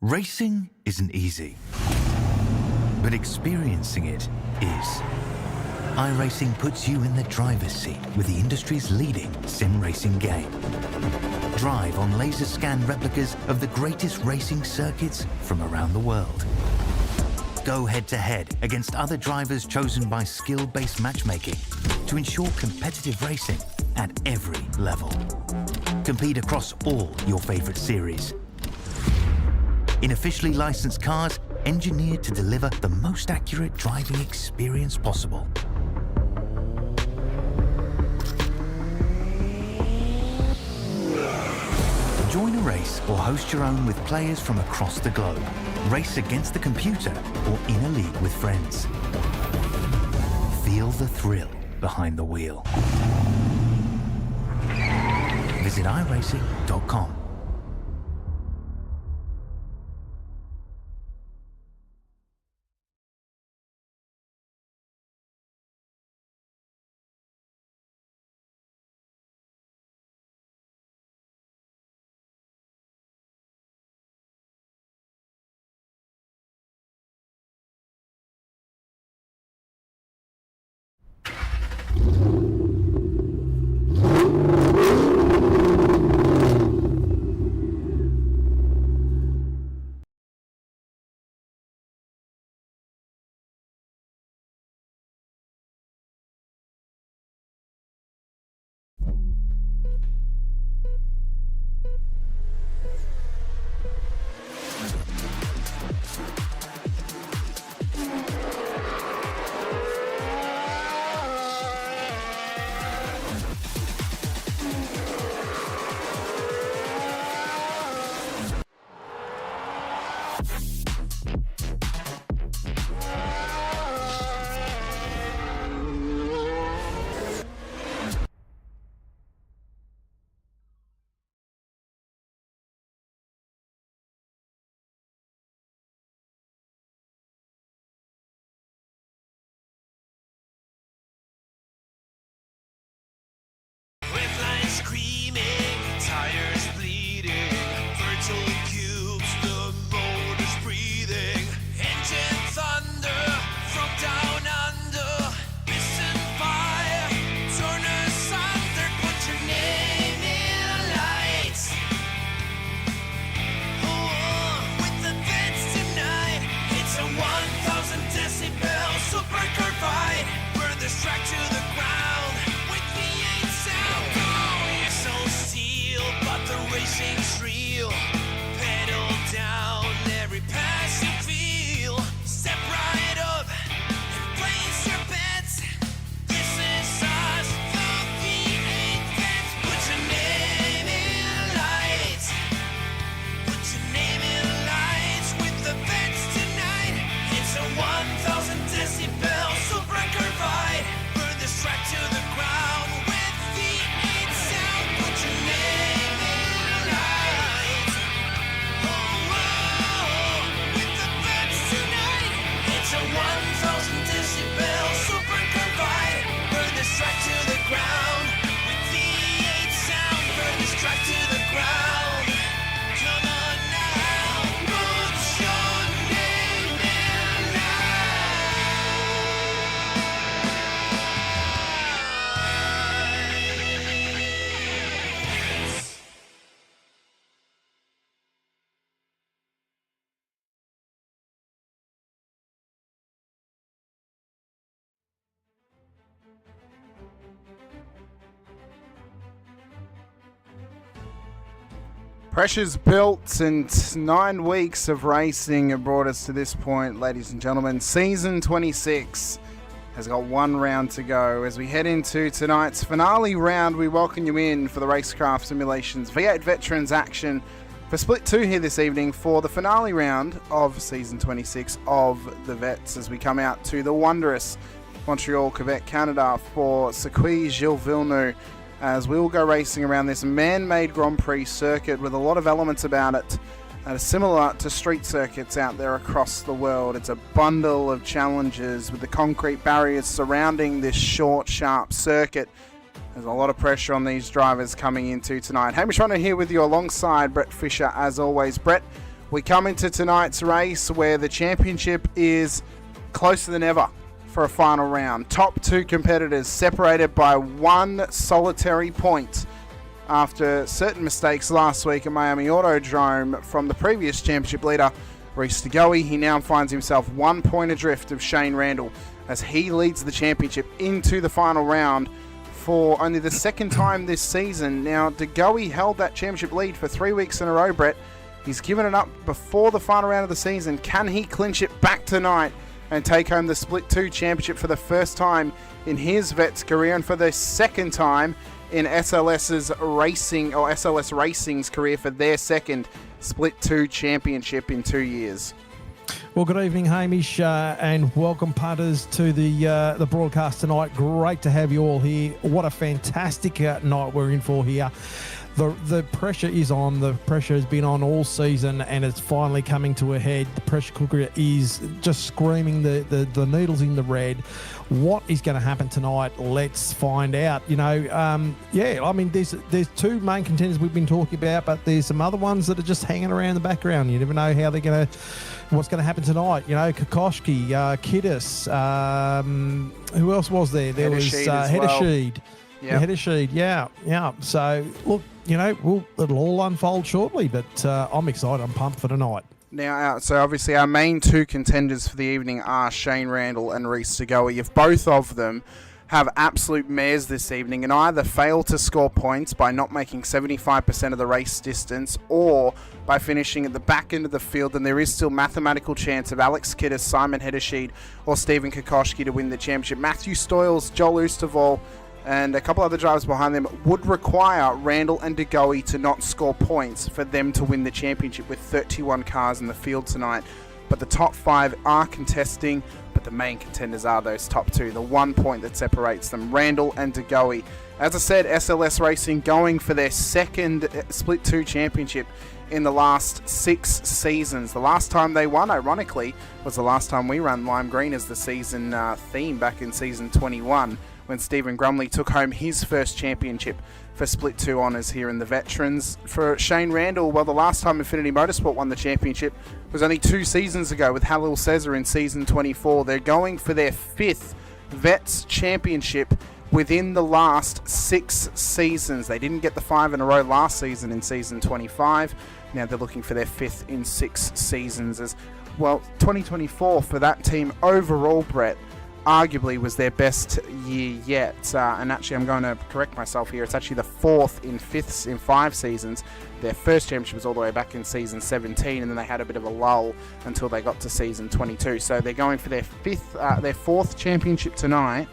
Racing isn't easy, but experiencing it is. iRacing puts you in the driver's seat with the industry's leading sim racing game. Drive on laser scan replicas of the greatest racing circuits from around the world. Go head-to-head against other drivers chosen by skill-based matchmaking to ensure competitive racing at every level. Compete across all your favorite series. In officially licensed cars, engineered to deliver the most accurate driving experience possible. Join a race or host your own with players from across the globe. Race against the computer or in a league with friends. Feel the thrill behind the wheel. Visit iRacing.com. Pressure's built and 9 weeks of racing have brought us to this point, ladies and gentlemen. Season 26 has got one round to go. As we head into tonight's finale round, we welcome you in for the Racekraft Simulations V8 Veterans action for Split 2 here this evening for the finale round of Season 26 of the Vets, as we come out to the wondrous Montreal, Quebec, Canada for Circuit Gilles Villeneuve, as we'll go racing around this man-made Grand Prix circuit with a lot of elements about it that are similar to street circuits out there across the world. It's a bundle of challenges with the concrete barriers surrounding this short, sharp circuit. There's a lot of pressure on these drivers coming into tonight. Hamish Munro here with you alongside Brett Fisher as always. Brett, We come into tonight's race where the championship is closer than ever for a final round. Top two competitors separated by one solitary point after certain mistakes last week at Miami Autodrome from the previous championship leader, Reece Degoe. He now finds himself 1 point adrift of Shane Randall as he leads the championship into the final round for only the second time this season. Now, Degoe held that championship lead for 3 weeks in a row, Brett. He's given it up before the final round of the season. Can he clinch it back tonight and take home the Split 2 championship for the first time in his Vets career and for the second time in SLS Racing's career for their second Split 2 championship in 2 years? Well, good evening, Hamish, and welcome, punters, to the broadcast tonight. Great to have you all here. What a fantastic night we're in for here. The pressure is on. The pressure has been on all season, and it's finally coming to a head. The pressure cooker is just screaming the needles in the red. What is going to happen tonight? Let's find out. There's two main contenders we've been talking about, but there's some other ones that are just hanging around the background. You never know how they're going to. What's going to happen tonight? Kokoschky, Kiddis, who else was there? There was Hedesheed. Yeah. Hedesheed, yeah. So, look, it'll all unfold shortly, but I'm excited. I'm pumped for tonight. Now, so obviously our main two contenders for the evening are Shane Randall and Reece Degoe. If both of them have absolute mares this evening and either fail to score points by not making 75% of the race distance or by finishing at the back end of the field, then there is still mathematical chance of Alex Kiddis, Simon Hedesheed or Stephen Kokoschky to win the championship. Matthew Stoyles, Joel Oosterwol and a couple other drivers behind them would require Randall and Degoe to not score points for them to win the championship with 31 cars in the field tonight. But the top five are contesting, but the main contenders are those top two, the 1 point that separates them, Randall and Degoe. As I said, SLS Racing going for their second Split 2 championship in the last 6 seasons. The last time they won, ironically, was the last time we ran Lime Green as the season theme back in season 21, when Stephen Grumley took home his first championship for Split 2 honours here in the Veterans. For Shane Randall, well, the last time Infinity Motorsport won the championship was only 2 seasons ago with Halil Cesar in season 24. They're going for their 5th Vets championship within the last 6 seasons. They didn't get the 5 in a row last season in season 25. Now they're looking for their 5th in 6 seasons. As well, 2024 for that team overall, Brett, arguably was their best year yet. And actually, I'm going to correct myself here. It's actually the 4th in 5 seasons. Their first championship was all the way back in season 17, and then they had a bit of a lull until they got to season 22. So they're going for their 4th championship tonight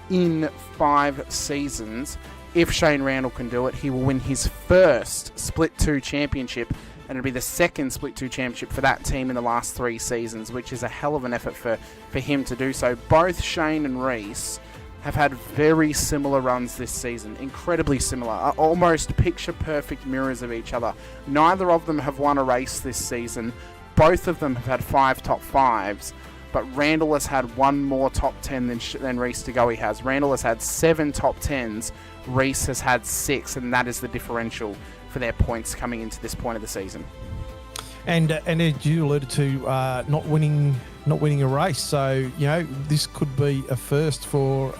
in 5 seasons. If Shane Randall can do it, he will win his first Split 2 championship, and it'll be the second Split 2 championship for that team in the last 3 seasons, which is a hell of an effort for him to do so. Both Shane and Reece have had very similar runs this season, incredibly similar, almost picture-perfect mirrors of each other. Neither of them have won a race this season. Both of them have had 5 top 5s, but Randall has had 1 more top 10 than Reece Degoe has. Randall has had 7 top 10s, Reece has had 6, and that is the differential for their points coming into this point of the season. And as you alluded to, not winning a race, so this could be a first for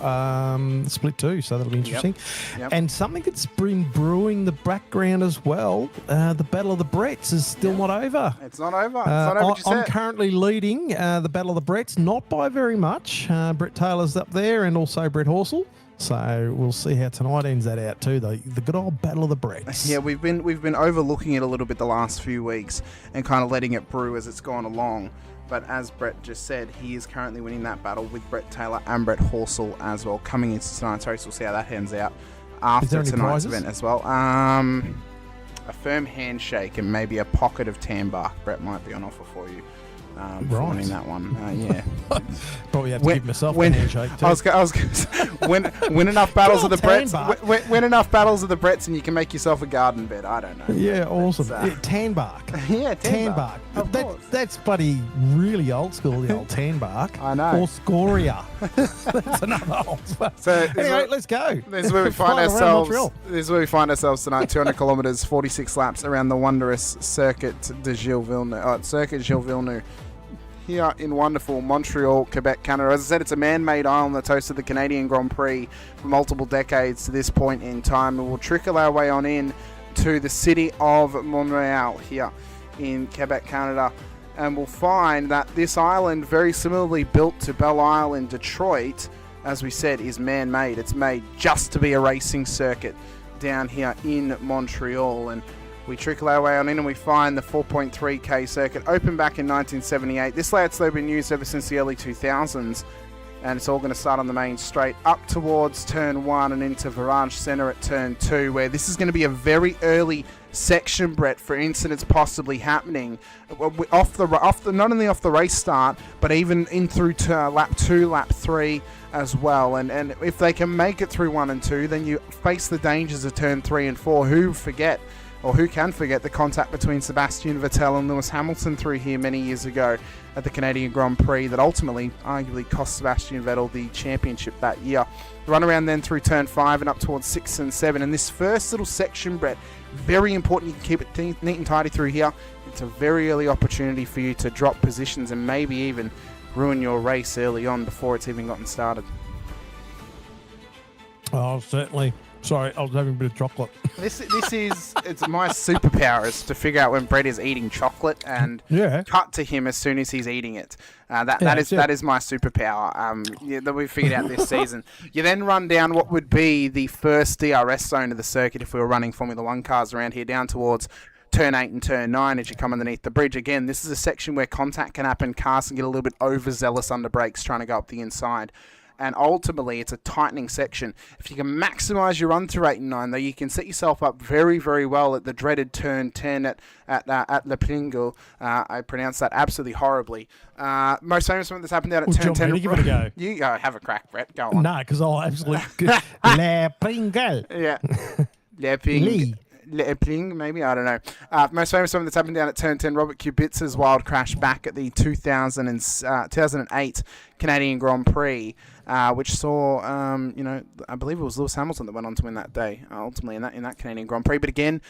Split 2, so that'll be interesting. Yep. And something that's been brewing the background as well, the Battle of the Bretts is still not over. It's not over. It's not over just I'm yet. currently leading the Battle of the Bretts, not by very much. Brett Taylor's up there, and also Brett Horsell. So we'll see how tonight ends that out too, the good old Battle of the Bretts. Yeah, we've been overlooking it a little bit the last few weeks and kind of letting it brew as it's gone along. But as Brett just said, he is currently winning that battle with Brett Taylor and Brett Horsell as well coming into tonight's race. We'll see how that ends out after tonight's event as well. A firm handshake and maybe a pocket of tan bark, Brett, might be on offer for you for winning that one. Yeah. Probably have to give myself a handshake too. I was going to say, win enough battles of the Bretts. Win enough battles of the Bretts, and you can make yourself a garden bed. I don't know. Yeah, awesome. Tan bark. Yeah, tan bark. That's bloody really old school. The old tan bark. I know. Or scoria. That's another old one. So anyway, let's go. This is where we find ourselves. This is where we find ourselves tonight. 200 kilometres, 46 laps around the wondrous Circuit de Gilles Villeneuve. Circuit Gilles Villeneuve. Here in wonderful Montreal, Quebec, Canada. As I said, it's a man-made island that's hosted the Canadian Grand Prix for multiple decades to this point in time. And we'll trickle our way on in to the city of Montreal here in Quebec, Canada. And we'll find that this island, very similarly built to Belle Isle in Detroit, as we said, is man-made. It's made just to be a racing circuit down here in Montreal. And we trickle our way on in and we find the 4.3k circuit, opened back in 1978. This layout's been used ever since the early 2000s, and it's all going to start on the main straight up towards turn 1 and into Virage Centre at turn 2, where this is going to be a very early section, Brett, for incidents possibly happening off the not only off the race start, but even in through to lap 2, lap 3 as well. And if they can make it through 1 and 2, then you face the dangers of turn 3 and 4. Who can forget the contact between Sebastian Vettel and Lewis Hamilton through here many years ago at the Canadian Grand Prix that ultimately, arguably, cost Sebastian Vettel the championship that year. Run around then through turn 5 and up towards 6 and 7. And this first little section, Brett, very important. You can keep it neat and tidy through here. It's a very early opportunity for you to drop positions and maybe even ruin your race early on before it's even gotten started. Oh, certainly. Sorry, I was having a bit of chocolate. It's my superpower is to figure out when Brett is eating chocolate and cut to him as soon as he's eating it. That is my superpower. That we figured out this season. You then run down what would be the first DRS zone of the circuit if we were running Formula 1 cars around here, down towards turn 8 and turn 9 as you come underneath the bridge. Again, this is a section where contact can happen. Cars can get a little bit overzealous under brakes trying to go up the inside. And ultimately, it's a tightening section. If you can maximise your run through 8 and 9, though, you can set yourself up very, very well at the dreaded turn 10 at Le Pringle. I pronounced that absolutely horribly. Most famous one that's happened down at turn 10. Give it a go. You go have a crack, Brett. Go on. No, because I'll absolutely... Le Pringle. Yeah. Le Pringle. Pling, maybe, I don't know. Most famous one that's happened down at turn 10, Robert Kubica's wild crash back at the 2008 Canadian Grand Prix, which saw, I believe it was Lewis Hamilton that went on to win that day, ultimately in that Canadian Grand Prix. But again,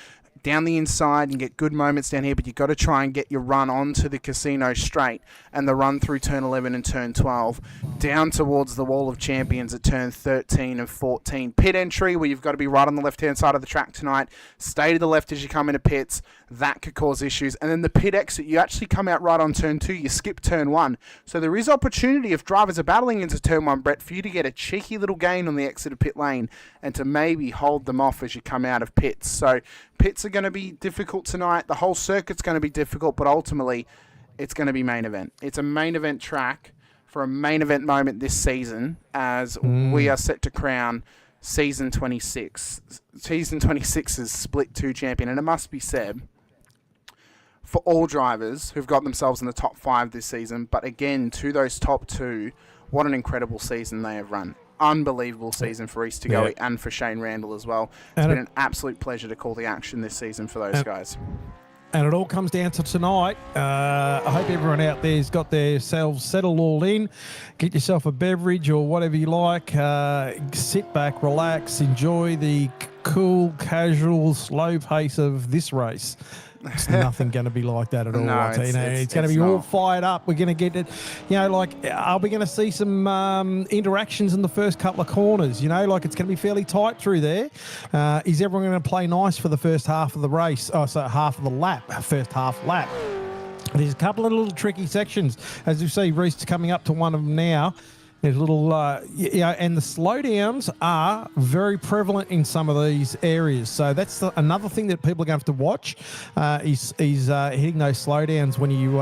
down the inside and get good moments down here, but you've got to try and get your run onto the casino straight and the run through turn 11 and turn 12 down towards the Wall of Champions at turn 13 and 14. Pit entry, where you've got to be right on the left-hand side of the track tonight. Stay to the left as you come into pits. That could cause issues. And then the pit exit, you actually come out right on turn 2. You skip turn 1. So there is opportunity if drivers are battling into turn 1, Brett, for you to get a cheeky little gain on the exit of pit lane and to maybe hold them off as you come out of pits. So pits are going to be difficult tonight. The whole circuit's going to be difficult, but ultimately it's going to be main event. It's a main event track for a main event moment this season as we are set to crown Season 26. Season 26's Split 2 champion. And it must be said, for all drivers who've got themselves in the top 5 this season, but again, to those top 2, what an incredible season they have run. Unbelievable season for East to go and for Shane Randall as well. It's been an absolute pleasure to call the action this season for those guys. And it all comes down to tonight. I hope everyone out there's got themselves settled all in. Get yourself a beverage or whatever you like. Sit back, relax, enjoy the cool, casual, slow pace of this race. It's nothing going to be like that at all. No, it's going to be all fired up. We're going to get it, are we going to see some interactions in the first couple of corners? It's going to be fairly tight through there. Is everyone going to play nice for the first half of the race? Half of the lap, first half lap. There's a couple of little tricky sections. As you see, Reece coming up to one of them now. There's a little, and the slowdowns are very prevalent in some of these areas. So that's another thing that people are going to have to watch. Is hitting those slowdowns when you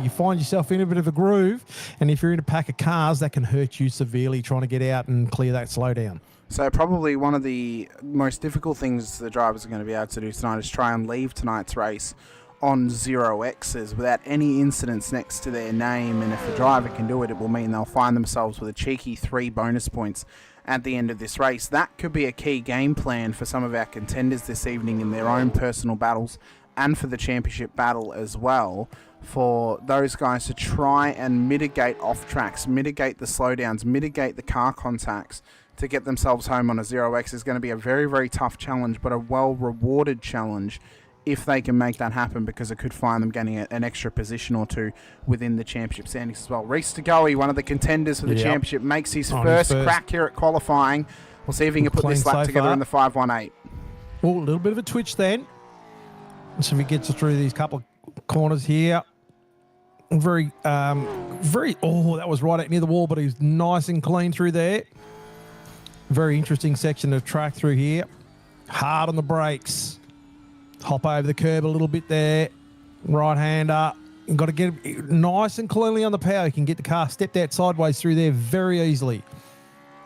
find yourself in a bit of a groove, and if you're in a pack of cars, that can hurt you severely trying to get out and clear that slowdown. So probably one of the most difficult things the drivers are going to be able to do tonight is try and leave tonight's race on 0Xs without any incidents next to their name, and if a driver can do it, it will mean they'll find themselves with a cheeky 3 bonus points at the end of this race. That could be a key game plan for some of our contenders this evening in their own personal battles and for the championship battle as well, for those guys to try and mitigate off tracks, mitigate the slowdowns, mitigate the car contacts to get themselves home on a 0X is going to be a very, very tough challenge, but a well-rewarded challenge if they can make that happen, because it could find them getting an extra position or two within the championship standings as well. Reece de Goey, one of the contenders for the championship, makes his first crack here at qualifying. We'll see if he can put this lap together in the 5.18. Oh, a little bit of a twitch then. So if he gets through these couple of corners here. Very, that was right near the wall, but he's nice and clean through there. Very interesting section of track through here. Hard on the brakes. Hop over the curb a little bit there. Right-hander. You've got to get nice and cleanly on the power. You can get the car stepped out sideways through there very easily.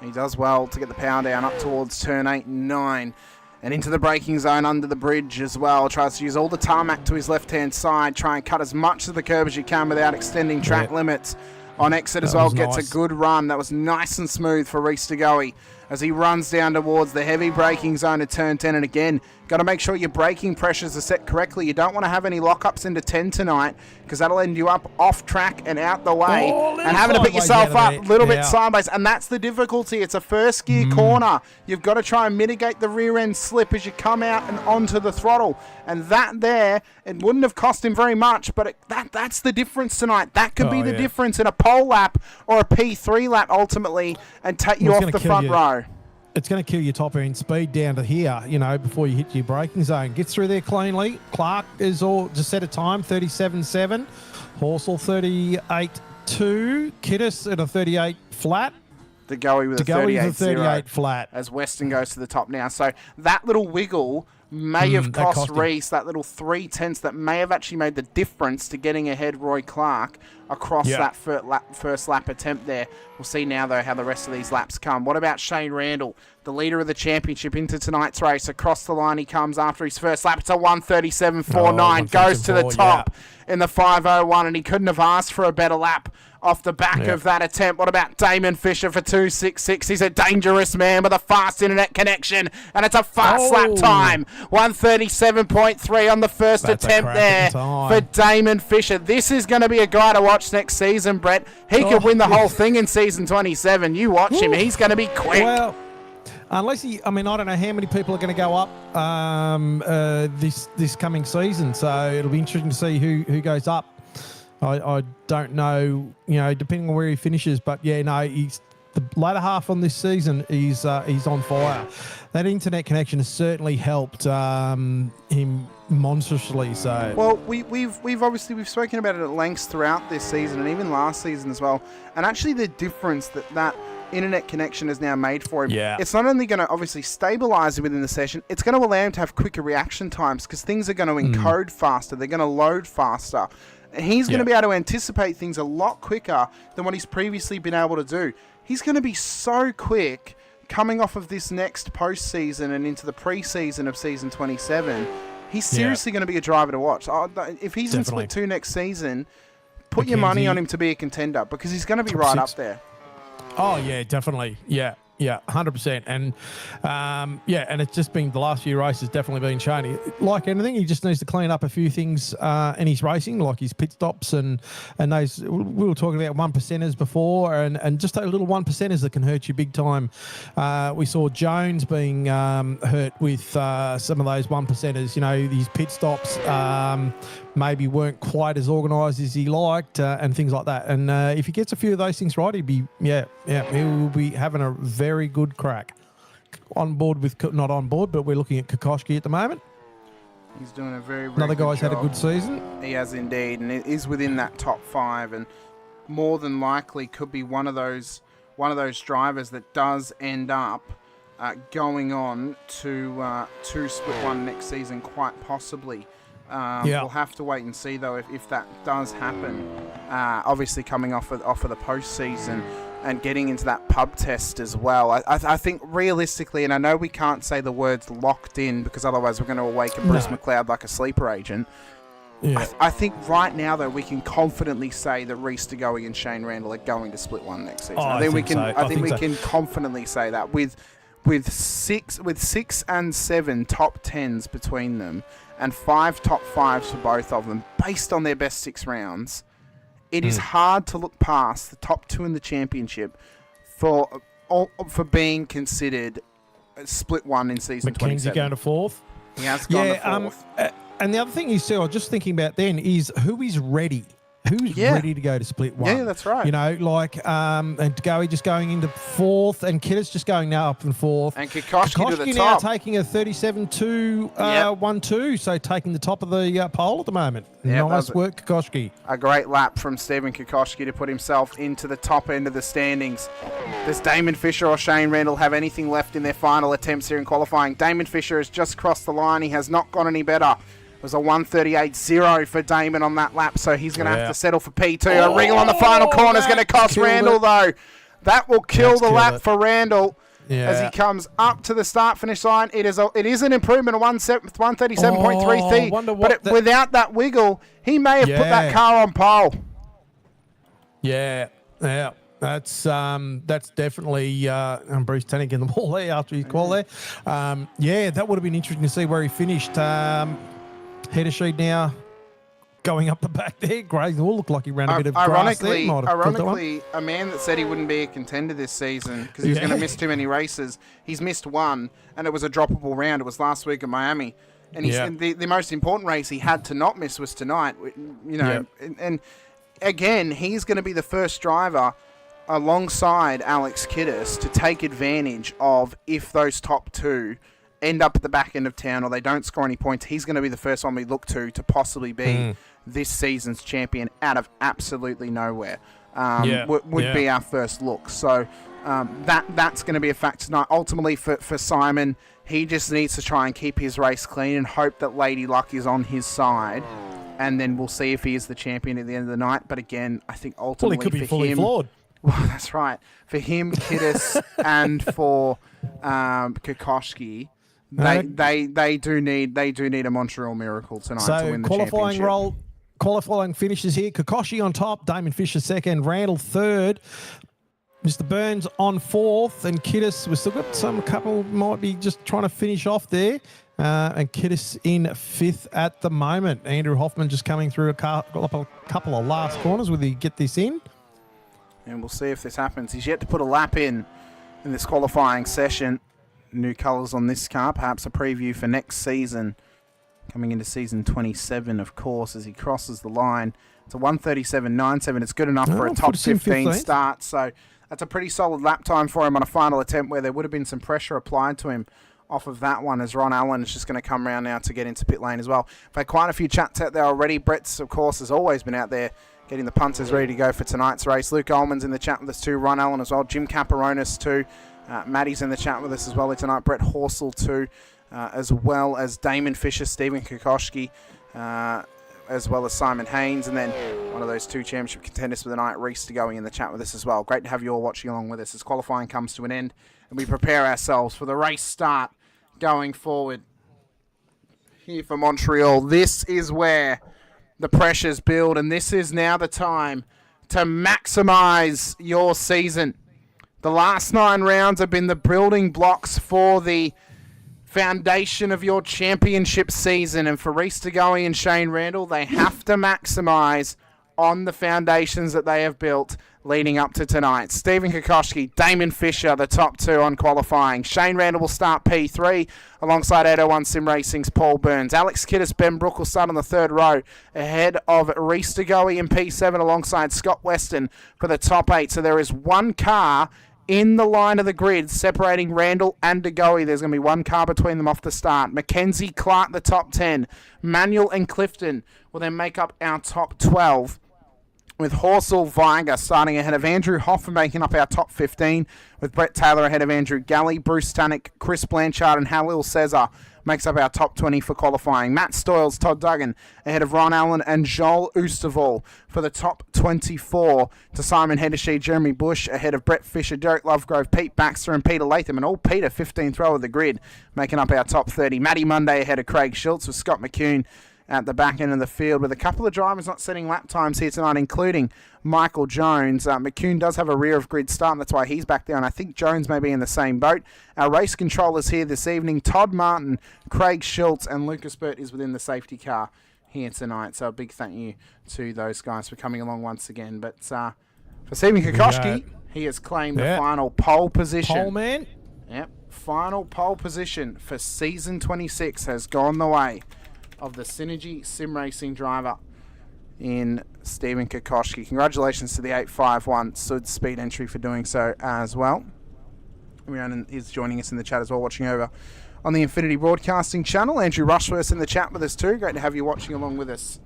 He does well to get the power down up towards turn 8 and 9. And into the braking zone under the bridge as well. Tries to use all the tarmac to his left-hand side. Try and cut as much of the curb as you can without extending track limits. On exit as well, gets a good run. That was nice and smooth for Reece de Goey as he runs down towards the heavy braking zone of turn 10. And again, got to make sure your braking pressures are set correctly. You don't want to have any lockups into 10 tonight, because that'll end you up off track and out the way and having to pick yourself up a little bit sideways. And that's the difficulty. It's a first gear corner. You've got to try and mitigate the rear end slip as you come out and onto the throttle. And that there, it wouldn't have cost him very much, but that's the difference tonight. That could be the difference in a pole lap or a P3 lap ultimately, and take you off the front row. It's going to kill your top end speed down to here, before you hit your braking zone. Gets through there cleanly. Clark is all just set a time, 37.7. Horsell 38.2. Kiddis at a 38 flat. De Goey with a 38 flat. As Weston goes to the top now. So that little wiggle may have cost Reece, that little 3/10 that may have actually made the difference to getting ahead Roy Clark across that first lap attempt there. We'll see now, though, how the rest of these laps come. What about Shane Randall, the leader of the championship, into tonight's race? Across the line he comes after his first lap. It's a 1:37.49. Goes to the top in the 5:01, and he couldn't have asked for a better lap off the back of that attempt. What about Damon Fisher for 2:66? He's a dangerous man with a fast internet connection, and it's a fast lap time. 1:37.3 on the first attempt there for Damon Fisher. This is going to be a guy to watch next season, Brett. He could win the whole thing in season 27. You watch him. He's going to be quick. Well, unless I don't know how many people are going to go up this coming season, so it'll be interesting to see who goes up. I don't know, depending on where he finishes, but he's the latter half on this season. He's on fire. That internet connection has certainly helped him monstrously. So well, we've obviously spoken about it at length throughout this season and even last season as well. And actually, the difference that internet connection has now made for him. It's not only going to obviously stabilize him within the session, it's going to allow him to have quicker reaction times, because things are going to encode faster. They're going to load faster. He's going to be able to anticipate things a lot quicker than what he's previously been able to do. He's going to be so quick coming off of this next postseason and into the preseason of season 27. He's seriously going to be a driver to watch. If he's in Split 2 next season, put your money on him to be a contender, because he's going to be right up there. Oh, yeah, definitely. Yeah, 100%. And, and it's just been the last few races definitely been shown. Like anything, he just needs to clean up a few things in his racing, like his pit stops and those. We were talking about 1%ers before, and just a little 1%ers that can hurt you big time. We saw Jones being hurt with some of those 1%ers. His pit stops maybe weren't quite as organised as he liked, and things like that. And if he gets a few of those things right, he will be having a very good crack. On board with, not on board, but we're looking at Kokoschki at the moment. He's doing a very another good guy's job. Had a good season. He has indeed, and it is within that top 5, and more than likely could be one of those drivers that does end up going on to Split 1 next season, quite possibly. We'll have to wait and see, though, if that does happen. Obviously, coming off of the postseason and getting into that pub test as well. I think realistically, and I know we can't say the words locked in, because otherwise we're going to awaken Bruce McLeod like a sleeper agent. Yeah. I think right now, though, we can confidently say that Reece DeGoey and Shane Randall are going to split one next season. I think so. I think we can confidently say that with 6 and 7 top 10s between them and 5 top 5s for both of them, based on their best 6 rounds. It is hard to look past the top 2 in the championship for being considered a split one in season 27. McKenzie going to 4th. He has gone to 4th. And the other thing is, too, I was just thinking about then is who is ready. Who's ready to go to split one? Yeah, that's right. You know, like, and DeGoey just going into 4th, and Kittis just going now up in 4th. And Kokoschky to the now top. taking a 37-2-1-2, so taking the top of the pole at the moment. Yep, Nice work, Kokoschky. A great lap from Stephen Kokoschky to put himself into the top end of the standings. Does Damon Fisher or Shane Randall have anything left in their final attempts here in qualifying? Damon Fisher has just crossed the line. He has not gone any better. It was a 1:38.0 for Damon on that lap, so he's going to have to settle for P2. A wriggle on the final corner is going to cost Randall, though. That will kill the lap for Randall as he comes up to the start-finish line. It is an improvement of 137.33, but without that wiggle, he may have put that car on pole. Yeah. That's definitely Bruce Tannick in the wall there after his call there. That would have been interesting to see where he finished. Header sheet now going up the back there. Gray will look like he ran a bit of grass there. Ironically, a man that said he wouldn't be a contender this season because he was going to miss too many races, he's missed one, and it was a droppable round. It was last week at Miami. And the most important race he had to not miss was tonight. You know, and again, he's going to be the first driver alongside Alex Kittis to take advantage of if those top 2 end up at the back end of town or they don't score any points. He's going to be the first one we look to possibly be this season's champion out of absolutely nowhere. Would be our first look. So that's going to be a fact tonight. Ultimately for Simon, he just needs to try and keep his race clean and hope that Lady Luck is on his side. And then we'll see if he is the champion at the end of the night. But again, I think ultimately he could be for fully him, flawed. Well, that's right. For him, Kittis, and for Kokoschky, they do need a Montreal miracle tonight to win the championship. Qualifying finishes here. Kokoschky on top, Damon Fisher second, Randall third, Mr. Burns on 4th, and Kittis, we've still got a couple might be just trying to finish off there. And Kittis in 5th at the moment. Andrew Hoffman just coming through a couple of last corners. Will he get this in? And we'll see if this happens. He's yet to put a lap in this qualifying session. New colours on this car, perhaps a preview for next season. Coming into season 27, of course, as he crosses the line. It's a 1:37.97. It's good enough for a top 15 start. So that's a pretty solid lap time for him on a final attempt where there would have been some pressure applied to him off of that one, as Ron Allen is just going to come around now to get into pit lane as well. We've had quite a few chats out there already. Brett's, of course, has always been out there getting the punters ready to go for tonight's race. Luke Ullman's in the chat with us too. Ron Allen as well. Jim Caparonis too. Maddie's in the chat with us as well tonight. Brett Horsell too, as well as Damon Fisher, Stephen Kokoschky, as well as Simon Haynes. And then one of those 2 championship contenders for the night, Reece DeGoey, in the chat with us as well. Great to have you all watching along with us as qualifying comes to an end and we prepare ourselves for the race start going forward here for Montreal. This is where the pressures build, and this is now the time to maximize your season. The last 9 rounds have been the building blocks for the foundation of your championship season, and for Reece DeGoey and Shane Randall, they have to maximize on the foundations that they have built leading up to tonight. Stephen Kokoschky, Damon Fisher, the top 2 on qualifying. Shane Randall will start P3 alongside 801 Sim Racing's Paul Burns. Alex Kittis, Ben Brook will start on the 3rd row ahead of Reece DeGoey in P7 alongside Scott Weston for the top 8. So there is one car in the line of the grid separating Randall and DeGoey. There's going to be one car between them off the start. Mackenzie, Clark, the top 10. Manuel and Clifton will then make up our top 12, with Horsell, Viger starting ahead of Andrew Hoffman, making up our top 15, with Brett Taylor ahead of Andrew Galley, Bruce Tannick, Chris Blanchard, and Halil Cesar makes up our top 20 for qualifying. Matt Stoyles, Todd Duggan ahead of Ron Allen and Joel Oosterval for the top 24, to Simon Hedershe, Jeremy Bush ahead of Brett Fisher, Derek Lovegrove, Pete Baxter, and Peter Latham, and all Peter 15th row of the grid, making up our top 30. Matty Monday ahead of Craig Schultz, with Scott McCune at the back end of the field, with a couple of drivers not setting lap times here tonight, including Michael Jones. McCune does have a rear of grid start, and that's why he's back there, and I think Jones may be in the same boat. Our race controllers here this evening, Todd Martin, Craig Schultz, and Lucas Burt is within the safety car here tonight. So a big thank you to those guys for coming along once again. But for Stephen Kokoschki, he has claimed the final pole position. Pole man. Yep, final pole position for season 26 has gone the way of the Synergy Sim Racing driver in Stephen Kokoschki. Congratulations to the 851 Südspeed entry for doing so as well. Rhiannon is joining us in the chat as well, watching over on the Infinity Broadcasting channel. Andrew Rushworth's in the chat with us too. Great to have you watching along with us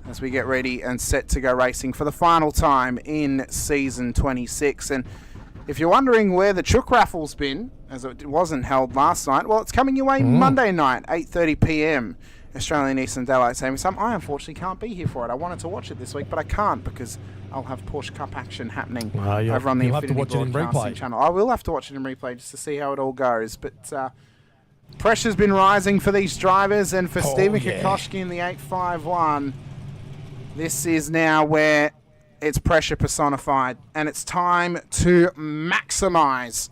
as we get ready and set to go racing for the final time in season 26. And if you're wondering where the Chook Raffle's been, as it wasn't held last night, well, it's coming your way Monday night, 8:30 p.m. Australian Eastern Daylight Savings Time. I unfortunately can't be here for it. I wanted to watch it this week, but I can't because I'll have Porsche Cup action happening over on the Infinity Broadcasting channel. I will have to watch it in replay just to see how it all goes. But pressure's been rising for these drivers, and for Stephen Kokoschki in the 851, this is now where it's pressure personified, and it's time to maximise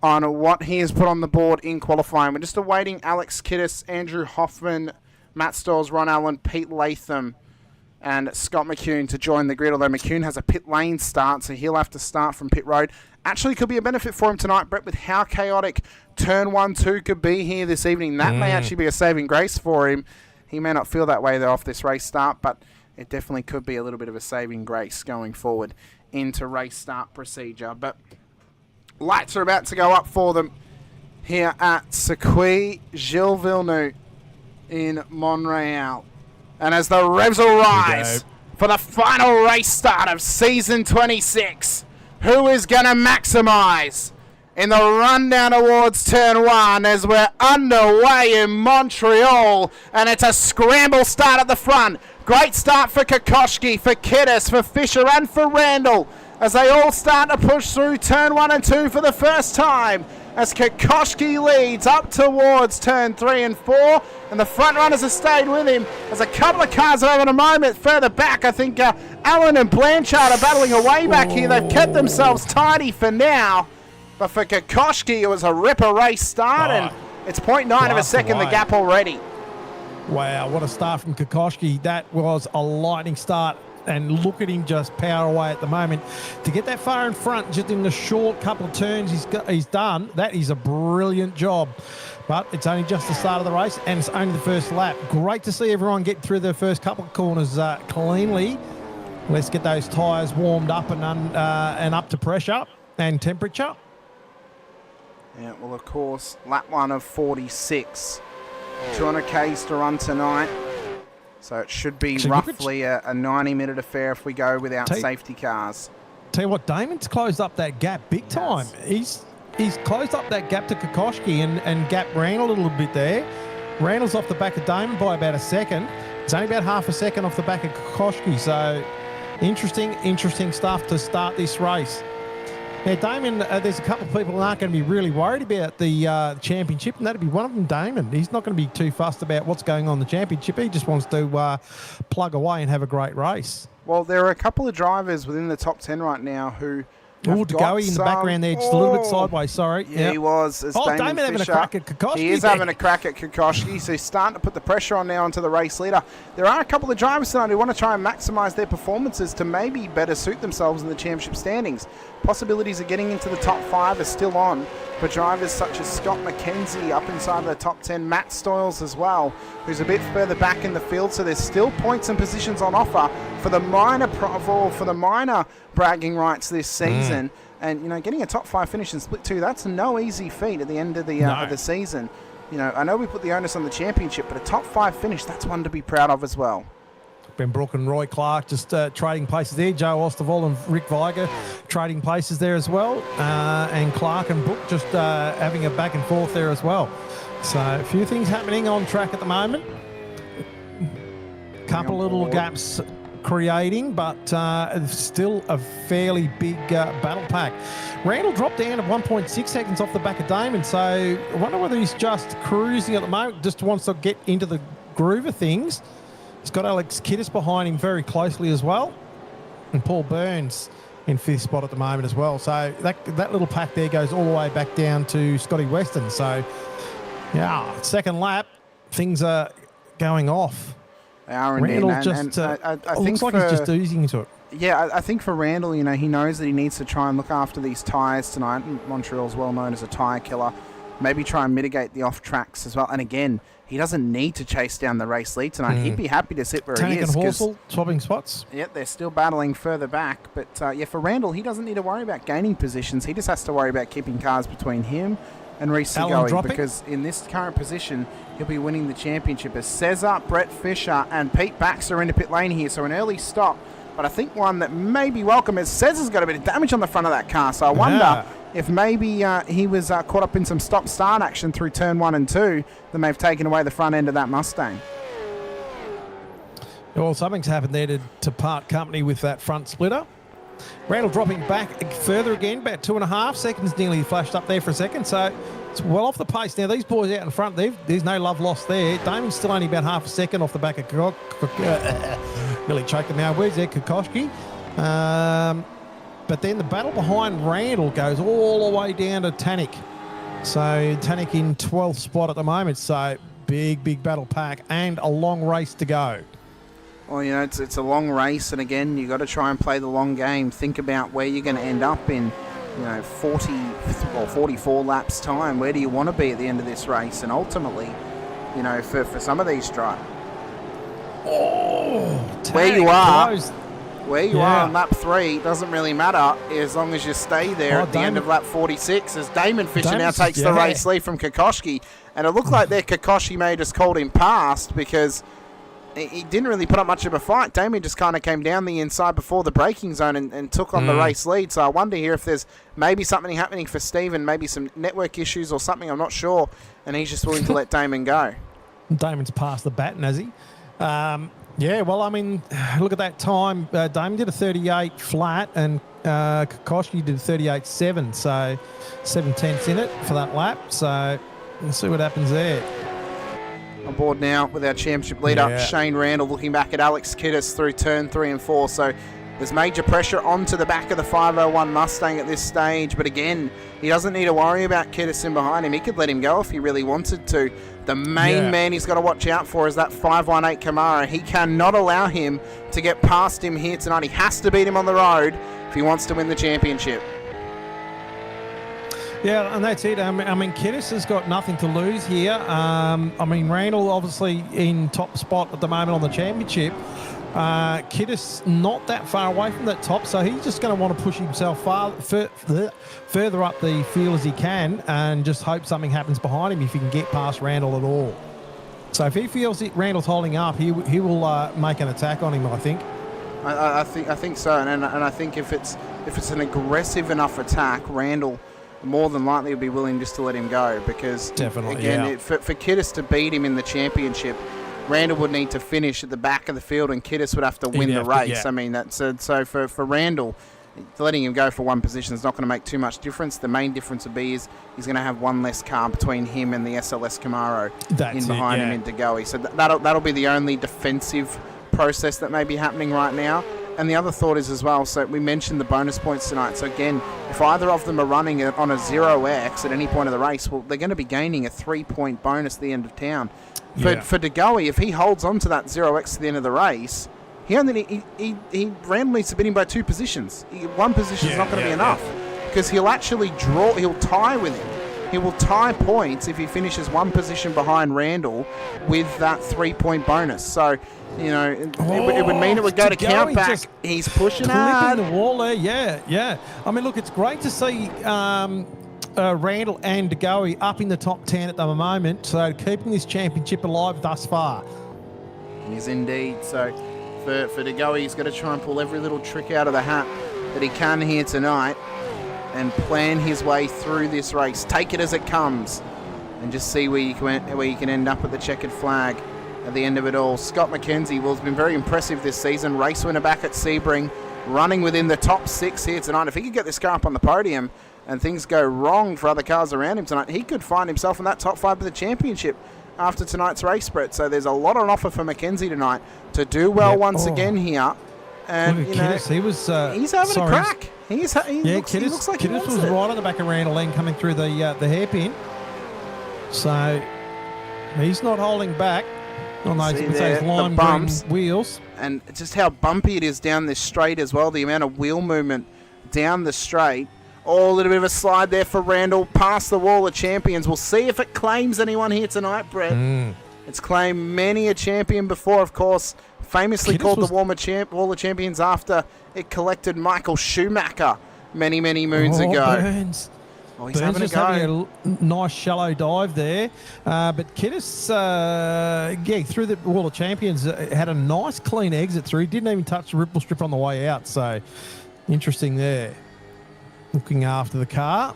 on what he has put on the board in qualifying. We're just awaiting Alex Kiddis, Andrew Hoffman, Matt Stalls, Ron Allen, Pete Latham, and Scott McCune to join the grid, although McCune has a pit lane start, so he'll have to start from pit road. Actually could be a benefit for him tonight, Brett, with how chaotic turn 1-2 could be here this evening. That may actually be a saving grace for him. He may not feel that way though off this race start, but it definitely could be a little bit of a saving grace going forward into race start procedure. But lights are about to go up for them here at Circuit Gilles Villeneuve in Montreal. And as the revs will rise for the final race start of season 26, who is going to maximise in the rundown towards turn 1 as we're underway in Montreal, and it's a scramble start at the front. Great start for Kokoschki, for Kiddis, for Fisher and for Randall as they all start to push through turn 1 and 2 for the first time, as Kokoschki leads up towards turn 3 and 4, and the front runners have stayed with him. There's a couple of cars over in a moment further back. I think Allen and Blanchard are battling away back here. They've kept themselves tidy for now, but for Kokoschki it was a ripper race start, and it's 0.9 of a second the gap already. Wow, what a start from Kokoschki. That was a lightning start. And look at him just power away at the moment. To get that far in front, just in the short couple of turns he's done, that is a brilliant job. But it's only just the start of the race, and it's only the first lap. Great to see everyone get through the first couple of corners cleanly. Let's get those tyres warmed up and up to pressure and temperature. Yeah, well, of course, lap 1 of 46. 200 Ks to run tonight. So it should be roughly a 90-minute affair if we go without safety cars. Tell you what, Damon's closed up that gap big time. He's closed up that gap to Kokoschki and gap Randall a little bit there. Randall's off the back of Damon by about a second. It's only about half a second off the back of Kokoschki. So interesting stuff to start this race. Now, Damon, there's a couple of people who aren't going to be really worried about the championship, and that'd be one of them, Damon. He's not going to be too fussed about what's going on in the championship. He just wants to plug away and have a great race. Well, there are a couple of drivers within the top 10 right now who DeGoey in the background there, just a little bit sideways, sorry. Yeah, he was. Damon having a crack at Kokoschki. He is having a crack at Kokoschki, so he's starting to put the pressure on now onto the race leader. There are a couple of drivers tonight who want to try and maximise their performances to maybe better suit themselves in the championship standings. Possibilities of getting into the top 5 are still on for drivers such as Scott McKenzie up inside the top 10, Matt Stoyles as well, who's a bit further back in the field, so there's still points and positions on offer for the minor bragging rights this season. And, you know, getting a top 5 finish in Split 2, that's no easy feat at the end of the season. You know, I know we put the onus on the championship, but a top 5 finish, that's one to be proud of as well. Ben Brook and Roy Clark just trading places there. Joe Osterwald and Rick Viger trading places there as well. And Clark and Brook just having a back and forth there as well. So a few things happening on track at the moment. Couple little gaps creating, but still a fairly big battle pack. Randall dropped down to 1.6 seconds off the back of Damon, so I wonder whether he's just cruising at the moment, just wants to get into the groove of things. He's got Alex Kiddis behind him very closely as well. And Paul Burns in 5th spot at the moment as well. So that little pack there goes all the way back down to Scotty Weston. So, yeah, second lap, things are going off. They are Randall indeed. just I think looks like he's just oozing into it. Yeah, I think for Randall, you know, he knows that he needs to try and look after these tyres tonight. Montreal's well known as a tyre killer. Maybe try and mitigate the off tracks as well. And again, he doesn't need to chase down the race lead tonight. He'd be happy to sit where Tannick he is. And Horsell swapping spots. Yeah, they're still battling further back. But yeah, for Randall, he doesn't need to worry about gaining positions. He just has to worry about keeping cars between him and Reece Segoe, because in this current position, he'll be winning the championship as Cesar, Brett Fisher, and Pete Baxter into pit lane here. So an early stop, but I think one that may be welcome as Cesar's got a bit of damage on the front of that car. So I wonder if maybe he was caught up in some stop-start action through turn 1 and 2 that may have taken away the front end of that Mustang. Well, something's happened there to part company with that front splitter. Randall dropping back further again, about 2.5 seconds, nearly flashed up there for a second. So it's well off the pace. Now, these boys out in front, there's no love lost there. Damon's still only about half a second off the back of nearly choked him now. Where's there, Kokoschki? But then the battle behind Randall goes all the way down to Tannick. So Tannick in 12th spot at the moment. So big battle pack and a long race to go. Well, you know, it's a long race, and again, you've got to try and play the long game. Think about where you're going to end up in, you know, 44 laps time. Where do you want to be at the end of this race? And ultimately, you know, for some of these drivers, where you are on lap 3 doesn't really matter as long as you stay there at the end of lap 46, as Damon Fisher now takes the race lead from Kokoschki. And it looked like there Kokoschki may have just called him past, because he didn't really put up much of a fight. Damien just kind of came down the inside before the braking zone and took on the race lead. So I wonder here if there's maybe something happening for Steven, maybe some network issues or something, I'm not sure. And he's just willing to let Damon go. Damon's passed the baton, has he? Yeah, well, I mean, look at that time. Damon did a 38 flat and Kokoschki did a 38.7. So 7/10 in it for that lap. So we'll see what happens there. On board now with our championship leader, Shane Randall, looking back at Alex Kiddis through turn 3 and 4. So there's major pressure onto the back of the 501 Mustang at this stage. But again, he doesn't need to worry about Kiddis in behind him. He could let him go if he really wanted to. The main man he's got to watch out for is that 518 Camaro. He cannot allow him to get past him here tonight. He has to beat him on the road if he wants to win the championship. Yeah, and that's it. I mean, Kiddis has got nothing to lose here. I mean, Randall obviously in top spot at the moment on the championship. Kiddis not that far away from that top, so he's just going to want to push himself further up the field as he can and just hope something happens behind him if he can get past Randall at all. So if he feels that Randall's holding up, he will make an attack on him, I think. I think so, and I think if it's an aggressive enough attack, Randall more than likely will be willing just to let him go, because definitely, again, for Kiddis to beat him in the championship, Randall would need to finish at the back of the field and Kiddis would have to win the race. I mean, that's so for Randall, letting him go for one position is not going to make too much difference. The main difference would be is he's going to have one less car between him and the SLS Camaro behind him in Degoe. So that'll be the only defensive process that may be happening right now. And the other thought is as well, so we mentioned the bonus points tonight. So again, if either of them are running on a 0x at any point of the race, well, they're going to be gaining a 3-point bonus at the end of town. For Degoe, if he holds on to that 0x to the end of the race, Randall needs to beat him by 2 positions. One position is not going to be enough, because he'll tie with him. He will tie points if he finishes 1 position behind Randall with that 3-point bonus. So, you know, it would mean it would go to count back. He's pushing hard. Clipping the wall there, yeah. I mean, look, it's great to see Randall and Degoe up in the top 10 at the moment, so keeping this championship alive thus far. It is indeed. So for Degoe, he's got to try and pull every little trick out of the hat that he can here tonight and plan his way through this race. Take it as it comes and just see where you can end up at the checkered flag at the end of it all. Scott McKenzie, well, has been very impressive this season. Race winner back at Sebring, running within the top 6 here tonight. If he could get this car up on the podium and things go wrong for other cars around him tonight, he could find himself in that top 5 of the championship. after tonight's race, Brett. So there's a lot on offer for Mackenzie tonight to do well once again here. And look at Kiddes. He was he's having a crack. He looks like Kiddes he wants was it. right on the back of Randall then coming through the hairpin. So he's not holding back on those lime green wheels. And just how bumpy it is down this straight as well. The amount of wheel movement down the straight. Oh, a little bit of a slide there for Randall past the wall of champions. We'll see if it claims anyone here tonight, Brett. It's claimed many a champion before, of course. Famously called the Wall of Champions after it collected Michael Schumacher many, many moons ago. Burns. Oh, he's Burns having a nice shallow dive there. But Kiddes, through the Wall of Champions, had a nice clean exit through. He didn't even touch the ripple strip on the way out. So, interesting there. Looking after the car.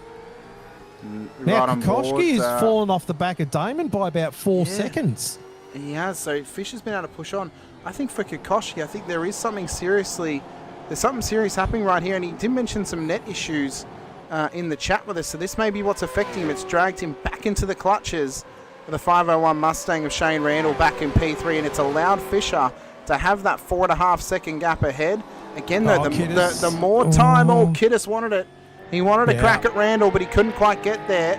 Now, Kokoschke has fallen off the back of Damon by about 4 seconds. He has. So, Fisher's been able to push on. I think for Kokoschke, I think there's something serious happening right here. And he did mention some net issues in the chat with us. So this may be what's affecting him. It's dragged him back into the clutches of the 501 Mustang of Shane Randall back in P3. And it's allowed Fisher to have that 4.5 second gap ahead. Again, though, the more time, Kiddes wanted it. He wanted a crack at Randall, but he couldn't quite get there.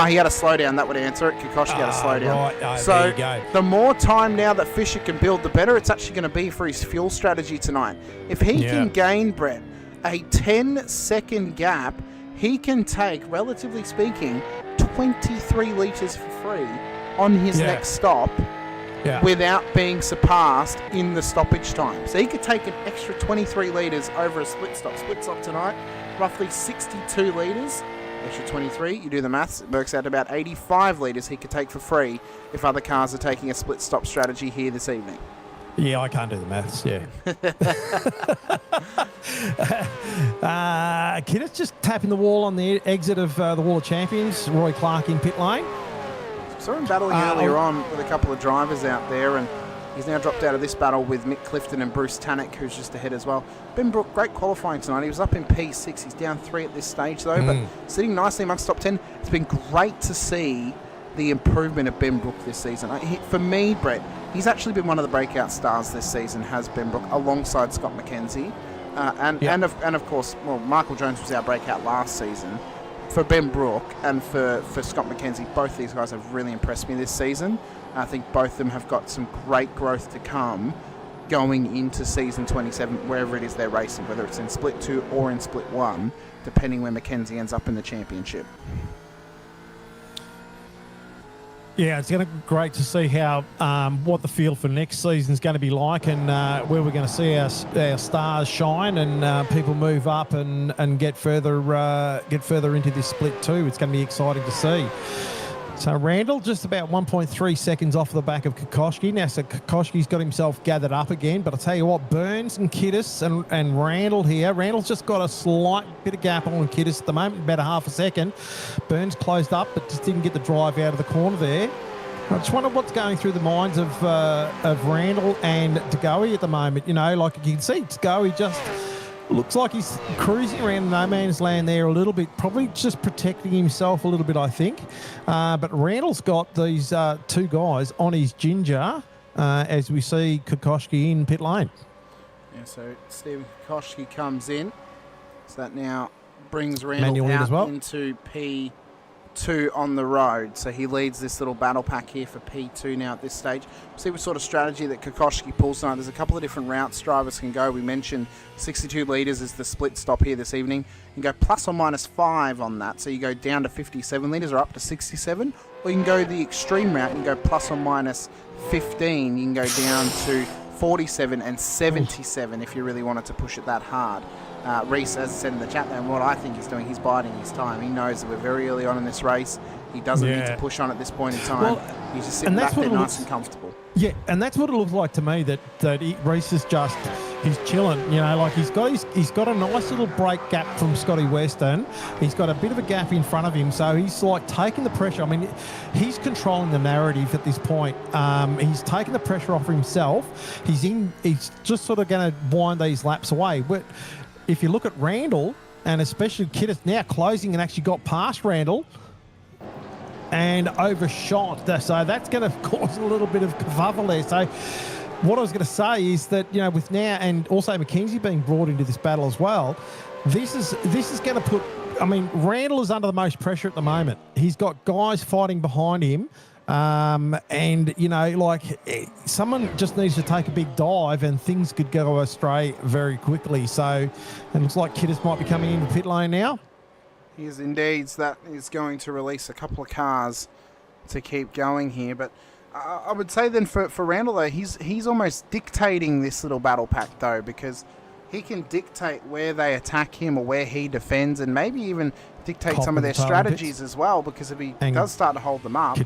He had a slowdown. That would answer it. Kokoschke had a slowdown. Right. So there you go. the more time now that Fisher can build, the better it's actually going to be for his fuel strategy tonight. If he can gain, Brett, a 10-second gap, he can take, relatively speaking, 23 litres for free on his next stop without being surpassed in the stoppage time. So he could take an extra 23 litres over a split stop. Split stop tonight, roughly 62 litres. Extra 23, you do the maths, it works out about 85 litres he could take for free if other cars are taking a split stop strategy here this evening. Yeah, I can't do the maths, Kiddes just tapping the wall on the exit of the Wall of Champions. Roy Clark in pit lane. Saw him battling earlier on with a couple of drivers out there, and he's now dropped out of this battle with Mick Clifton and Bruce Tannock, who's just ahead as well. Ben Brook, great qualifying tonight. He was up in P6. He's down 3 at this stage, though, but sitting nicely amongst top 10. It's been great to see the improvement of Ben Brook this season. For me, Brett, he's actually been one of the breakout stars this season, has Ben Brook, alongside Scott McKenzie. And of course, well, Michael Jones was our breakout last season. For Ben Brook and for Scott McKenzie, both these guys have really impressed me this season. I think both of them have got some great growth to come going into season 27, wherever it is they're racing, whether it's in Split 2 or in Split 1, depending where McKenzie ends up in the championship. Yeah, it's going to be great to see how what the field for next season is going to be like, and where we're going to see our stars shine and people move up and get further into this Split 2. It's going to be exciting to see. So Randall just about 1.3 seconds off the back of Kokoschke. Now, so Kokoschke's got himself gathered up again, but I'll tell you what, Burns and Kiddes and Randall here. Randall's just got a slight bit of gap on Kiddes at the moment, about a half a second. Burns closed up, but just didn't get the drive out of the corner there. I just wonder what's going through the minds of Randall and DeGoey at the moment. You know, like you can see, DeGoey just looks like he's cruising around no man's land there a little bit, probably just protecting himself a little bit, I think. But Randall's got these two guys on his ginger as we see Kokoschke in pit lane. Yeah, so Stephen Kokoschke comes in. So that now brings Randall out into P2 on the road. So he leads this little battle pack here for P2 now at this stage. See what sort of strategy that Kokoschke pulls tonight. There's a couple of different routes drivers can go. We mentioned 62 litres is the split stop here this evening. You can go plus or minus 5 on that. So you go down to 57 litres or up to 67. Or you can go the extreme route and go plus or minus 15. You can go down to 47 and 77 if you really wanted to push it that hard. Reese, as I said in the chat, and what I think he's doing, he's biding his time. He knows that we're very early on in this race. He doesn't need to push on at this point in time. He's just sitting back there nice and comfortable. Yeah, and that's what it looks like to me, that Reese is just, he's chilling. You know, like he's got a nice little break gap from Scotty Weston. He's got a bit of a gap in front of him, so he's like taking the pressure. I mean, he's controlling the narrative at this point. He's taking the pressure off himself. He's just sort of going to wind these laps away. But if you look at Randall, and especially Kiddes now closing and actually got past Randall, and overshot. So that's going to cause a little bit of kerfuffle there. So what I was going to say is that, you know, with now and also Mackenzie being brought into this battle as well, this is going to put, I mean, Randall is under the most pressure at the moment. He's got guys fighting behind him. And, you know, like someone just needs to take a big dive and things could go astray very quickly. So it looks like Kiddis might be coming into pit lane now. He is indeed. That is going to release a couple of cars to keep going here. But I would say then for Randall, though, he's almost dictating this little battle pack, though, because he can dictate where they attack him or where he defends and maybe even dictate some of their strategies as well, because if he does start to hold them up...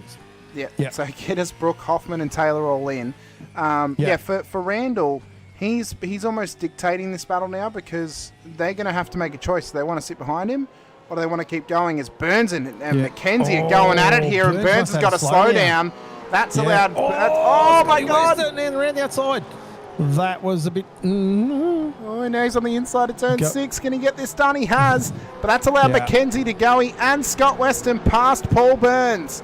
Yeah. So Kiddis, Brooke, Hoffman, and Taylor all in. For Randall, he's almost dictating this battle now, because they're going to have to make a choice. Do they want to sit behind him, or do they want to keep going? As Burns and Mackenzie are going at it here, and Burns has got to slow down. That's allowed. Oh my God! And around the outside. That was a bit... Oh, now he's on the inside of turn 6. Can he get this done? He has. But that's allowed Mackenzie to go. And Scott Weston past Paul Burns.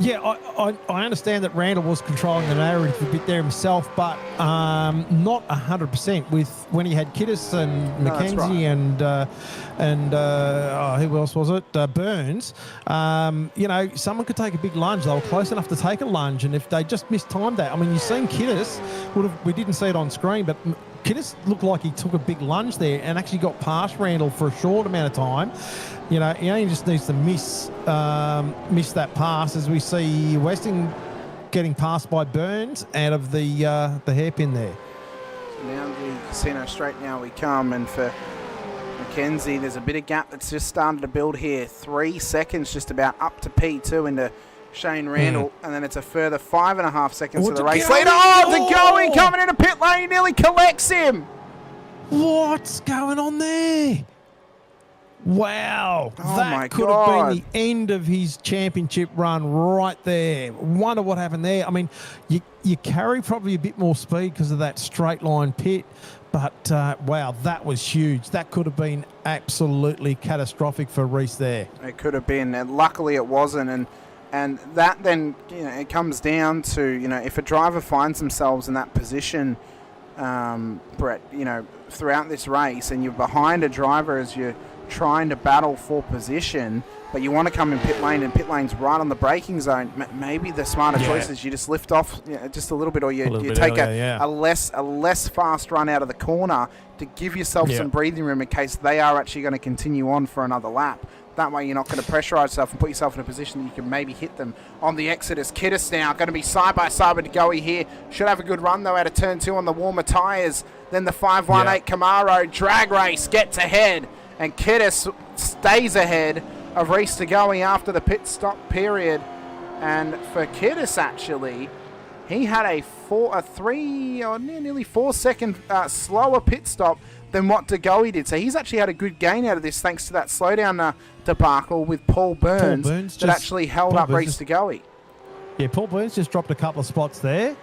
Yeah, I understand that Randall was controlling the narrative a bit there himself, but not 100% with when he had Kiddis and Mackenzie and who else was it? Burns. You know, someone could take a big lunge. They were close enough to take a lunge, and if they just mistimed that, I mean, you've seen Kiddis. We didn't see it on screen, but Kiddis looked like he took a big lunge there and actually got past Randall for a short amount of time. You know, he only just needs to miss that pass, as we see Weston getting passed by Burns out of the hairpin there. So now the casino straight now we come, and for Mackenzie, there's a bit of gap that's just started to build here. 3 seconds just about up to P2 into Shane Randall, and then it's a further 5.5 seconds to the race leader. DeGoey coming into pit lane, nearly collects him. What's going on there? Wow, that could God. have been the end of his championship run right there. Wonder what happened there. I mean, you carry probably a bit more speed because of that straight line pit, but wow, that was huge. That could have been absolutely catastrophic for Reece there. It could have been, and luckily it wasn't. And that then, you know, it comes down to, you know, if a driver finds themselves in that position, Brett, you know, throughout this race, and you're behind a driver as you're trying to battle for position, but you want to come in pit lane, and pit lane's right on the braking zone, maybe the smarter choice is you just lift off just a little bit, or you take a less fast run out of the corner to give yourself some breathing room in case they are actually going to continue on for another lap. That way you're not going to pressurize yourself and put yourself in a position that you can maybe hit them on the exodus. Kiddis now going to be side by side with DeGoey here. Should have a good run though out of turn 2 on the warmer tyres. Then the 518 Camaro drag race gets ahead, and Kiddis stays ahead of Reece DeGoey after the pit stop period. And for Kiddis, actually, he had nearly 4 second slower pit stop than what DeGoey did. So he's actually had a good gain out of this thanks to that slowdown debacle with Paul Burns that actually held up Reece DeGoey. Yeah, Paul Burns just dropped a couple of spots there.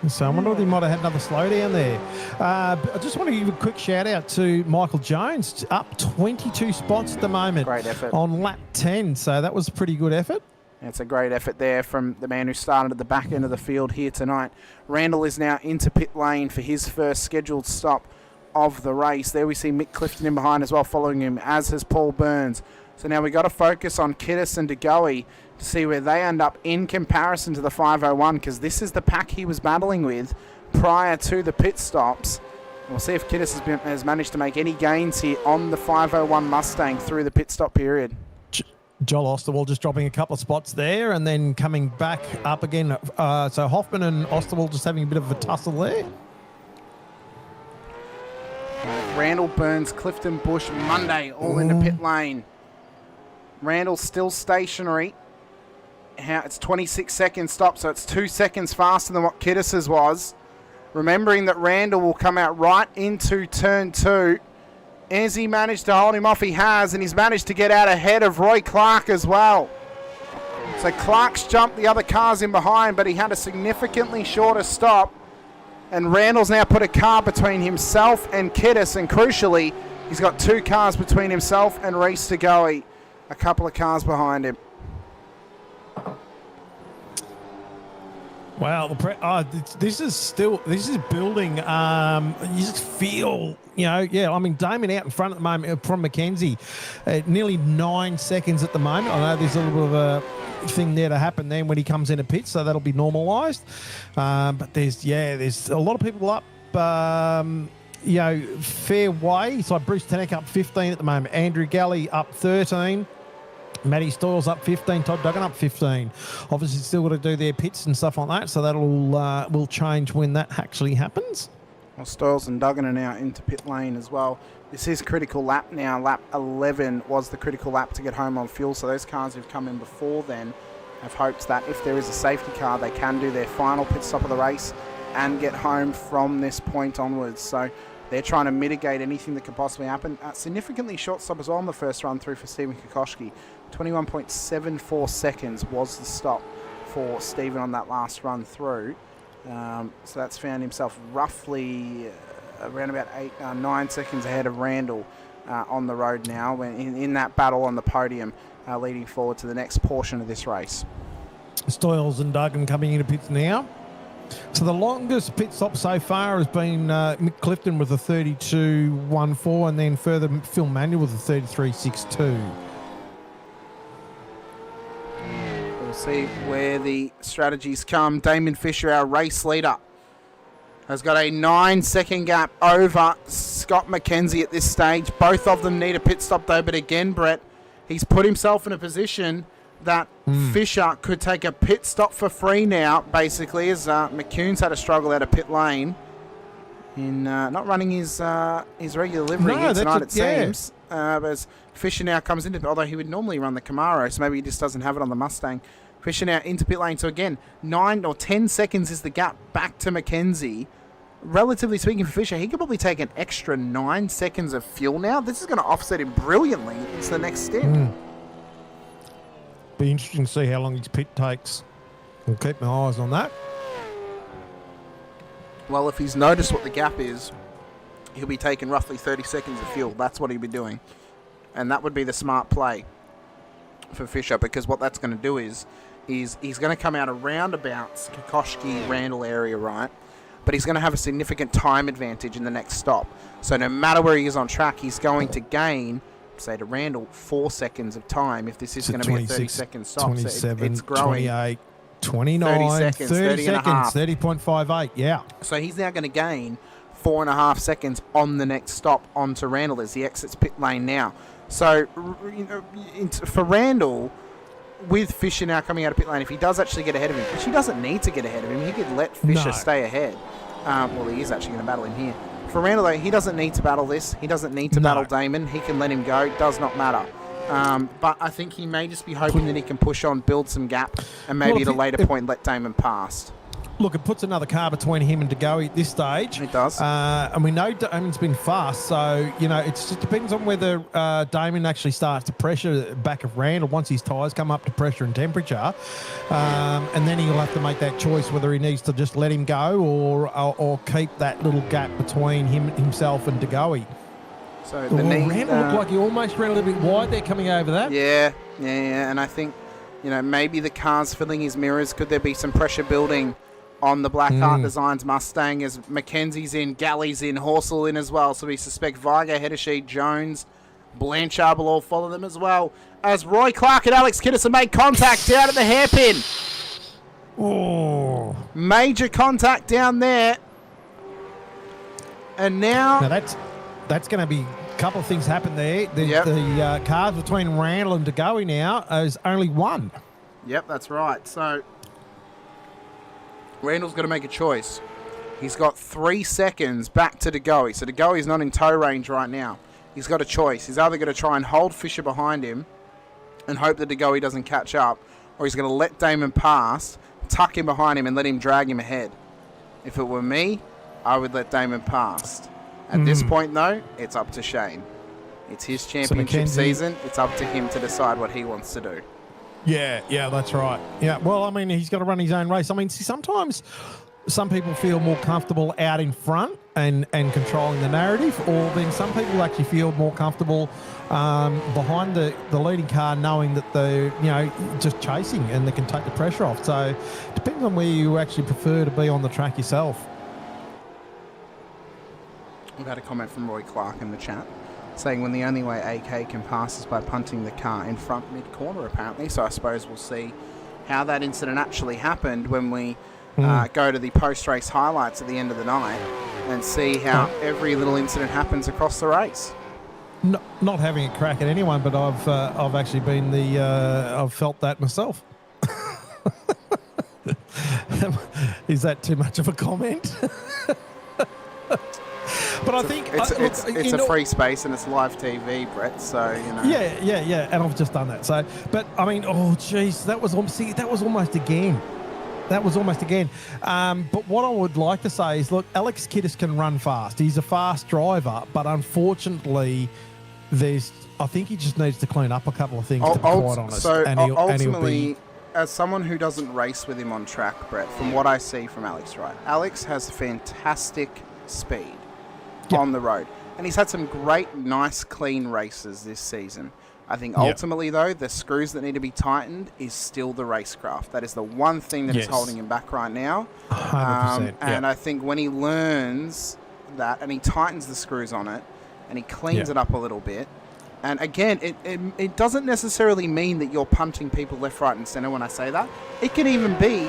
So I wonder if he might have had another slowdown there. I just want to give a quick shout out to Michael Jones, up 22 spots at the moment. Great effort. On lap 10. So that was a pretty good effort. It's a great effort there from the man who started at the back end of the field here tonight. Randall is now into pit lane for his first scheduled stop of the race. There we see Mick Clifton in behind as well, following him, as has Paul Burns. So now we've got to focus on Kiddis and DeGoey to see where they end up in comparison to the 501, because this is the pack he was battling with prior to the pit stops. We'll see if Kiddis has managed to make any gains here on the 501 Mustang through the pit stop period. Joel Osterwald just dropping a couple of spots there and then coming back up again. So Hoffman and Osterwald just having a bit of a tussle there. Randall, Burns, Clifton, Bush, Monday all into pit lane. Randall still stationary. It's 26 second stop, so it's 2 seconds faster than what Kiddis's was. Remembering that Randall will come out right into turn 2. Has he managed to hold him off? He has, and he's managed to get out ahead of Roy Clark as well. So Clark's jumped the other cars in behind, but he had a significantly shorter stop. And Randall's now put a car between himself and Kiddis, and crucially, he's got 2 cars between himself and Reece DeGoey. A couple of cars behind him. Wow, this is building. You just feel, I mean, Damon out in front at the moment from Mackenzie, nearly 9 seconds at the moment. I know there's a little bit of a thing there to happen then when he comes into pit, so that'll be normalised. But there's a lot of people up. Fair way. So Bruce Tenek up 15 at the moment. Andrew Galley up 13. Matty Stoyles up 15, Todd Duggan up 15. Obviously, still got to do their pits and stuff like that, so that'll will change when that actually happens. Well, Stoyles and Duggan are now into pit lane as well. This is critical lap now. Lap 11 was the critical lap to get home on fuel, so those cars who've come in before then have hoped that if there is a safety car, they can do their final pit stop of the race and get home from this point onwards. So they're trying to mitigate anything that could possibly happen. Significantly short stop as well on the first run through for Stephen Kokoschke. 21.74 seconds was the stop for Stephen on that last run through. So that's found himself roughly around about 9 seconds ahead of Randall on the road now, when in that battle on the podium, leading forward to the next portion of this race. Stoyles and Duggan coming into pits now. So the longest pit stop so far has been Mick Clifton with a 32.14, and then further Phil Manuel with a 33.62. We'll see where the strategies come. Damon Fisher, our race leader, has got a 9-second gap over Scott McKenzie at this stage. Both of them need a pit stop though, but again, Brett, he's put himself in a position that Fisher could take a pit stop for free now, basically, as McCune's had a struggle out of pit lane in not running his regular livery here tonight, it seems. But as Fisher now comes into, although he would normally run the Camaro, so maybe he just doesn't have it on the Mustang. Fisher now into pit lane, so again, 9 or 10 seconds is the gap back to McKenzie. Relatively speaking for Fisher, he could probably take an extra 9 seconds of fuel now. This is going to offset him brilliantly into the next stint. Be interesting to see how long his pit takes. We'll keep my eyes on that. Well, if he's noticed what the gap is, he'll be taking roughly 30 seconds of fuel. That's what he'll be doing. And that would be the smart play for Fisher, because what that's going to do is he's going to come out around about Kokoschke, Randall area, right? But he's going to have a significant time advantage in the next stop. So no matter where he is on track, he's going to gain, say to Randall, 4 seconds of time if this is going to be a 30-second stop. 27, so it's growing. 28, 29, 30 seconds, 30.58, yeah. So he's now going to gain 4.5 seconds on the next stop onto Randall as he exits pit lane now. So, for Randall, with Fisher now coming out of pit lane, if he does actually get ahead of him, which he doesn't need to get ahead of him, he could let Fisher stay ahead. Well, he is actually going to battle him here. For Randall, though, he doesn't need to battle this. He doesn't need to battle Damon. He can let him go. It does not matter. But I think he may just be hoping that he can push on, build some gap, and maybe at a later point let Damon pass. Look, it puts another car between him and DeGoey at this stage. It does. And we know Damon's been fast, so, it just depends on whether Damon actually starts to pressure back of Randall once his tyres come up to pressure and temperature. And then he'll have to make that choice whether he needs to just let him go or keep that little gap between himself and DeGoey. So Randall looked like he almost ran a little bit wide there coming over that. Yeah. And I think, maybe the car's filling his mirrors. Could there be some pressure building on the Blackheart Designs Mustang as Mackenzie's in, Galley's in, Horsell in as well. So we suspect Vigo, Heddersheet, Jones, Blanchard will all follow them as well. As Roy Clark and Alex Kidderson make contact down at the hairpin. Oh. Major contact down there. And now that's going to be a couple of things happen there. The cars between Randall and DeGoey now is only one. Yep, that's right. So Randall's got to make a choice. He's got 3 seconds back to DeGoey. So DeGoey's not in tow range right now. He's got a choice. He's either going to try and hold Fisher behind him and hope that DeGoey doesn't catch up, or he's going to let Damon pass, tuck him behind him and let him drag him ahead. If it were me, I would let Damon pass. At this point, though, it's up to Shane. It's his championship season. It's up to him to decide what he wants to do. Yeah, that's right. Yeah, well, I mean, he's got to run his own race. I mean, see, sometimes some people feel more comfortable out in front and controlling the narrative, or then some people actually feel more comfortable behind the leading car, knowing that they're just chasing and they can take the pressure off. So it depends on where you actually prefer to be on the track yourself. We've had a comment from Roy Clark in the chat saying when the only way AK can pass is by punting the car in front mid-corner, apparently. So I suppose we'll see how that incident actually happened when we go to the post-race highlights at the end of the night and see how every little incident happens across the race. Not having a crack at anyone, but I've actually been I've felt that myself. Is that too much of a comment? But I think it's a free space and it's live TV, Brett. So Yeah, and I've just done that. So, but I mean, oh geez, that was almost again. But what I would like to say is, look, Alex Kiddis can run fast. He's a fast driver, but unfortunately, I think he just needs to clean up a couple of things, to be quite honest. So ultimately, as someone who doesn't race with him on track, Brett, from what I see from Alex, right, Alex has fantastic speed on the road. And he's had some great, nice, clean races this season. I think ultimately, though, the screws that need to be tightened is still the racecraft. That is the one thing that is holding him back right now. 100%. And I think when he learns that and he tightens the screws on it and he cleans it up a little bit, and again, it doesn't necessarily mean that you're punting people left, right, and centre when I say that. It can even be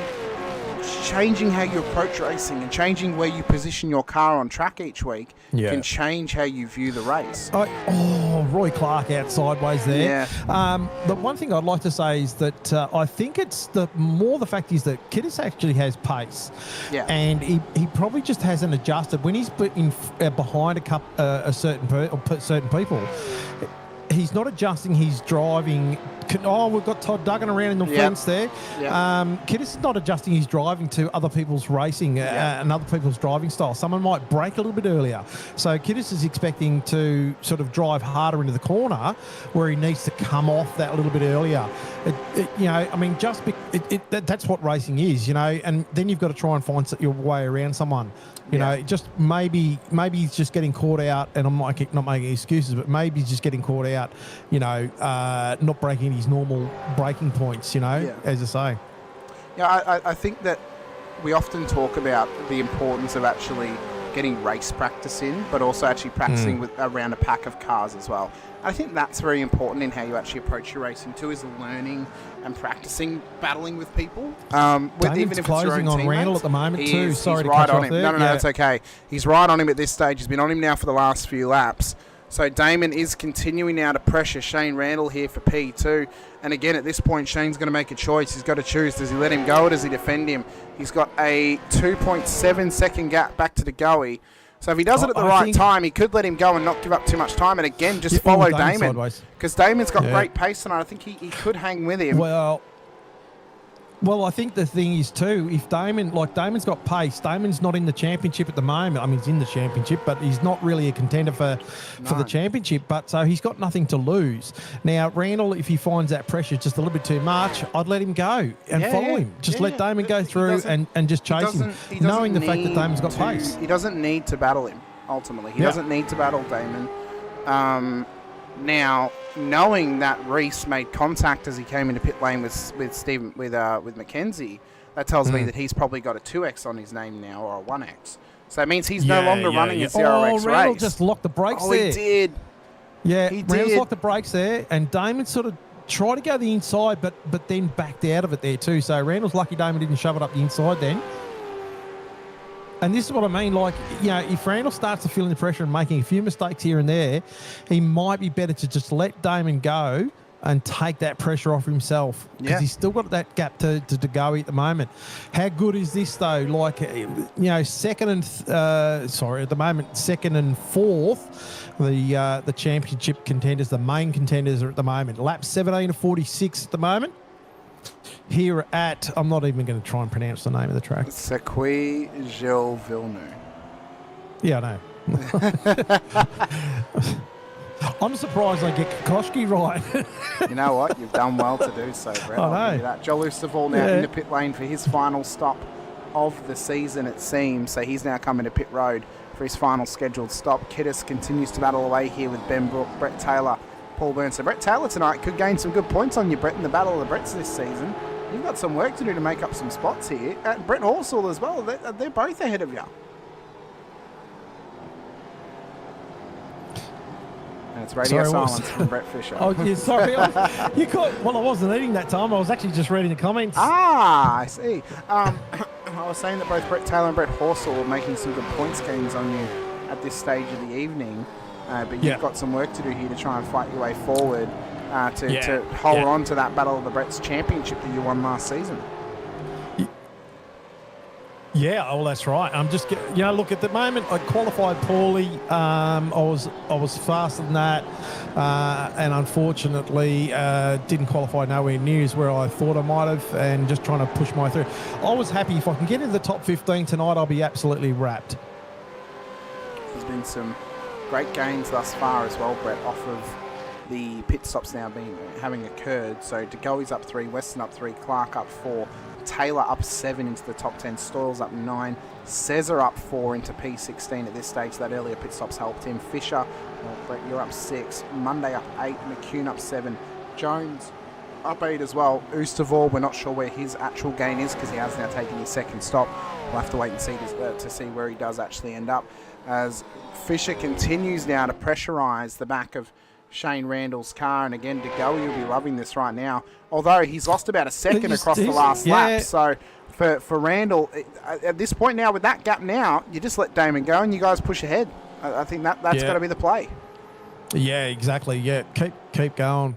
changing how you approach racing and changing where you position your car on track each week can change how you view the race. Roy Clark out sideways there. The one thing I'd like to say is that I think it's the fact is that Kiddis actually has pace, and he probably just hasn't adjusted when he's behind certain people. He's not adjusting his driving. We've got Todd Duggan around in the fence there. Kiddis is not adjusting his driving to other people's racing and other people's driving style. Someone might brake a little bit earlier. So Kiddis is expecting to sort of drive harder into the corner where he needs to come off that a little bit earlier. That's what racing is, and then you've got to try and find your way around someone. Just maybe he's just getting caught out, and I'm not making excuses, but maybe he's just getting caught out, not breaking his normal braking points, as I say. Yeah, I think that we often talk about the importance of actually getting race practice in, but also actually practicing around a pack of cars as well. I think that's very important in how you actually approach your racing too, is learning and practicing battling with people. Even if it's your own on Randall at the moment too. Sorry to right cut on off him. there. No, that's okay. He's right on him at this stage. He's been on him now for the last few laps. So Damon is continuing now to pressure Shane Randall here for P2. And again, at this point, Shane's going to make a choice. He's got to choose. Does he let him go or does he defend him? He's got a 2.7 second gap back to the Goey. So if he does it at the right time, he could let him go and not give up too much time. And again, just follow Damon. Because Damon's got great pace tonight. I think he could hang with him. Well, I think the thing is too, if Damon's got pace, Damon's not in the championship at the moment. I mean, he's in the championship, but he's not really a contender for the championship. But so he's got nothing to lose. Now, Randall, if he finds that pressure just a little bit too much, I'd let him go and follow him. Just let Damon go through and just chase him, knowing the fact that Damon's got pace. He doesn't need to battle him, ultimately. He doesn't need to battle Damon. Now, knowing that Reese made contact as he came into pit lane with Mackenzie, that tells me that he's probably got a 2X on his name now, or a 1X. So that means he's no longer running a 0X race. Randall just locked the brakes there. He did. Yeah, he Randall's did. locked the brakes there, and Damon sort of tried to go the inside, but then backed out of it there too. So Randall's lucky Damon didn't shove it up the inside then. And this is what I mean, if Randall starts to feel the pressure and making a few mistakes here and there, he might be better to just let Damon go and take that pressure off himself, because he's still got that gap to go at the moment. How good is this though? Second and fourth, the championship contenders, the main contenders are at the moment. Lap 17 to 46 at the moment. Here at, I'm not even going to try and pronounce the name of the track. Circuit Gilles Villeneuve. Yeah, I know. I'm surprised I get Kokoschki right. You know what? You've done well to do so, Brett. I know. Joe Lucival now into pit lane for his final stop of the season, it seems. So he's now coming to pit road for his final scheduled stop. Kiddis continues to battle away here with Ben Brook, Brett Taylor, Paul Burns. So Brett Taylor tonight could gain some good points on you, Brett, in the Battle of the Bretts this season. You've got some work to do to make up some spots here. Brett Horsall as well, they're both ahead of you. And it's radio silence from Brett Fisher. Oh, yeah, sorry. I wasn't eating that time. I was actually just reading the comments. Ah, I see. I was saying that both Brett Taylor and Brett Horsall are making some good points gains on you at this stage of the evening. But you've got some work to do here to try and fight your way forward to hold on to that Battle of the Bretts championship that you won last season. Yeah, well, that's right. I'm just, look, at the moment, I qualified poorly. I was faster than that, and unfortunately didn't qualify nowhere near as where I thought I might have, and just trying to push my through. I was happy if I can get into the top 15 tonight, I'll be absolutely wrapped. There's been some great gains thus far as well, Brett, off of the pit stops now having occurred. So DeGoey's up 3, Weston up 3, Clark up 4, Taylor up 7 into the top 10, Stoyles up 9, Cesar up 4 into P16 at this stage. That earlier pit stops helped him. Fisher, Brett, you're up 6, Monday up 8, McCune up 7, Jones up 8 as well. Oostervall, we're not sure where his actual gain is because he has now taken his second stop. We'll have to wait and see to see where he does actually end up, as Fisher continues now to pressurise the back of Shane Randall's car. And again, DeGoey will be loving this right now, although he's lost about a second across the last lap. So for Randall, at this point now, with that gap now, you just let Damon go and you guys push ahead. I think that's got to be the play. Yeah, exactly. Yeah, keep going.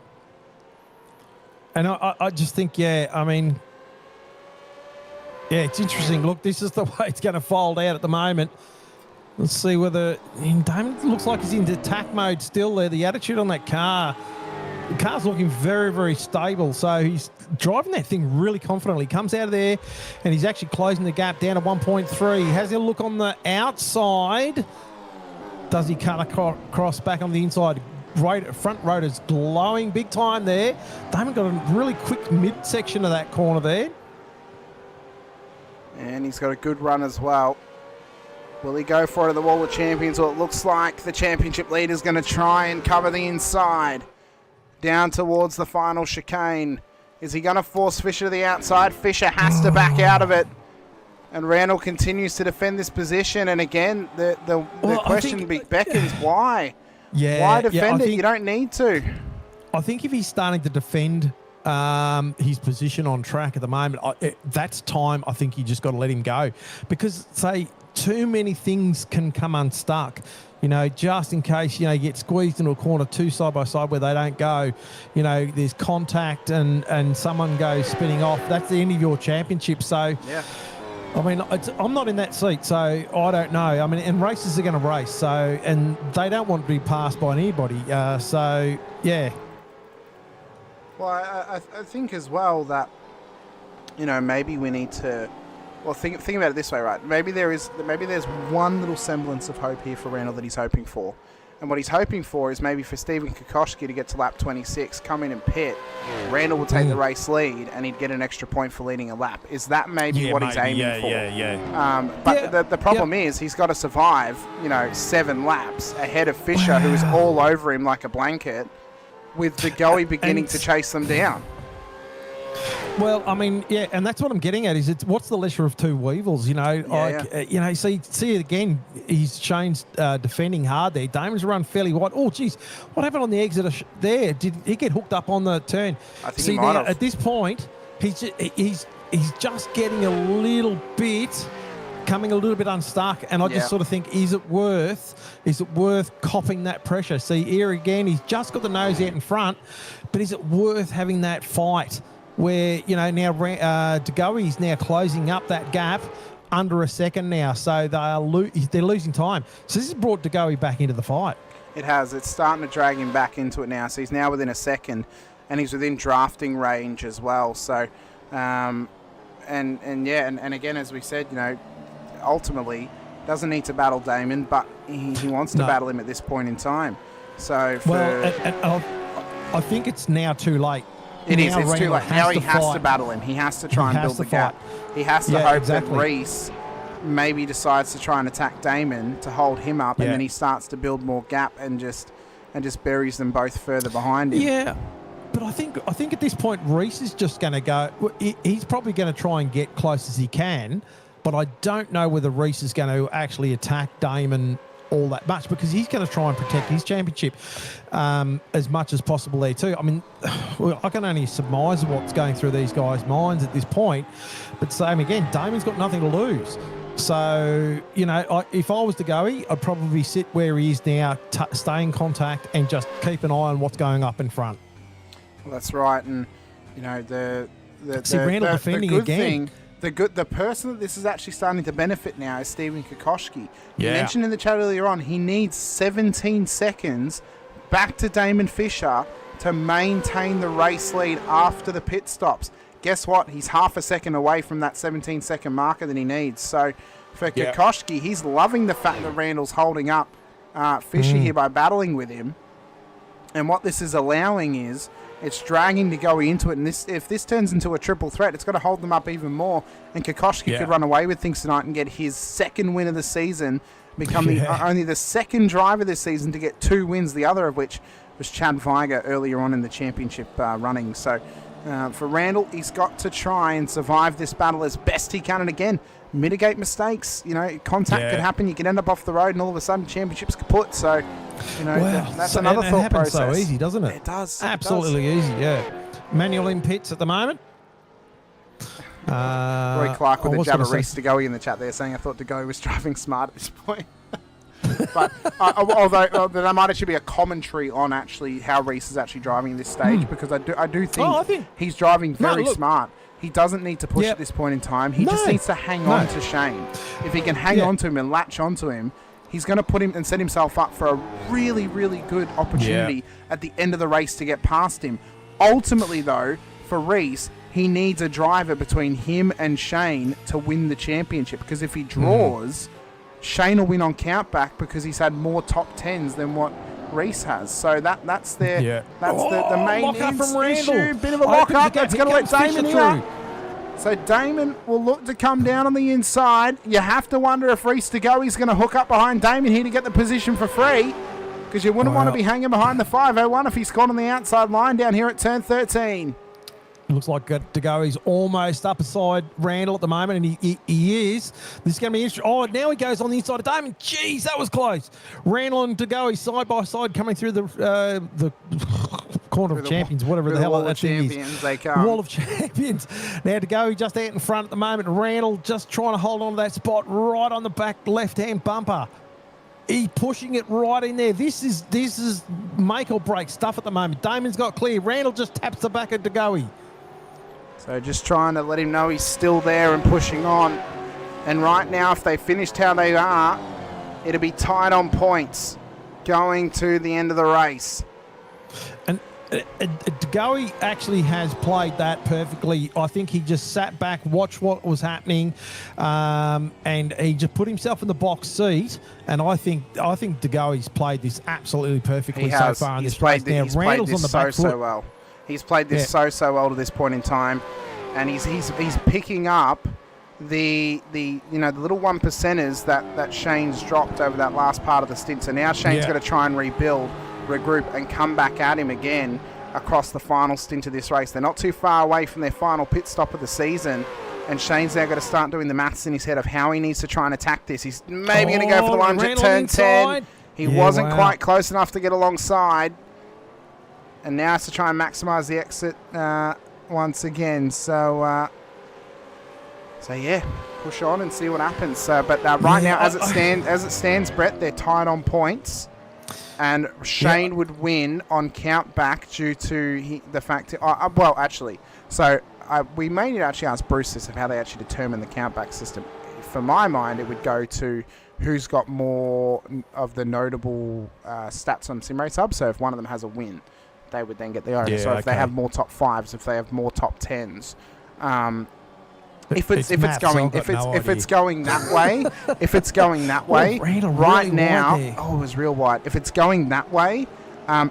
And I just think, it's interesting. Look, this is the way it's going to fold out at the moment. Let's see whether Damon looks like he's in attack mode still there. The attitude on that car, the car's looking very, very stable. So he's driving that thing really confidently. Comes out of there and he's actually closing the gap down to 1.3. Has a look on the outside. Does he cut across back on the inside? Front rotor's glowing big time there. Damon got a really quick midsection of that corner there. And he's got a good run as well. Will he go for it at the Wall of Champions? Well, it looks like the championship leader's going to try and cover the inside down towards the final chicane. Is he going to force Fisher to the outside? Fisher has to back out of it. And Randall continues to defend this position. And again, the question beckons, why? Yeah, why defend it? You don't need to. I think if he's starting to defend his position on track at the moment, that's time I think you just got to let him go. Because, too many things can come unstuck, just in case, you get squeezed into a corner two side by side where they don't go, there's contact and someone goes spinning off. That's the end of your championship. So, I'm not in that seat, so I don't know. And races are going to race, so, and they don't want to be passed by anybody. Yeah. Well, I think as well that, maybe we need to... Well, think about it this way, right? Maybe there's one little semblance of hope here for Randall that he's hoping for. And what he's hoping for is maybe for Stephen Kokoschke to get to lap 26, come in and pit. Randall will take the race lead and he'd get an extra point for leading a lap. Is that maybe what he's aiming for? But the problem is he's got to survive, 7 laps ahead of Fisher, who is all over him like a blanket, with DeGoey beginning to chase them down. Well, and that's what I'm getting at. Is what's the lesser of two evils? See it again. Shane's defending hard there. Damon's run fairly wide. Oh, geez, what happened on the exit there? Did he get hooked up on the turn? I think he might have. At this point, he's just getting a little bit, coming a little bit unstuck, and I just sort of think, is it worth copping that pressure? See, here again, he's just got the nose out in front, but is it worth having that fight? Where, now DeGoey's now closing up that gap under a second now. So they're losing time. So this has brought DeGoey back into the fight. It has. It's starting to drag him back into it now. So he's now within a second, and he's within drafting range as well. So, and again, as we said, ultimately doesn't need to battle Damon, but he wants to battle him at this point in time. So, I think it's now too late. It is. Now It's too Randall late. Now he has fight. to battle him. He has to try He and has build the to gap. fight. He has to Yeah, hope exactly. that Reece maybe decides to try and attack Damon to hold him up, and Yeah. then he starts to build more gap and just buries them both further behind him. Yeah. But I think at this point, Reece is just going to go. He's probably going to try and get close as he can, but I don't know whether Reece is going to actually attack Damon all that much, because he's going to try and protect his championship as much as possible there too. I mean, I can only surmise what's going through these guys' minds at this point, but same again, Damon's got nothing to lose. So, you know, if I was to go, I'd probably sit where he is now, stay in contact and just keep an eye on what's going up in front. Well, that's right, and you know See, Randall defending good again. thing. The person that this is actually starting to benefit now is Stephen Kokoschki. You Yeah. mentioned in the chat earlier on, he needs 17 seconds back to Damon Fisher to maintain the race lead after the pit stops. Guess what? He's half a second away from that 17-second marker that he needs. So for Yeah. Kokoschki, he's loving the fact that Randall's holding up Fisher here by battling with him. And what this is allowing is it's dragging Degoe into it. And if this turns into a triple threat, it's got to hold them up even more. And Kokoschki could run away with things tonight and get his second win of the season, becoming only the second driver this season to get 2 wins, the other of which was Chad Viger earlier on in the championship running. So for Randall, he's got to try and survive this battle as best he can. And again, mitigate mistakes. You know, contact could happen. You could end up off the road and all of a sudden championship's kaput. So, you know, that's another thought happens process. so easy, doesn't it? It does. Absolutely easy, yeah. Manuel in pits at the moment. Roy Clark with I a was jab gonna at Reece Degoe in the chat there, saying I thought Degoe was driving smart at this point. But although there might actually be a commentary on actually how Reece is actually driving this stage, because I do think, he's driving very smart. He doesn't need to push at this point in time. He just needs to hang on to Shane. If he can hang on to him and latch onto him, he's going to put him and set himself up for a really, really good opportunity at the end of the race to get past him. Ultimately, though, for Reece, he needs a driver between him and Shane to win the championship, because if he draws, Shane will win on countback because he's had more top 10s than what Reece has. So that's the main issue. Bit of a lock-up. That's going to let Damon through. So Damon will look to come down on the inside. You have to wonder if Reece Degoe is going to hook up behind Damon here to get the position for free, because you wouldn't want to be hanging behind the 501 if he's caught on the outside line down here at turn 13. Looks like Degoe's almost up beside Randall at the moment, and he is. This is going to be interesting. Oh, now he goes on the inside of Damon. Jeez, that was close. Randall and Degoe side by side coming through the corner of champions, whatever the hell that thing is. Wall of champions. Now Degoe just out in front at the moment. Randall just trying to hold on to that spot right on the back left-hand bumper. He's pushing it right in there. This is make or break stuff at the moment. Damon's got clear. Randall just taps the back of Degoe. So just trying to let him know he's still there and pushing on. And right now, if they finished how they are, it'll be tied on points going to the end of the race. And Degoe actually has played that perfectly. I think he just sat back, watched what was happening, and he just put himself in the box seat. And I think Degoe's played this absolutely perfectly so far in this race. Now Randall's on the back foot. So well. He's played this so well to this point in time, and he's picking up the little 1%ers that Shane's dropped over that last part of the stint. So now Shane's going to try and rebuild, regroup, and come back at him again across the final stint of this race. They're not too far away from their final pit stop of the season, and Shane's now got to start doing the maths in his head of how he needs to try and attack this. He's maybe going to go for the lunge at turn 10. He wasn't quite close enough to get alongside. And now it's to try and maximise the exit once again. So yeah, push on and see what happens. But right now, as it stands, Brett, they're tied on points, and Shane would win on count back due to the fact. We may need to actually ask Bruce this of how they actually determine the count back system. For my mind, it would go to who's got more of the notable stats on SimRace Hub. So if one of them has a win, they would then get the over. So if they have more top 5s, if they have more top 10s, if it's going that way, right now, it was real wide. If it's going that way,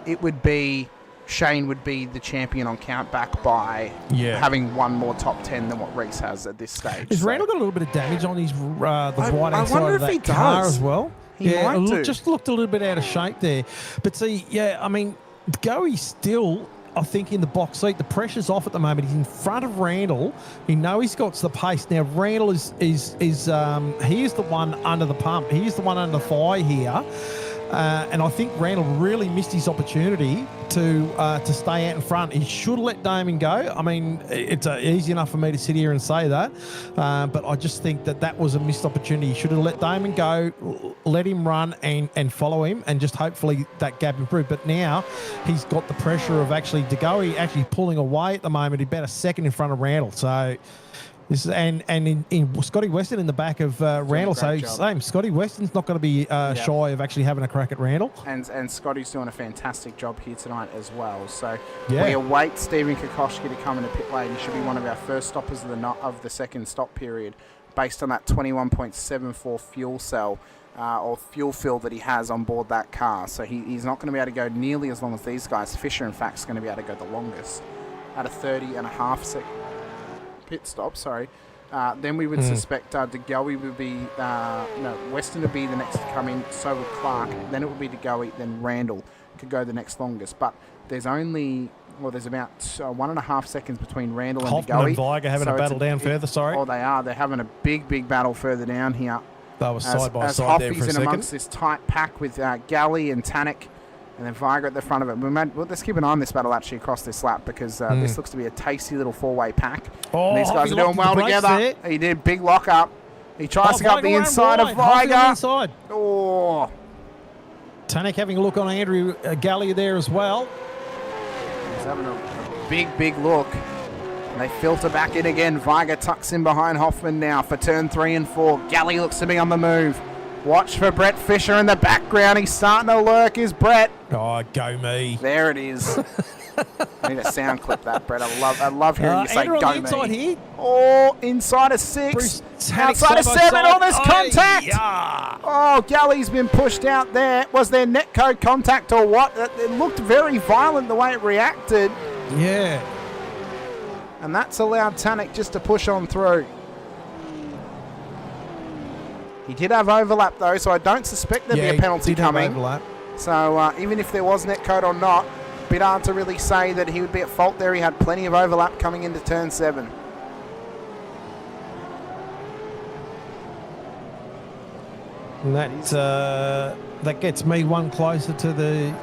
it would be Shane would be the champion on countback by having one more top 10 than what Reece has at this stage. Has Randall got a little bit of damage on his the right-hand side wonder of if he that car does. as well? He might do. Just looked a little bit out of shape there. But see, I mean, Goey's still, I think, in the box seat. The pressure's off at the moment. He's in front of Randall. You know he's got the pace. Now, Randall is he is the one under the pump. He is the one under the fire here. And I think Randall really missed his opportunity to stay out in front. He should have let Damon go. I mean, it's easy enough for me to sit here and say that, but I just think that was a missed opportunity. He should have let Damon go, let him run and follow him, and just hopefully that gap improved. But now he's got the pressure of actually DeGoey actually pulling away at the moment. He's about a second in front of Randall. So this is, and in Scotty Weston in the back of Randall. So same, Scotty Weston's not going to be shy of actually having a crack at Randall. And Scotty's doing a fantastic job here tonight as well. So we await Stephen Kokoschke to come into pit lane. He should be one of our first stoppers of the second stop period, based on that 21.74 fuel cell or fuel fill that he has on board that car. So he's not going to be able to go nearly as long as these guys. Fisher, in fact, is going to be able to go the longest at a 30.5 second pit stop, then we would suspect DeGoey would be, Weston would be the next to come in, so would Clark, then it would be DeGoey, then Randall could go the next longest. But there's about 1.5 seconds between Randall and Hoffman DeGoey. and Viger having a battle down further, Oh, they are. They're having a big battle further down here. That was side by as side there Hoffy's for a in second. amongst this tight pack with Gilles and Tannick, and then Viger at the front of it. Let's keep an eye on this battle actually across this lap, because this looks to be a tasty little four-way pack. Oh, and these guys Hoffy are doing well together. There. He did big lock up. He tries to go up the inside of Viger. Inside. Oh, Tannick having a look on Andrew Galley there as well. he's having a big look. And they filter back in again. Viger tucks in behind Hoffman now for turn 3 and 4. Galley looks to be on the move. Watch for Brett Fisher in the background. He's starting to lurk. Is Brett? Oh, go me. There it is. I need a sound clip that, Brett. I love hearing you say Andrew go on the me. inside here. Oh, inside of 6. Bruce Outside of 7. Oh, there's contact. Oh, Galley's been pushed out there. Was there netcode contact or what? It looked very violent the way it reacted. Yeah. And that's allowed Tannick just to push on through. He did have overlap though, so I don't suspect there'd be a penalty coming. So even if there was netcode or not, a bit hard to really say that he would be at fault there. He had plenty of overlap coming into turn 7. And that gets me one closer to the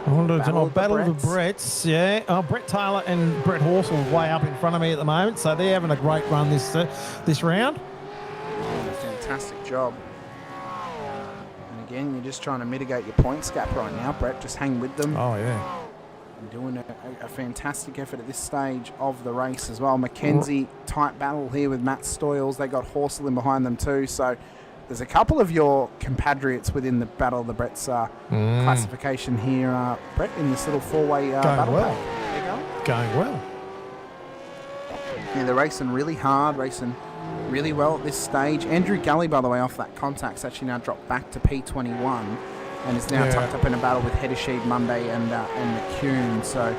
Battle of the Bretts. Yeah. Oh, Brett Taylor and Brett Horsell way up in front of me at the moment, so they're having a great run this round. Doing a fantastic job. And again, you're just trying to mitigate your points gap right now, Brett. Just hang with them. Oh, yeah. And doing a fantastic effort at this stage of the race as well. Mackenzie, tight battle here with Matt Stoyles. They got Horsell in behind them too, so there's a couple of your compatriots within the Battle of the Bretts classification here. Brett, in this little four-way battle well. pack. Going well. Yeah, they're racing really hard, racing really well at this stage. Andrew Galley, by the way, off that contact's actually now dropped back to P21 and is now tucked up in a battle with Hedesheed Monday and McCune. So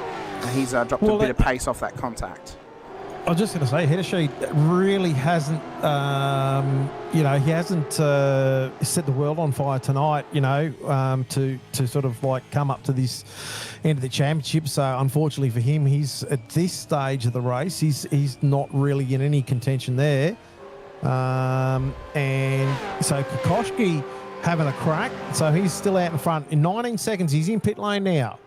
he's dropped a bit of pace off that contact. I was just going to say, Hedesheed really hasn't, he hasn't set the world on fire tonight, to sort of like come up to this end of the championship. So unfortunately for him, he's at this stage of the race, he's not really in any contention there. And so Kokoschke having a crack, so he's still out in front. In 19 seconds, he's in pit lane now.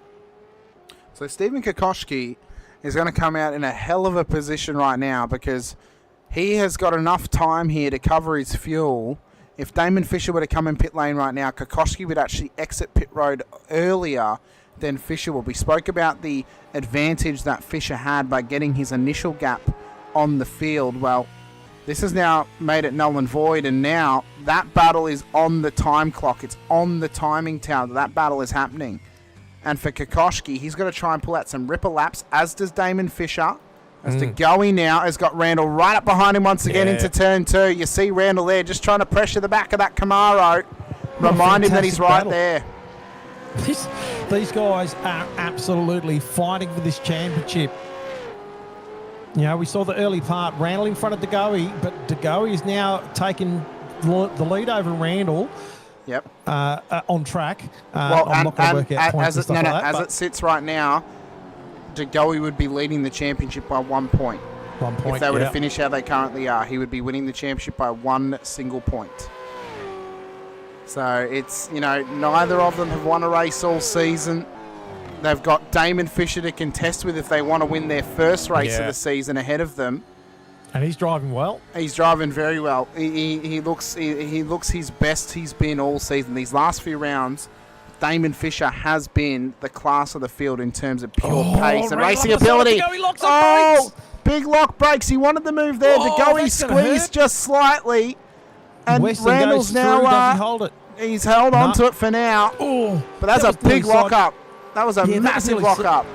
So Stephen Kokoschke is going to come out in a hell of a position right now, because he has got enough time here to cover his fuel. If Damon Fisher were to come in pit lane right now, Kokoschke would actually exit pit road earlier than Fisher will. We spoke about the advantage that Fisher had by getting his initial gap on the field. Well, this has now made it null and void, and now that battle is on the time clock. It's on the timing tower. That battle is happening. And for Kokoschke, he's got to try and pull out some ripper laps, as does Damon Fisher. As DeGoey now has got Randall right up behind him once again into turn 2. You see Randall there just trying to pressure the back of that Camaro. Remind him that he's right there. These guys are absolutely fighting for this championship. You know, we saw the early part, Randall in front of DeGoey, but DeGoey is now taking the lead over Randall. Yep. On track. Well, I'm not going to work out points and stuff like that. As it sits right now, DeGoey would be leading the championship by 1 point. 1 point, if they were to finish how they currently are, he would be winning the championship by 1 single point. So it's, you know, neither of them have won a race all season. They've got Damon Fisher to contest with if they want to win their first race of the season ahead of them. And he's driving well. He's driving very well. He looks his best he's been all season. These last few rounds, Damon Fisher has been the class of the field in terms of pure pace and racing ability. Big lock brakes. He wanted the move there. DeGoey squeezed just slightly. And Weston Randall's goes now through, does he hold it? He's held on to it for now. Oh, but that's a big lock up. That was a massive lock up.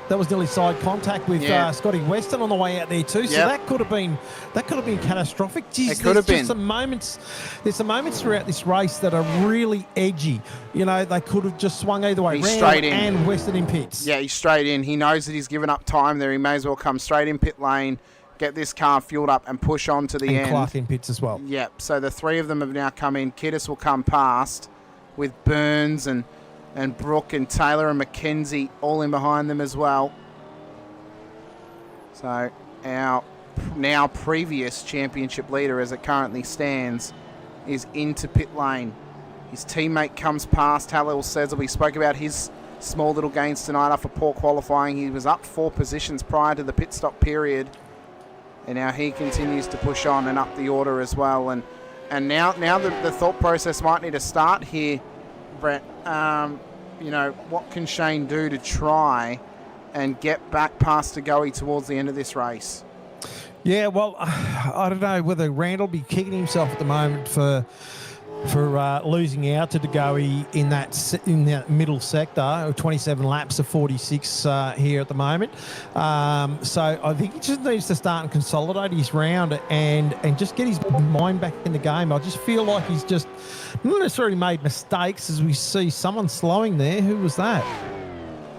That was nearly side contact with Scotty Weston on the way out there too. So that could have been catastrophic. Jeez, it could have been. There's some moments throughout this race that are really edgy. You know, they could have just swung either way. He's straight in. And Weston in pits. Yeah, he's straight in. He knows that he's given up time there. He may as well come straight in pit lane, get this car fueled up and push on to the end. And Clark in pits as well. Yep. So the three of them have now come in. Kiddis will come past with Burns and Brooke and Taylor and McKenzie all in behind them as well. So our now previous championship leader, as it currently stands, is into pit lane. His teammate comes past. Halil says we spoke about his small little gains tonight after poor qualifying. He was up 4 positions prior to the pit stop period, and now he continues to push on and up the order as well. And now the thought process might need to start here, Brett. You know, what can Shane do to try and get back past DeGoey towards the end of this race? Yeah, well, I don't know whether Randall be kicking himself at the moment for losing out to DeGoey in that middle sector, 27 laps of 46 here at the moment. So I think he just needs to start and consolidate his round and just get his mind back in the game. I just feel like he's just not necessarily made mistakes, as we see someone slowing there. Who was that?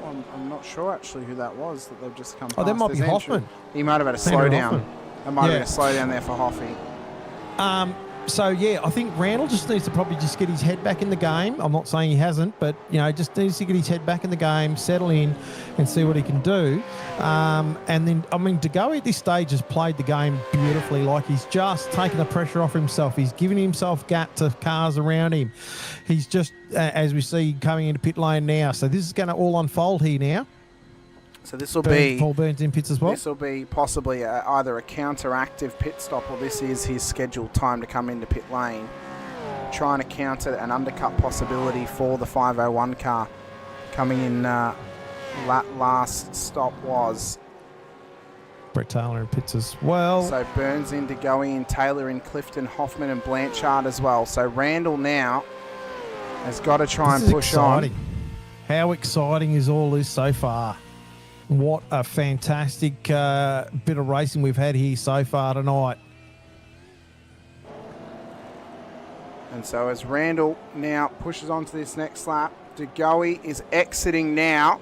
I'm not sure actually who that was that they've just come past. Oh, that might be Hoffman. He might have had a slowdown. That might have been a slowdown there for Hoffy. So, yeah, I think Randall just needs to probably just get his head back in the game. I'm not saying he hasn't, but, you know, just needs to get his head back in the game, settle in and see what he can do. And then, I mean, DeGoey at this stage has played the game beautifully. Like, he's just taken the pressure off himself. He's giving himself gap to cars around him. He's just, as we see, coming into pit lane now. So this is going to all unfold here now. So this will be Paul Burns in pits as well. This will be possibly either a counteractive pit stop, or this is his scheduled time to come into pit lane, trying to counter an undercut possibility for the 501 car coming in. Last stop was Brett Taylor in pits as well. So Burns in DeGoey and Taylor in Clifton, Hoffman and Blanchard as well. So Randall now has got to try and push on. How exciting is all this so far? What a fantastic bit of racing we've had here so far tonight. And so as Randall now pushes on to this next lap, DeGoey is exiting now.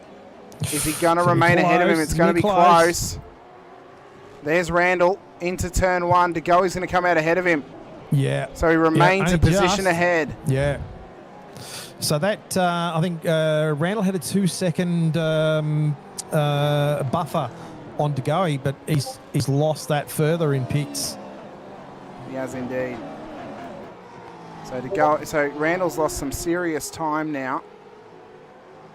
Is he going to remain ahead of him? It's going to be close. There's Randall into turn 1. DeGoey's going to come out ahead of him. Yeah. So he remains a position ahead. Yeah. So that, I think Randall had a 2-second buffer on DeGoey, but he's lost that further in pits. He has indeed. So Randall's lost some serious time now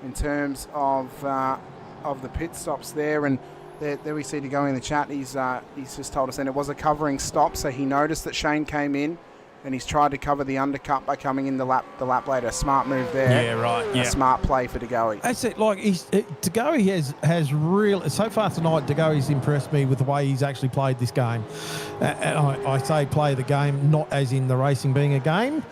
in terms of the pit stops there, and there we see DeGoey in the chat. He's just told us, and it was a covering stop, so he noticed that Shane came in. And he's tried to cover the undercut by coming in the lap later. A smart move there. Yeah, right. Yeah. A smart play for DeGoey. That's it. Like DeGoey has real. So far tonight, DeGoey's impressed me with the way he's actually played this game. And I say play the game, not as in the racing being a game.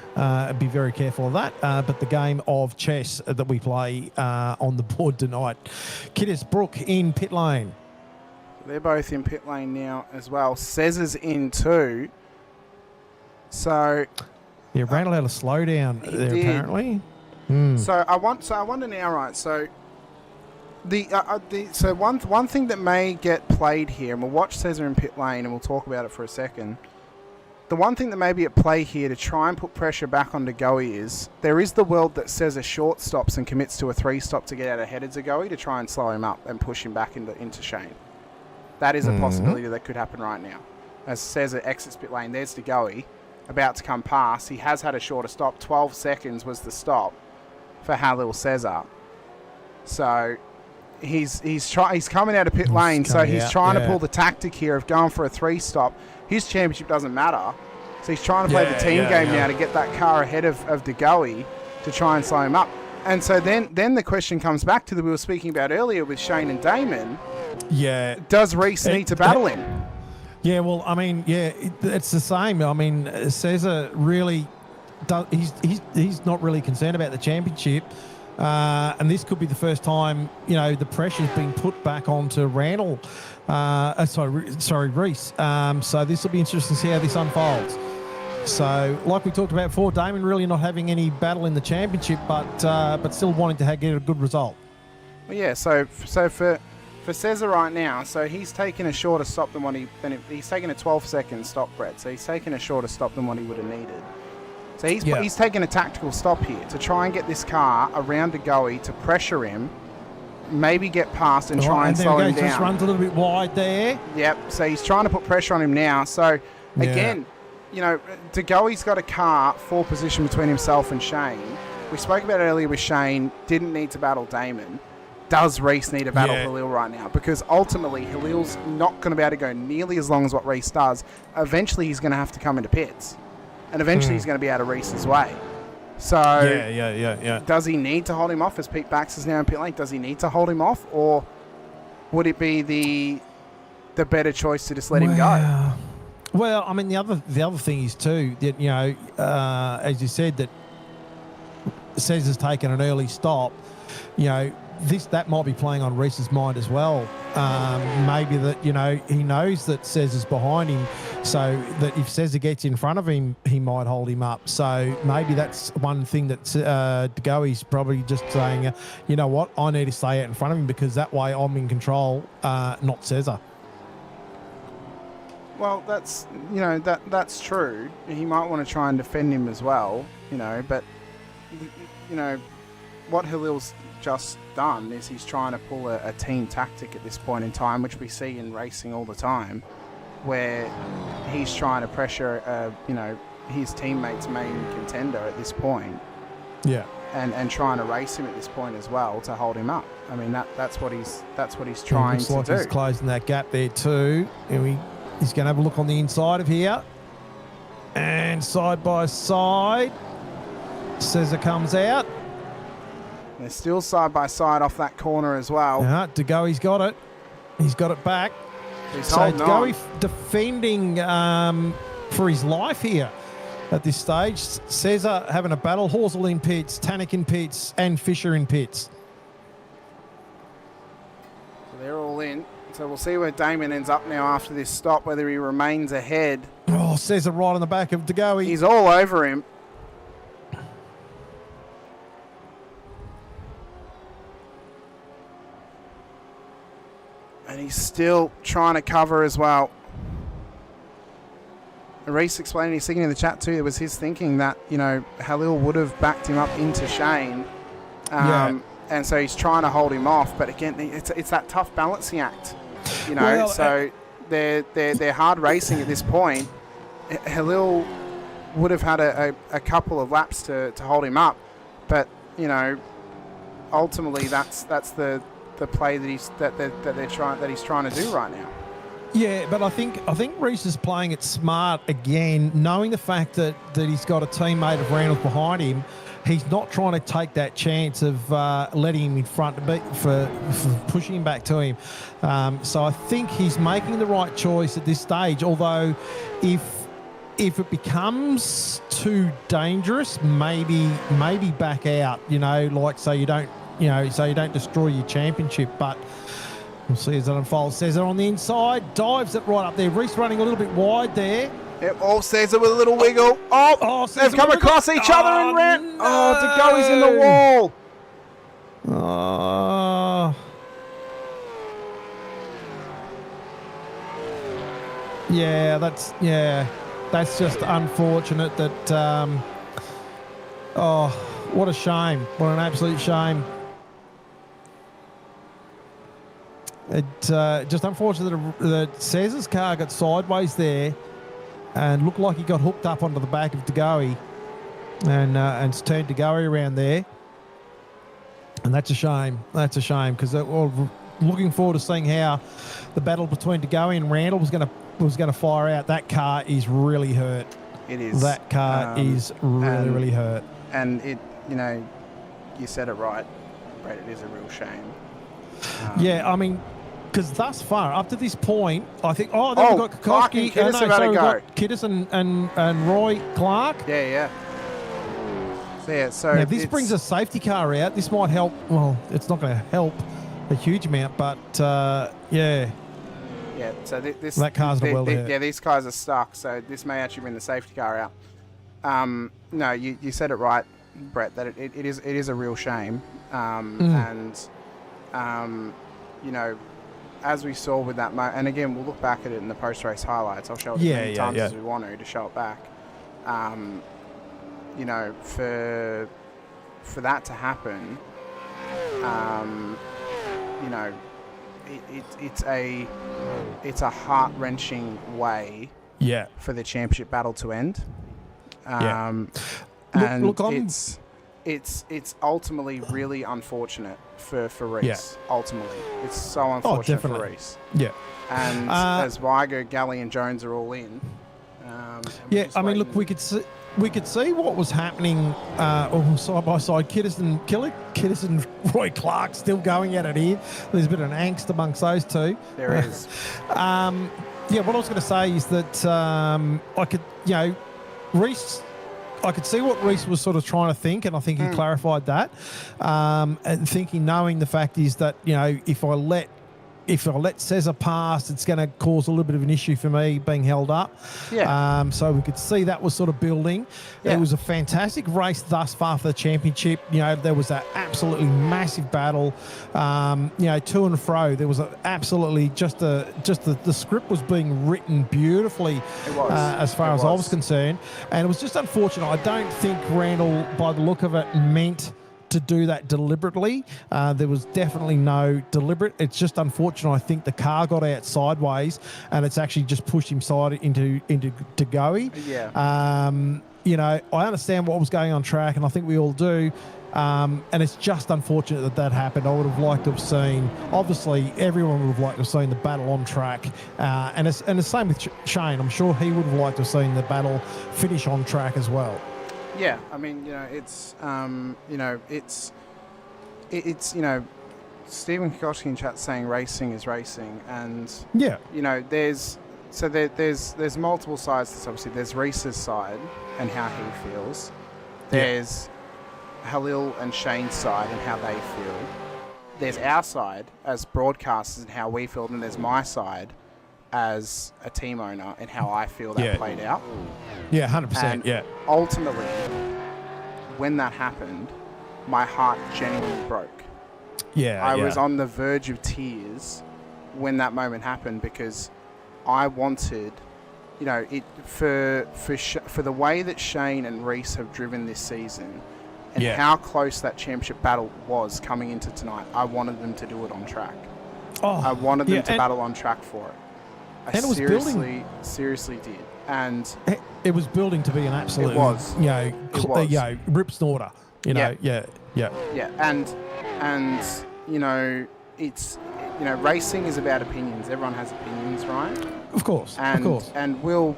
Be very careful of that. But the game of chess that we play on the board tonight. Kiddis Brook in pit lane. They're both in pit lane now as well. Cesar's in too. So yeah, Randall had a slowdown there apparently. So I want to now, right? So one thing that may get played here, and we'll watch Cesar in pit lane, and we'll talk about it for a second. The one thing that may be at play here to try and put pressure back onto Gilles is there is the world that Cesar short stops and commits to a 3-stop to get out ahead of Gilles to try and slow him up and push him back into Shane. That is a possibility that could happen right now. As Cesar exits pit lane, there's Gilles about to come past. He has had a shorter stop. 12 seconds was the stop for Halil Cesar. So he's coming out of pit lane, so he's trying to pull the tactic here of going for a 3-stop. His championship doesn't matter, so he's trying to play the team game now to get that car ahead of Gilles to try and slow him up. And so then the question comes back to we were speaking about earlier with Shane and Damon. Yeah. Does Reece need to battle him? Yeah, well, I mean, it's the same. I mean, Cesar really does. He's not really concerned about the championship. And this could be the first time, the pressure's been put back onto Randall. Reece. So this will be interesting to see how this unfolds. So, like we talked about before, Damon really not having any battle in the championship, but still wanting to get a good result. Well, yeah. So for Cesar right now, so he's taken a shorter stop than he's taken a 12-second stop, Brett. So he's taken a shorter stop than what he would have needed. So he's taken a tactical stop here to try and get this car around to Gilles to pressure him, maybe get past and try and slow him down. Just runs a little bit wide there. Yep. So he's trying to put pressure on him now. So again, De Gilles got a car 4 position between himself and Shane. We spoke about it earlier with Shane. Didn't need to battle Damon. Does Reece need to battle Halil right now? Because ultimately, Halil's not going to be able to go nearly as long as what Reece does. Eventually, he's going to have to come into pits. And eventually he's going to be out of Reece's way. So does he need to hold him off as Pete Baxter's now in pit lane? Does he need to hold him off, or would it be the better choice to just let him go? Well, I mean the other thing is too that as you said that Cesar's taken an early stop. That might be playing on Reece's mind as well. Maybe that, he knows that Cesar's behind him, so that if Cesar gets in front of him, he might hold him up. So maybe that's one thing that Gilles probably just saying, you know what, I need to stay out in front of him because that way I'm in control, not Cesar. Well, that's that's true. He might want to try and defend him as well, but what Halil's just done is he's trying to pull a team tactic at this point in time, which we see in racing all the time, where he's trying to pressure his teammate's main contender at this point. Yeah. And trying to race him at this point as well to hold him up. I mean that's what he's trying to do. He's closing that gap there too. He's going to have a look on the inside of here. And side by side, Cesar comes out. They're still side by side off that corner as well. De Gilles got it. He's got it back. He's so De Gilles defending for his life here at this stage. Cesar having a battle. Horsell in pits, Tannock in pits, and Fisher in pits. So they're all in. So we'll see where Damon ends up now after this stop, whether he remains ahead. Oh, Cesar right on the back of De Gilles. He's all over him. And he's still trying to cover as well. Reece explaining, he's thinking in the chat too, it was his thinking that, Halil would have backed him up into Shane. And so he's trying to hold him off. But again, it's that tough balancing act. They're hard racing at this point. Halil would have had a couple of laps to hold him up. But, ultimately that's the play that he's trying to do right now. Yeah, but I think Reece is playing it smart again, knowing the fact that he's got a teammate of Randall's behind him. He's not trying to take that chance of letting him in front for pushing him back to him. So I think he's making the right choice at this stage. Although, if it becomes too dangerous, maybe back out. So you don't destroy your championship. But we'll see as that unfolds. Cesar on the inside, dives it right up there. Reece running a little bit wide there. Yep, all Caesar with a little wiggle. Oh, they've come across each other and ran. No. Oh, De Goey's in the wall. Oh. Yeah, that's just unfortunate that. Oh, what a shame! What an absolute shame! It just unfortunate that Caesar's car got sideways there, and looked like he got hooked up onto the back of De Goey, and turned De Goey around there. And that's a shame. That's a shame because looking forward to seeing how the battle between De Goey and Randall was going to fire out. That car is really hurt. It is. That car is really hurt. And it, you said it right, Brett. It is a real shame. Yeah, I mean, because thus far, up to this point, I think. Oh, then we've got Kokoski. We've got Kiddis and Roy Clark. Yeah. So now, if this brings a safety car out, this might help. Well, it's not going to help a huge amount, but yeah. Yeah, so that car's not well there. Yeah, these cars are stuck, so this may actually bring the safety car out. No, you said it right, Brett, that it is a real shame. And, as we saw with that, and again, we'll look back at it in the post-race highlights. I'll show it as many times as we want to show it back. For that to happen, it's a heart-wrenching way for the championship battle to end. And it's ultimately really unfortunate for Reece. Ultimately, it's so unfortunate for Reece. Yeah. And as Weiger, Galley, and Jones are all in. I mean, look, we could see what was happening side by side. Kiddis and Roy Clark still going at it here. There's a bit of an angst amongst those two. There is. What I was going to say is that I could, Reece. I could see what Reece was sort of trying to think, and I think he clarified that. And knowing the fact is that if I let Cesar pass, it's going to cause a little bit of an issue for me being held up. Yeah. So we could see that was sort of building. Yeah. It was a fantastic race thus far for the championship. There was that absolutely massive battle. To and fro. There was absolutely the script was being written beautifully. It was. As far as I was concerned, and it was just unfortunate. I don't think Randall, by the look of it, meant to do that deliberately. There was definitely no deliberate. It's just unfortunate. I think the car got out sideways and it's actually just pushed him side into De Goey. Yeah. I understand what was going on track, and I think we all do. And it's just unfortunate that happened. I would have liked to have seen, obviously, everyone would have liked to have seen the battle on track. And the same with Shane. I'm sure he would have liked to have seen the battle finish on track as well. Yeah, I mean, it's Stephen Kokoski in chat saying racing is racing, and there's multiple sides to this. Obviously, there's Reece's side and how he feels. There's Halil and Shane's side and how they feel. There's our side as broadcasters and how we feel, and there's my side as a team owner and how I feel that played out. Yeah, 100%. And ultimately, when that happened, my heart genuinely broke. I was on the verge of tears when that moment happened, because I wanted, for the way that Shane and Reece have driven this season and how close that championship battle was coming into tonight, I wanted them to do it on track. I wanted them to battle on track for it. I seriously did. And it was building to be an absolute, rip snorter. And it's racing is about opinions. Everyone has opinions, right? Of course. And we'll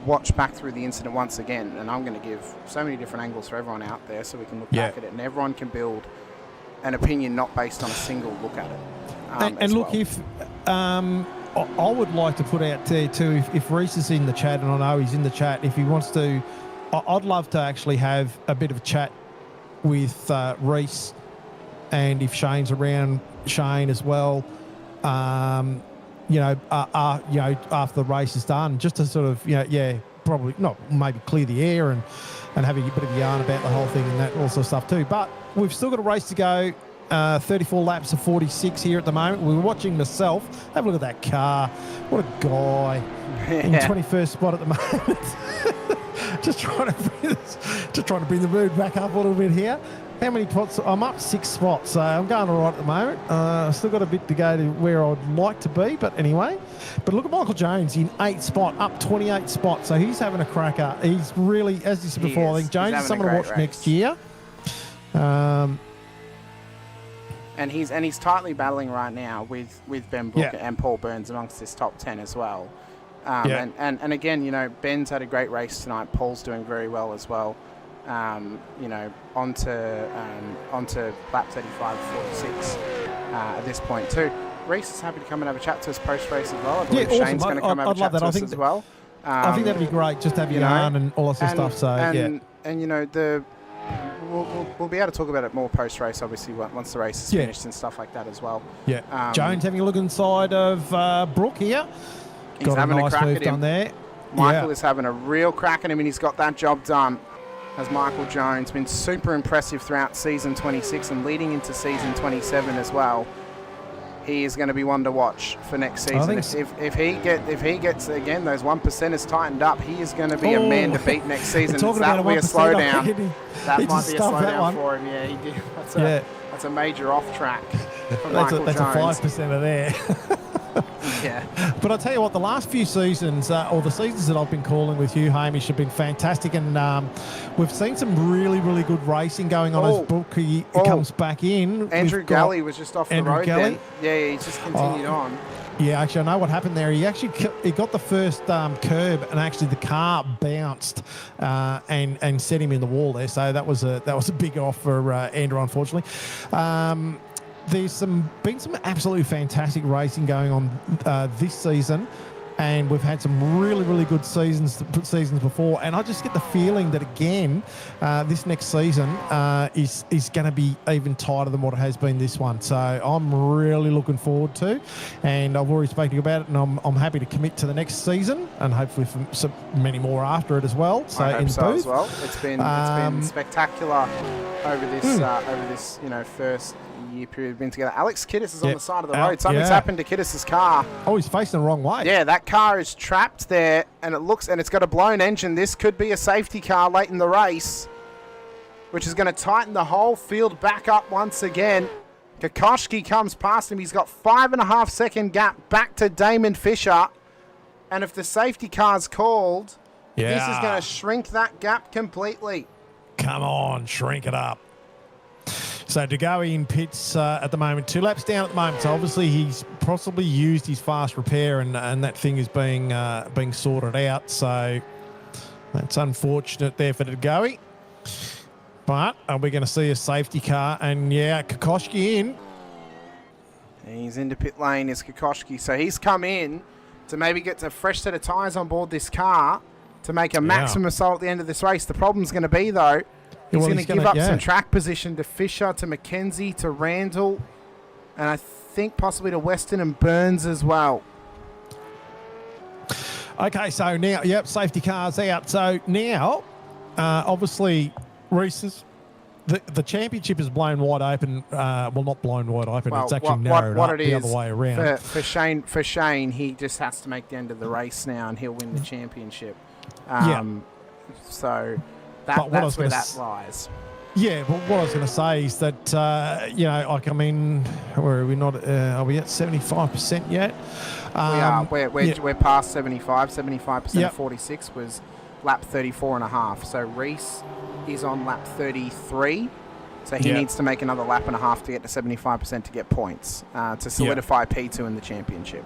watch back through the incident once again, and I'm going to give so many different angles for everyone out there, so we can look back at it, and everyone can build an opinion not based on a single look at it. And look, if I would like to put out there too, if Reece is in the chat, and I know he's in the chat, if he wants to, I'd love to actually have a bit of a chat with Reece, and if Shane's around, Shane as well, after the race is done, just to sort of, probably not maybe clear the air and have a bit of a yarn about the whole thing and that all sort of stuff too. But we've still got a race to go. 34 laps of 46 here at the moment. We're watching myself. Have a look at that car. What a guy. In 21st spot at the moment. just trying to bring the mood back up a little bit here. How many spots? I'm up 6 spots, so I'm going all right at the moment. I've still got a bit to go to where I'd like to be, but anyway. But look at Michael Jones in 8th spot, up 28 spots, so he's having a cracker. He's really, as you said before, I think Jones is someone to watch next year. And he's tightly battling right now with Ben Brook and Paul Burns amongst this top 10 as well. And again, you know, Ben's had a great race tonight. Paul's doing very well as well. You know, onto lap 35, 46 at this point too. Reese is happy to come and have a chat to us post-race as well. I believe awesome. Shane's going to come have a chat to us as well. I think that'd be great, just to have your yarn and all that sort of stuff. So and you know, we'll be able to talk about it more post-race, obviously, once the race is finished and stuff like that as well. Yeah. Jones having a look inside of Brook here. He's got having a nice crack move at him. Done there. Michael is having a real crack at him, and he's got that job done. As Michael Jones been super impressive throughout season 26 and leading into season 27 as well. He is going to be one to watch for next season. If he gets again those 1%ers tightened up, he is going to be a man to beat next season. That will be a slowdown. That might be a slowdown for him. Yeah, he did. That's a major off track. That's a 5%er there. Yeah. But I'll tell you what, the last few seasons, or the seasons that I've been calling with you, Hamish, have been fantastic. And we've seen some really, really good racing going on as Brook he comes back in. Andrew Gilles was just off the road then. Yeah, he just continued on. Yeah, actually, I know what happened there. He got the first curb, and actually the car bounced and set him in the wall there. So that was a big off for Andrew, unfortunately. There's been some absolutely fantastic racing going on this season, and we've had some really, really good seasons before. And I just get the feeling that again, this next season is going to be even tighter than what it has been this one. So I'm really looking forward to, and I've already spoken about it, and I'm happy to commit to the next season, and hopefully for many more after it as well. So I hope so as well. It's been spectacular over this first year period we've been together. Alex Kiddis is on the side of the road. Something's happened to Kiddis' car. Oh, he's facing the wrong way. Yeah, that car is trapped there, and it's got a blown engine. This could be a safety car late in the race, which is going to tighten the whole field back up once again. Kokoschki comes past him. He's got 5.5 second gap back to Damon Fisher, and if the safety car's called, this is going to shrink that gap completely. Come on, shrink it up. So to go in pits at the moment, 2 laps down at the moment. So obviously he's possibly used his fast repair, and that thing is being sorted out. So that's unfortunate there for Degoe. But are we going to see a safety car? And Kokoschki in. He's into pit lane, is Kokoschki. So he's come in to maybe get a fresh set of tyres on board this car to make a maximum assault at the end of this race. The problem's going to be, though, he's going to give up some track position to Fisher, to McKenzie, to Randall, and I think possibly to Weston and Burns as well. Okay, so now, safety car's out. So now, obviously, Reese's, the championship is blown wide open. Well, not blown wide open. It's actually narrowed up the other way around. For Shane, he just has to make the end of the race now, and he'll win the championship. So that's where that lies. Yeah, but what I was going to say is that, where are we not? Are we at 75% yet? We are. We're past 75. 75% of 46 was lap 34.5. So Reese is on lap 33. So he needs to make another lap and a half to get to 75% to get points to solidify P2 in the championship.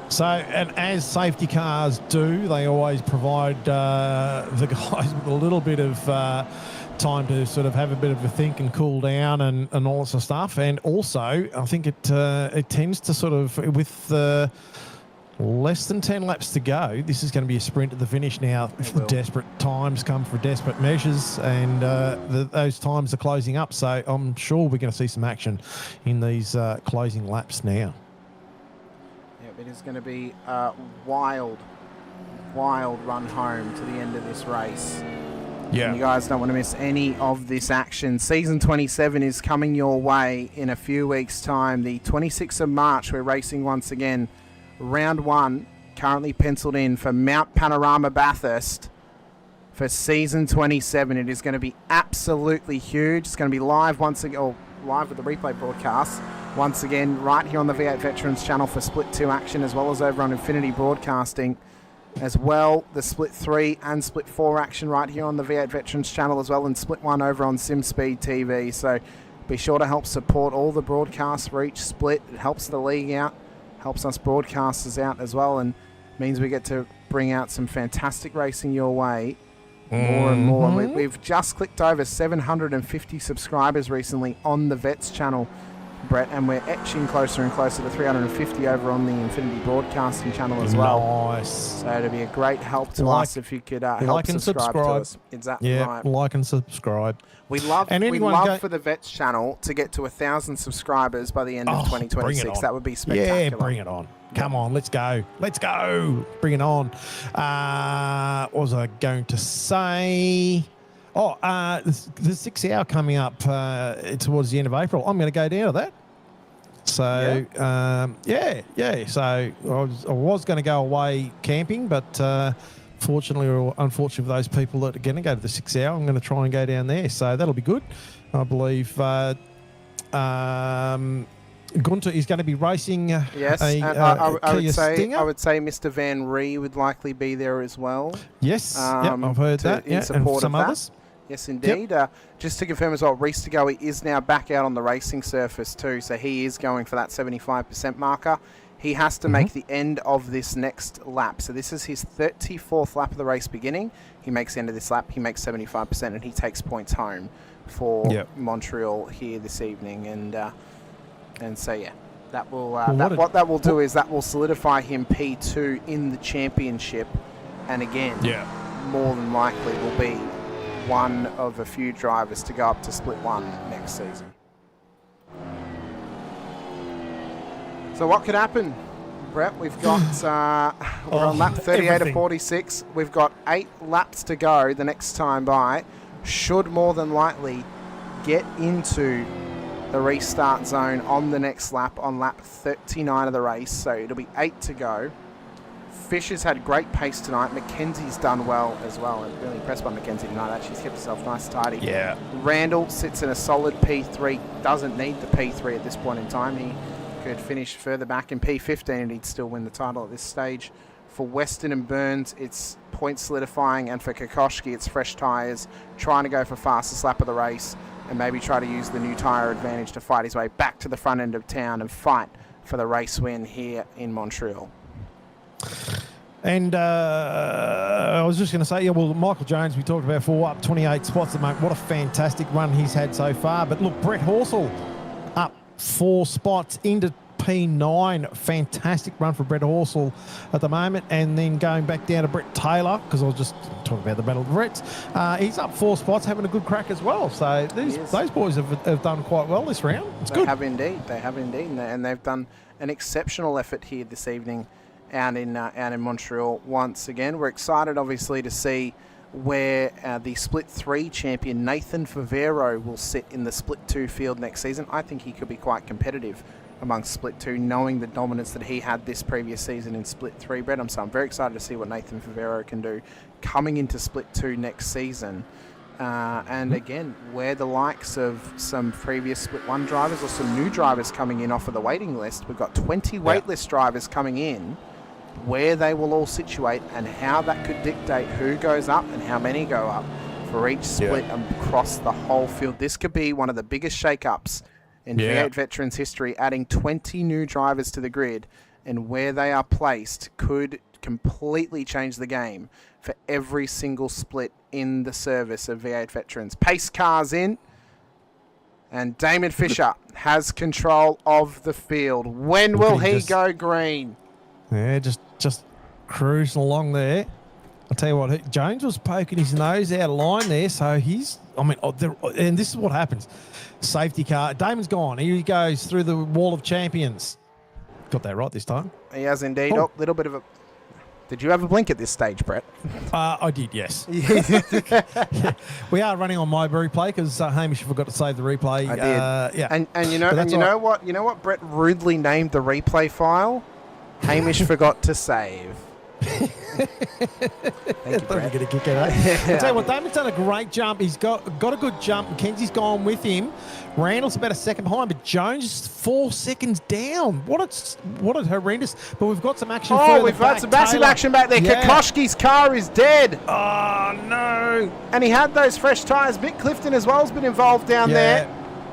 So, and as safety cars do, they always provide the guys with a little bit of time to sort of have a bit of a think and cool down and all sorts of stuff. And also, I think it tends to sort of, with less than 10 laps to go, this is going to be a sprint at the finish now. Desperate times come for desperate measures, and those times are closing up. So I'm sure we're going to see some action in these closing laps now. It is going to be wild wild run home to the end of this race. Yeah. And you guys don't want to miss any of this action. Season 27 is coming your way in a few weeks' time. The 26th of March, we're racing once again. Round 1, currently penciled in for Mount Panorama Bathurst for Season 27. It is going to be absolutely huge. It's going to be live once again, or live with the replay broadcast. Once again, right here on the V8 Veterans channel for Split 2 action, as well as over on Infinity Broadcasting. As well, the Split 3 and Split 4 action right here on the V8 Veterans channel as well, and Split 1 over on Simspeed TV. So be sure to help support all the broadcasts for each split. It helps the league out, helps us broadcasters out as well, and means we get to bring out some fantastic racing your way more and more. We've just clicked over 750 subscribers recently on the Vets channel, Brett, and we're etching closer and closer to 350 over on the Infinity Broadcasting channel as well. Nice. So it'd be a great help to us if you could help subscribe to us. Exactly right. Like and subscribe. We love for the Vets channel to get to 1,000 subsubscribers by the end of 2026. That would be spectacular. Yeah, bring it on. Come on, let's go. Let's go. Bring it on. What was I going to say? The 6 hour coming up towards the end of April. I'm going to go down to that. So, So I was going to go away camping, but fortunately or unfortunately for those people that are going to go to the 6 hour, I'm going to try and go down there. So that'll be good. I believe Gunter is going to be racing yes, I would say Mr. Van Ree would likely be there as well. Yes, I've heard that. In support and some of that. others. Yes, indeed. Yep. Just to confirm as well, Reese to go is now back out on the racing surface too, so he is going for that 75% marker. He has to make the end of this next lap. So this is his 34th lap of the race beginning. He makes the end of this lap, he makes 75%, and he takes points home for Montreal here this evening. And so, yeah, that will what that will do is that will solidify him P2 in the championship. And again, more than likely will be one of a few drivers to go up to Split 1 next season. So what could happen, Brett? We've got, we're on lap 38 of 46. We've got 8 laps to go the next time by. Should more than likely get into the restart zone on the next lap, on lap 39 of the race. So it'll be 8 to go. Fisher's had great pace tonight. Mackenzie's done well as well. I'm really impressed by Mackenzie tonight. Actually, he's kept himself nice and tidy. Yeah. Randall sits in a solid P3. Doesn't need the P3 at this point in time. He could finish further back in P15 and he'd still win the title at this stage. For Weston and Burns, it's point solidifying, and for Kokoschki, it's fresh tyres, trying to go for fastest lap of the race and maybe try to use the new tyre advantage to fight his way back to the front end of town and fight for the race win here in Montreal. And I was just going to say, Michael Jones, we talked about 4 up 28 spots at the moment. What a fantastic run he's had so far. But look, Brett Horsell up 4 spots into P9. Fantastic run for Brett Horsell at the moment. And then going back down to Brett Taylor, because I was just talking about the Battle of the Bretts. He's up 4 spots, having a good crack as well. So those boys have done quite well this round. It's good. They have indeed. And they've done an exceptional effort here this evening out in Montreal once again. We're excited, obviously, to see where the Split 3 champion Nathan Favero will sit in the Split 2 field next season. I think he could be quite competitive amongst Split 2, knowing the dominance that he had this previous season in Split 3. Brett, I'm very excited to see what Nathan Favero can do coming into Split 2 next season. And again, where the likes of some previous Split 1 drivers or some new drivers coming in off of the waiting list. We've got 20 waitlist drivers coming in, where they will all situate and how that could dictate who goes up and how many go up for each split across the whole field. This could be one of the biggest shake-ups in V8 Veterans history. Adding 20 new drivers to the grid and where they are placed could completely change the game for every single split in the service of V8 Veterans. Pace cars in, and Damon Fisher has control of the field. When will he go green? Yeah, just cruising along there. I'll tell you what, Jones was poking his nose out of line there, so and this is what happens. Safety car. Damon's gone. Here he goes through the wall of champions. Got that right this time. He has indeed. A little bit of a Did you have a blink at this stage, Brett? I did, yes. We are running on my replay because Hamish forgot to save the replay. I did. Yeah. And you know what? You know what Brett rudely named the replay file? Hamish forgot to save. Thank you, Brett. Get a kick out of that. I'll tell you what, Damon's done a great jump. He's got a good jump. Mackenzie's gone with him. Randall's about a second behind, but Jones is 4 seconds down. What a horrendous. But we've got some action. Oh, we've got some massive action back there. Yeah. Kokoschki's car is dead. Oh, no. And he had those fresh tyres. Mick Clifton as well has been involved down there.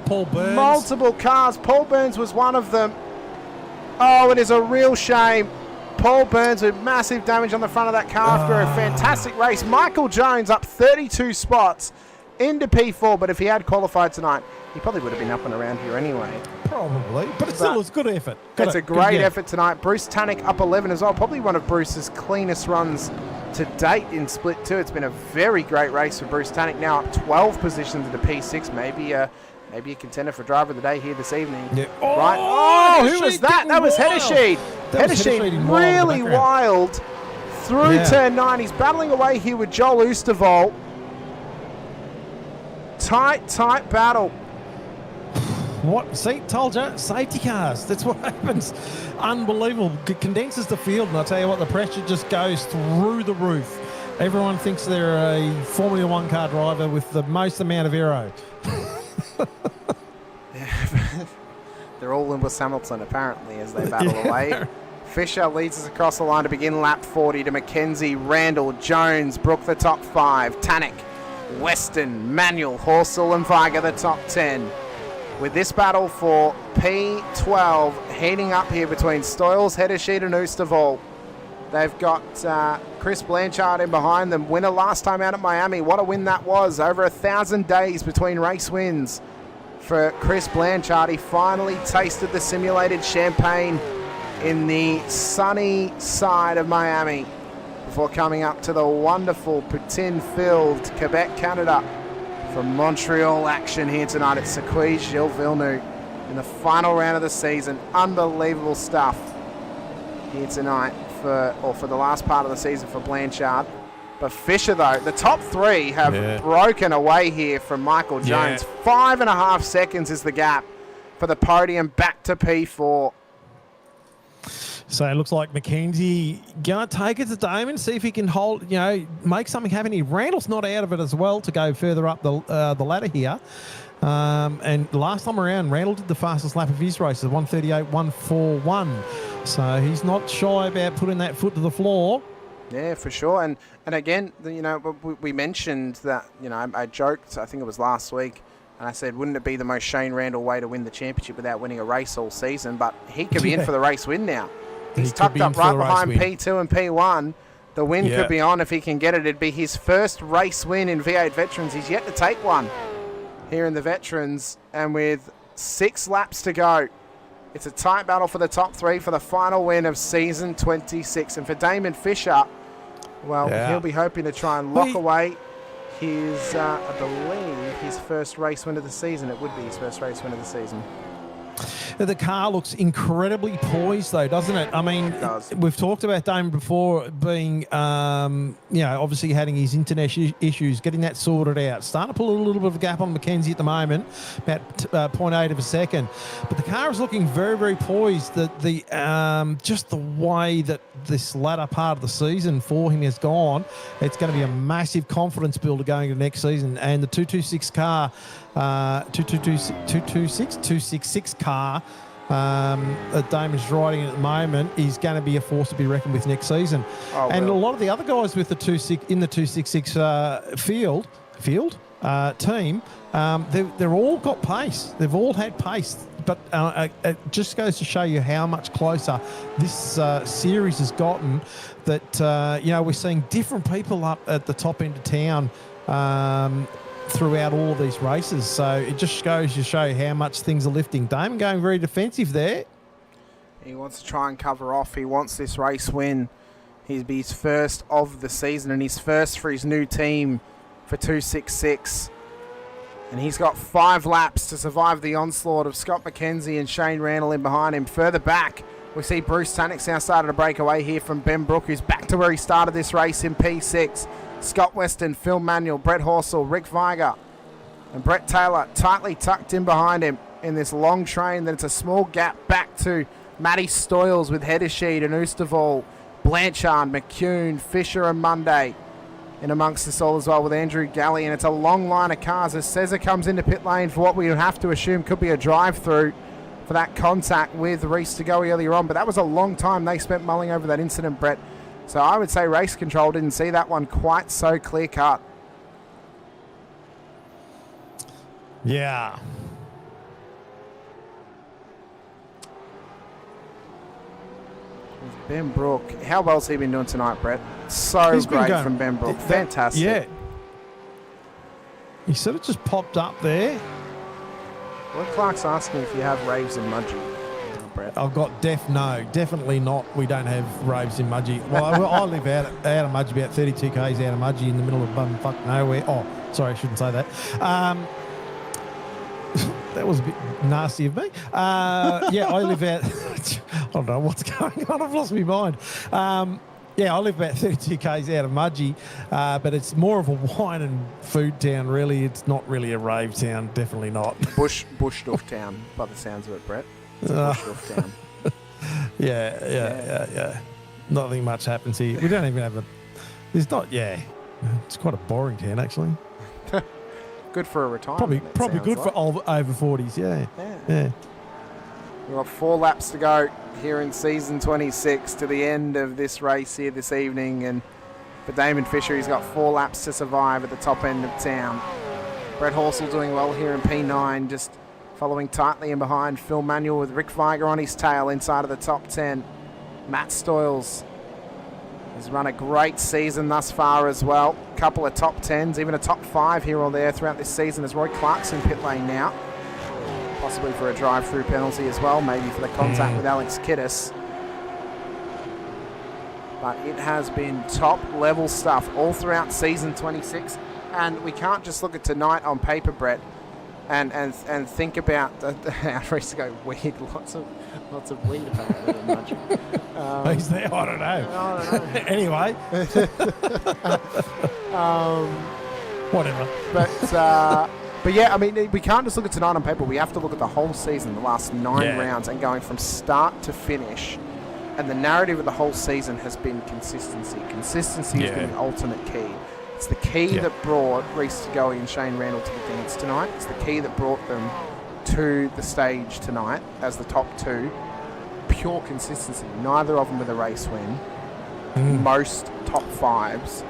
Paul Burns. Multiple cars. Paul Burns was one of them. Oh, it is a real shame. Paul Burns with massive damage on the front of that car after a fantastic race. Michael Jones up 32 spots into P4, but if he had qualified tonight, he probably would have been up and around here anyway. Probably, but it's still a good effort. It's a great effort tonight. Bruce Tannick up 11 as well. Probably one of Bruce's cleanest runs to date in Split 2. It's been a very great race for Bruce Tannick. Now up 12 positions into P6. Maybe a contender for driver of the day here this evening. Yeah. Right. Oh, who was that? That was Hedersheed. Hedersheed really wild through turn 9. He's battling away here with Joel Oostervold. Tight battle. What? See, told you, safety cars. That's what happens. Unbelievable. Condenses the field, and I tell you what, the pressure just goes through the roof. Everyone thinks they're a Formula 1 car driver with the most amount of aero. They're all Lewis Hamilton, apparently, as they battle away. Fisher leads us across the line to begin lap 40 to Mackenzie, Randall, Jones, Brook the top 5, Tannick, Weston, Manuel, Horsell and Viger the top 10. With this battle for P12 heating up here between Stoyles, Hedersheed and Oostervold. They've got Chris Blanchard in behind them. Winner last time out at Miami. What a win that was. Over 1,000 days between race wins for Chris Blanchard. He finally tasted the simulated champagne in the sunny side of Miami before coming up to the wonderful Poutine-filled Quebec, Canada for Montreal action here tonight at Circuit Gilles Villeneuve in the final round of the season. Unbelievable stuff here tonight for the last part of the season for Blanchard. But Fisher, though, the top 3 have broken away here from Michael Jones. 5.5 seconds is the gap for the podium back to P4. So it looks like Mackenzie going to take it to Damon, see if he can hold, make something happen here. Randall's not out of it as well to go further up the ladder here. And last time around, Randall did the fastest lap of his races, 1:38.141. So he's not shy about putting that foot to the floor. Yeah, for sure. And again, we mentioned that, I joked, I think it was last week, and I said, wouldn't it be the most Shane Randall way to win the championship without winning a race all season? But he could be in for the race win now. He's tucked up right behind P2 and P1. The win could be on if he can get it. It'd be his first race win in V8 Veterans. He's yet to take one here in the Veterans. And with 6 laps to go, it's a tight battle for the top 3 for the final win of season 26. And for Damon Fisher, well, he'll be hoping to try and lock away his, I believe, his first race win of the season. It would be his first race win of the season. The car looks incredibly poised, though, doesn't it? I mean, we've talked about Damon before being, obviously having his internet issues, getting that sorted out. Starting to pull a little bit of a gap on Mackenzie at the moment, about 0.8 of a second. But the car is looking very, very poised. Just the way that this latter part of the season for him has gone, it's going to be a massive confidence builder going into next season. And the 226 car, 266 car that Damon's riding at the moment is going to be a force to be reckoned with next season. A lot of the other guys with the 266 field team, they're all got pace. They've all had pace. But it just goes to show you how much closer this series has gotten. That we're seeing different people up at the top end of town throughout all of these races. So it just goes to show how much things are lifting. Damon going very defensive there. He wants to try and cover off. He wants this race win. He'd be his first of the season and his first for his new team for 266. And he's got 5 laps to survive the onslaught of Scott McKenzie and Shane Randall in behind him. Further back, We see Bruce Tannick's now started to break away here from Ben Brook, who's back to where he started this race in P6. Scott Weston, Phil Manuel, Brett Horsell, Rick Viger, and Brett Taylor tightly tucked in behind him in this long train. Then it's a small gap back to Matty Stoyles with Heddersheed and Oosterval, Blanchard, McCune, Fisher and Monday in amongst us all as well with Andrew Galley. And it's a long line of cars as Cesar comes into pit lane for what we would have to assume could be a drive-through for that contact with Reese to go earlier on. But that was a long time they spent mulling over that incident, Brett. So I would say race control didn't see that one quite so clear-cut. Yeah. Ben Brook, how well's he been doing tonight, Brett? So great from Ben Brook. Fantastic. Yeah. He sort of just popped up there. Well, Clark's asking if you have raves in Mudgee, Brett. I've got definitely not. We don't have raves in Mudgee. Well, I live out of Mudgee, about 32 k's out of Mudgee in the middle of bumfuck nowhere. Oh, sorry, I shouldn't say that. That was a bit nasty of me. Yeah, I live out... I don't know what's going on. I've lost my mind. Yeah, I live about 32 k's out of Mudgee, but it's more of a wine and food town, really. It's not really a rave town, definitely not. Bush stuff town, by the sounds of it, Brett. It's a bush stuff town. Yeah. Nothing much happens here. We don't even have a... There's not... Yeah. It's quite a boring town, actually. Good for a retirement. Probably good for over 40s, yeah. We've got 4 laps to go here in season 26 to the end of this race here this evening. And for Damon Fisher, he's got 4 laps to survive at the top end of town. Brett Horsell doing well here in P9, just following tightly in behind Phil Manuel with Rick Viger on his tail inside of the top 10. Matt Stoyles has run a great season thus far as well. A couple of top 10s, even a top 5 here or there throughout this season as Roy Clark's in pit lane now. Possibly for a drive-through penalty as well, maybe for the contact with Alex Kiddis. But it has been top-level stuff all throughout season 26. And we can't just look at tonight on paper, Brett, and think about our race to go weed. Lots of weed apparently in Mudgee. He's there? I don't know. Anyway. Whatever. But yeah, I mean, we can't just look at tonight on paper. We have to look at the whole season, the last 9 rounds, and going from start to finish. And the narrative of the whole season has been consistency. Consistency has been the ultimate key. It's the key that brought Reese Goey and Shane Randall to the dance tonight. It's the key that brought them to the stage tonight as the top 2. Pure consistency. Neither of them with a race win. Most top 5s.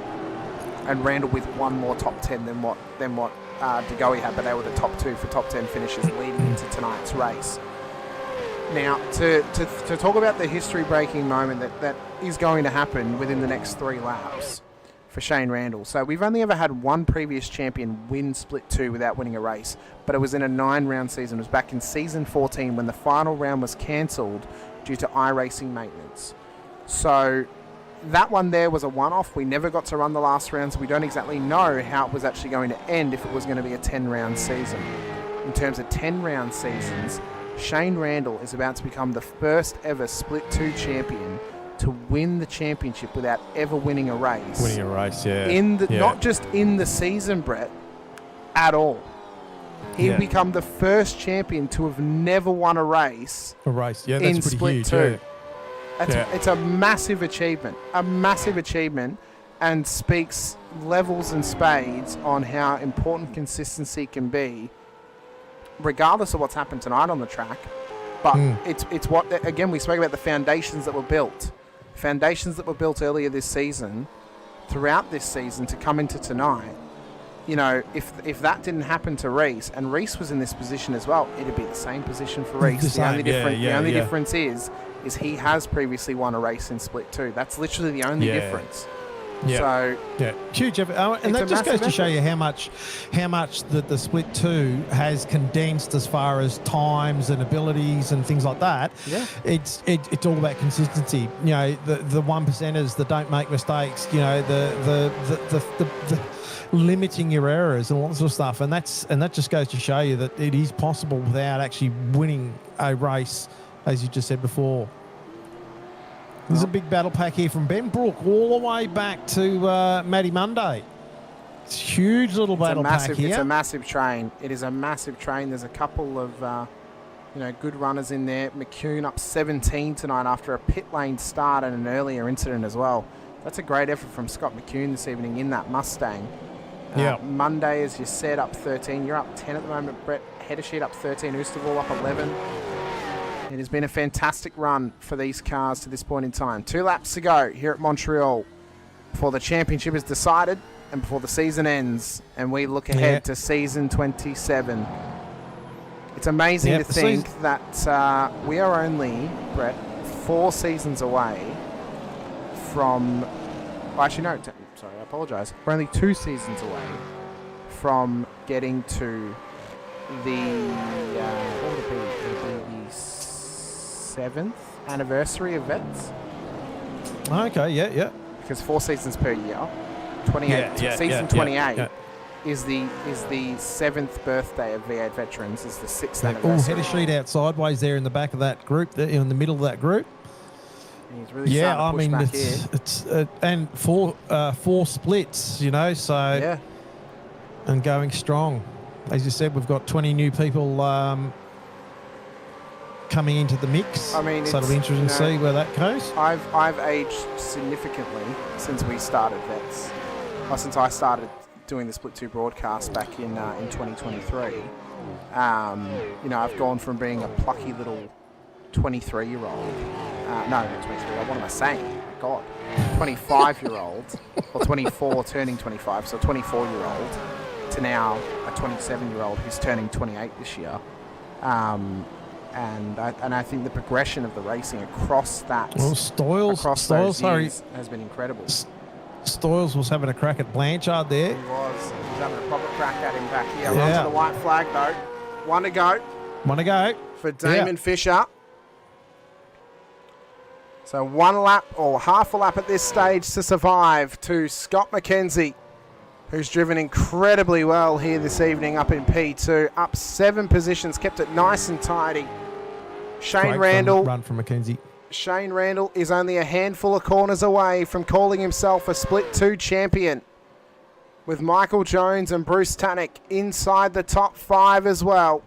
And Randall with 1 more top 10 than what DeGoey had, but they were the top 2 for top 10 finishes leading into tonight's race. Now, to talk about the history-breaking moment that is going to happen within the next 3 laps for Shane Randall. So we've only ever had 1 previous champion win Split 2 without winning a race, but it was in a 9-round season. It was back in season 14 when the final round was cancelled due to iRacing maintenance. So that one there was a one-off. We never got to run the last round, so we don't exactly know how it was actually going to end if it was going to be a 10-round season. In terms of 10-round seasons, Shane Randall is about to become the first ever Split 2 champion to win the championship without ever winning a race. Winning a race, Not just in the season, Brett, at all. He'll become the first champion to have never won a race. That's in pretty Split huge, 2. It's a massive achievement. And speaks levels and spades on how important consistency can be, regardless of what's happened tonight on the track. But it's what, again, we spoke about the foundations that were built. Foundations that were built earlier this season, throughout this season, to come into tonight. You know, if that didn't happen to Reese, and Reese was in this position as well, it'd be the same position for Reese. The only difference is he has previously won a race in Split 2. That's literally the only difference. So huge effort, and that just goes to show you how much the Split 2 has condensed as far as times and abilities and things like that. It's all about consistency. You know, the 1%ers that don't make mistakes. You know, the limiting your errors and all that sort of stuff, and that just goes to show you that it is possible without actually winning a race, as you just said before. There's a big battle pack here from Ben Brook all the way back to Matty Monday. It's a huge little battle pack here. It's a massive train. It is a massive train. There's a couple of good runners in there. McCune up 17 tonight after a pit lane start and an earlier incident as well. That's a great effort from Scott McCune this evening in that Mustang. Monday, as you said, up 13. You're up 10 at the moment, Brett. Heddersheet up 13. Oosterval up 11. It has been a fantastic run for these cars to this point in time. 2 laps to go here at Montreal before the championship is decided and before the season ends, and we look ahead to season 27. It's amazing to think that we are only, Brett, 4 seasons away from... Actually, no, sorry, I apologise. We're only 2 seasons away from getting to the... what would it be? It would be the 7th anniversary of Vets. Okay, yeah. Because 4 seasons per year. 28. Season 28 is the 7th birthday of V8 Veterans. Is the 6th anniversary. Header sheet out sideways there in the back of that group, in the middle of that group. And he's really starting to push back it's and 4 splits, so and going strong. As you said, we've got 20 new people coming into the mix. I mean, so it'll be interesting to see where that goes. I've aged significantly since we started Vets. Since I started doing the Split 2 broadcast back in 2023. I've gone from being a plucky little 23-year-old. No, not 23. What am I saying? God. 25-year-old. Or 24 turning 25. So 24-year-old to now a 27-year-old who's turning 28 this year. And I think the progression of the racing across that those years has been incredible. Stoyles was having a crack at Blanchard there. He was having a proper crack at him back here. Run to the white flag though. One to go for Damon Fisher. So 1 lap or half a lap at this stage to survive to Scott McKenzie, who's driven incredibly well here this evening up in P2. Up 7 positions, kept it nice and tidy. Shane Randall. Run from McKenzie. Shane Randall is only a handful of corners away from calling himself a Split 2 champion, with Michael Jones and Bruce Tannick inside the top 5 as well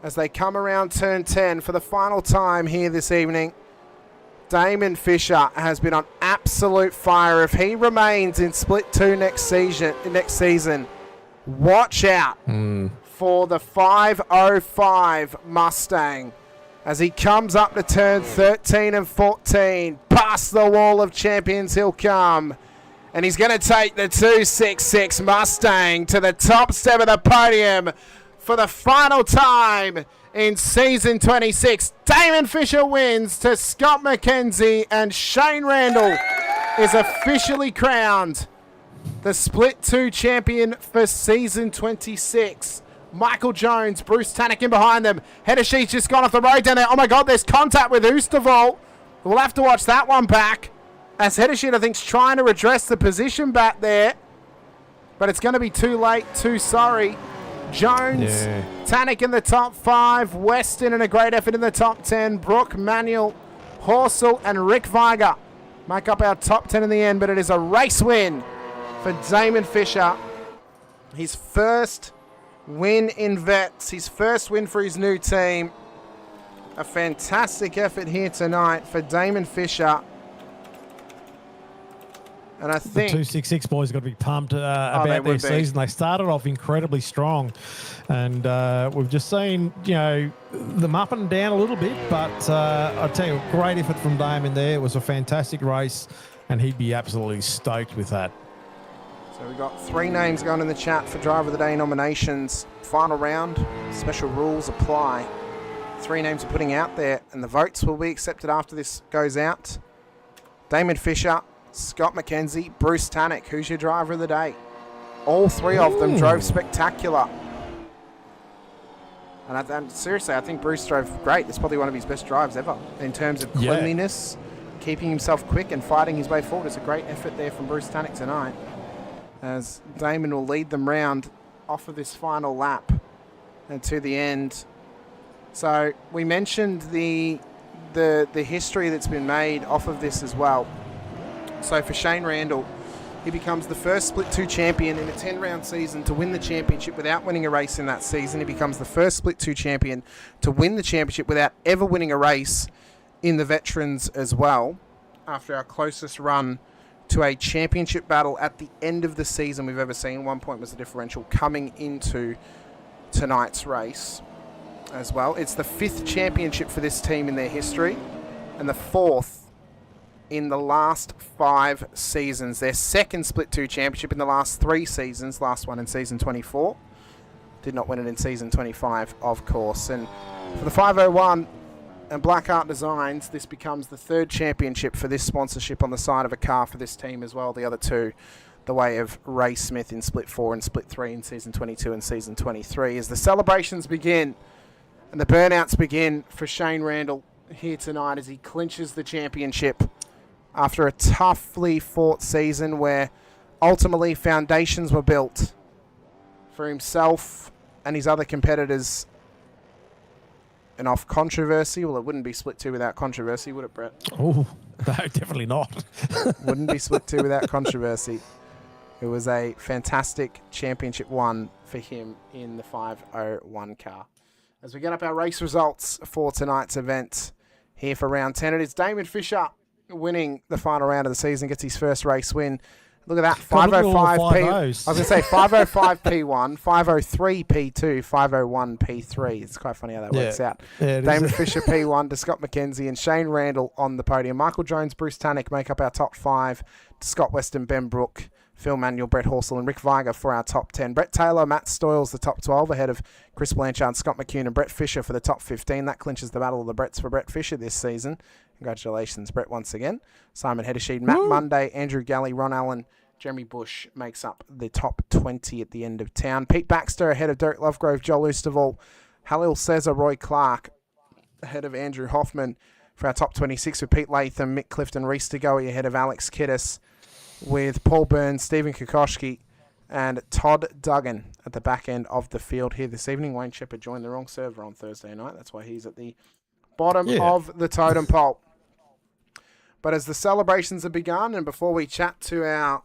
as they come around turn 10 for the final time here this evening. Damon Fisher has been on absolute fire. If he remains in Split 2 next season, watch out for the 505 Mustang as he comes up to turn 13 and 14. Past the wall of champions he'll come. And he's going to take the 266 Mustang to the top step of the podium for the final time in season 26. Damon Fisher wins to Scott McKenzie, and Shane Randall is officially crowned the Split 2 champion for season 26. Michael Jones, Bruce Tannick in behind them. Heddersheet's just gone off the road down there. Oh my God, there's contact with Oosterval. We'll have to watch that one back, as Heddersheet, I think, is trying to redress the position back there. But it's going to be too late, too sorry. Jones, Tannick in the top 5. Weston in a great effort in the top 10. Brooke, Manuel, Horsell and Rick Viger make up our top 10 in the end. But it is a race win for Damon Fisher. His first win in Vets. His first win for his new team. A fantastic effort here tonight for Damon Fisher. And I think the 266 boys got to be pumped about their season. They started off incredibly strong, and we've just seen them up and down a little bit. But I tell you, great effort from Damon there. It was a fantastic race, and he'd be absolutely stoked with that. So we've got 3 names going in the chat for Driver of the Day nominations. Final round, special rules apply. 3 names are putting out there, and the votes will be accepted after this goes out. Damon Fisher, Scott McKenzie, Bruce Tannick. Who's your Driver of the Day? All 3 of them drove spectacular. And seriously, I think Bruce drove great. It's probably one of his best drives ever in terms of cleanliness, keeping himself quick and fighting his way forward. It's a great effort there from Bruce Tannick tonight, as Damon will lead them round off of this final lap and to the end. So we mentioned the the history that's been made off of this as well. So for Shane Randall, he becomes the first Split 2 champion in a 10-round season to win the championship without winning a race in that season. He becomes the first Split 2 champion to win the championship without ever winning a race in the Veterans as well, after our closest run to a championship battle at the end of the season we've ever seen. 1 point was the differential coming into tonight's race as well. It's the 5th championship for this team in their history, and the 4th in the last 5 seasons. Their second Split 2 championship in the last 3 seasons. Last one in season 24. Did not win it in season 25, of course. And for the 501 and Blackheart Designs, this becomes the 3rd championship for this sponsorship on the side of a car for this team as well. The other 2, the way of Ray Smith in Split 4 and Split 3 in season 22 and season 23. As the celebrations begin and the burnouts begin for Shane Randall here tonight as he clinches the championship after a toughly fought season where ultimately foundations were built for himself and his other competitors. And off controversy, well, it wouldn't be Split 2 without controversy, would it, Brett? Oh, no, definitely not. Wouldn't be Split 2 without controversy. It was a fantastic championship one for him in the 501 car. As we get up our race results for tonight's event here for round 10, it is Damon Fisher winning the final round of the season, gets his first race win. Look at that, 505 P. I was going to say 505 P1, 503 P2, 501 P3. It's quite funny how that works out. Yeah, Damon Fisher P1 to Scott McKenzie and Shane Randall on the podium. Michael Jones, Bruce Tannick make up our top 5. Scott Weston, Ben Brook, Phil Manuel, Brett Horsell and Rick Viger for our top 10. Brett Taylor, Matt Stoyles, the top 12, ahead of Chris Blanchard, Scott McCune and Brett Fisher for the top 15. That clinches the battle of the Bretts for Brett Fisher this season. Congratulations, Brett, once again. Simon Hedesheed, Matt Monday, Andrew Galley, Ron Allen, Jeremy Bush makes up the top 20 at the end of town. Pete Baxter ahead of Derek Lovegrove, Joel Oosterval, Halil Cesar, Roy Clark ahead of Andrew Hoffman for our top 26 with Pete Latham, Mick Clifton, Reese DeGoey ahead of Alex Kiddis with Paul Burns, Stephen Kokoschke and Todd Duggan at the back end of the field here this evening. Wayne Shepherd joined the wrong server on Thursday night. That's why he's at the bottom of the totem pole. But as the celebrations have begun, and before we chat to our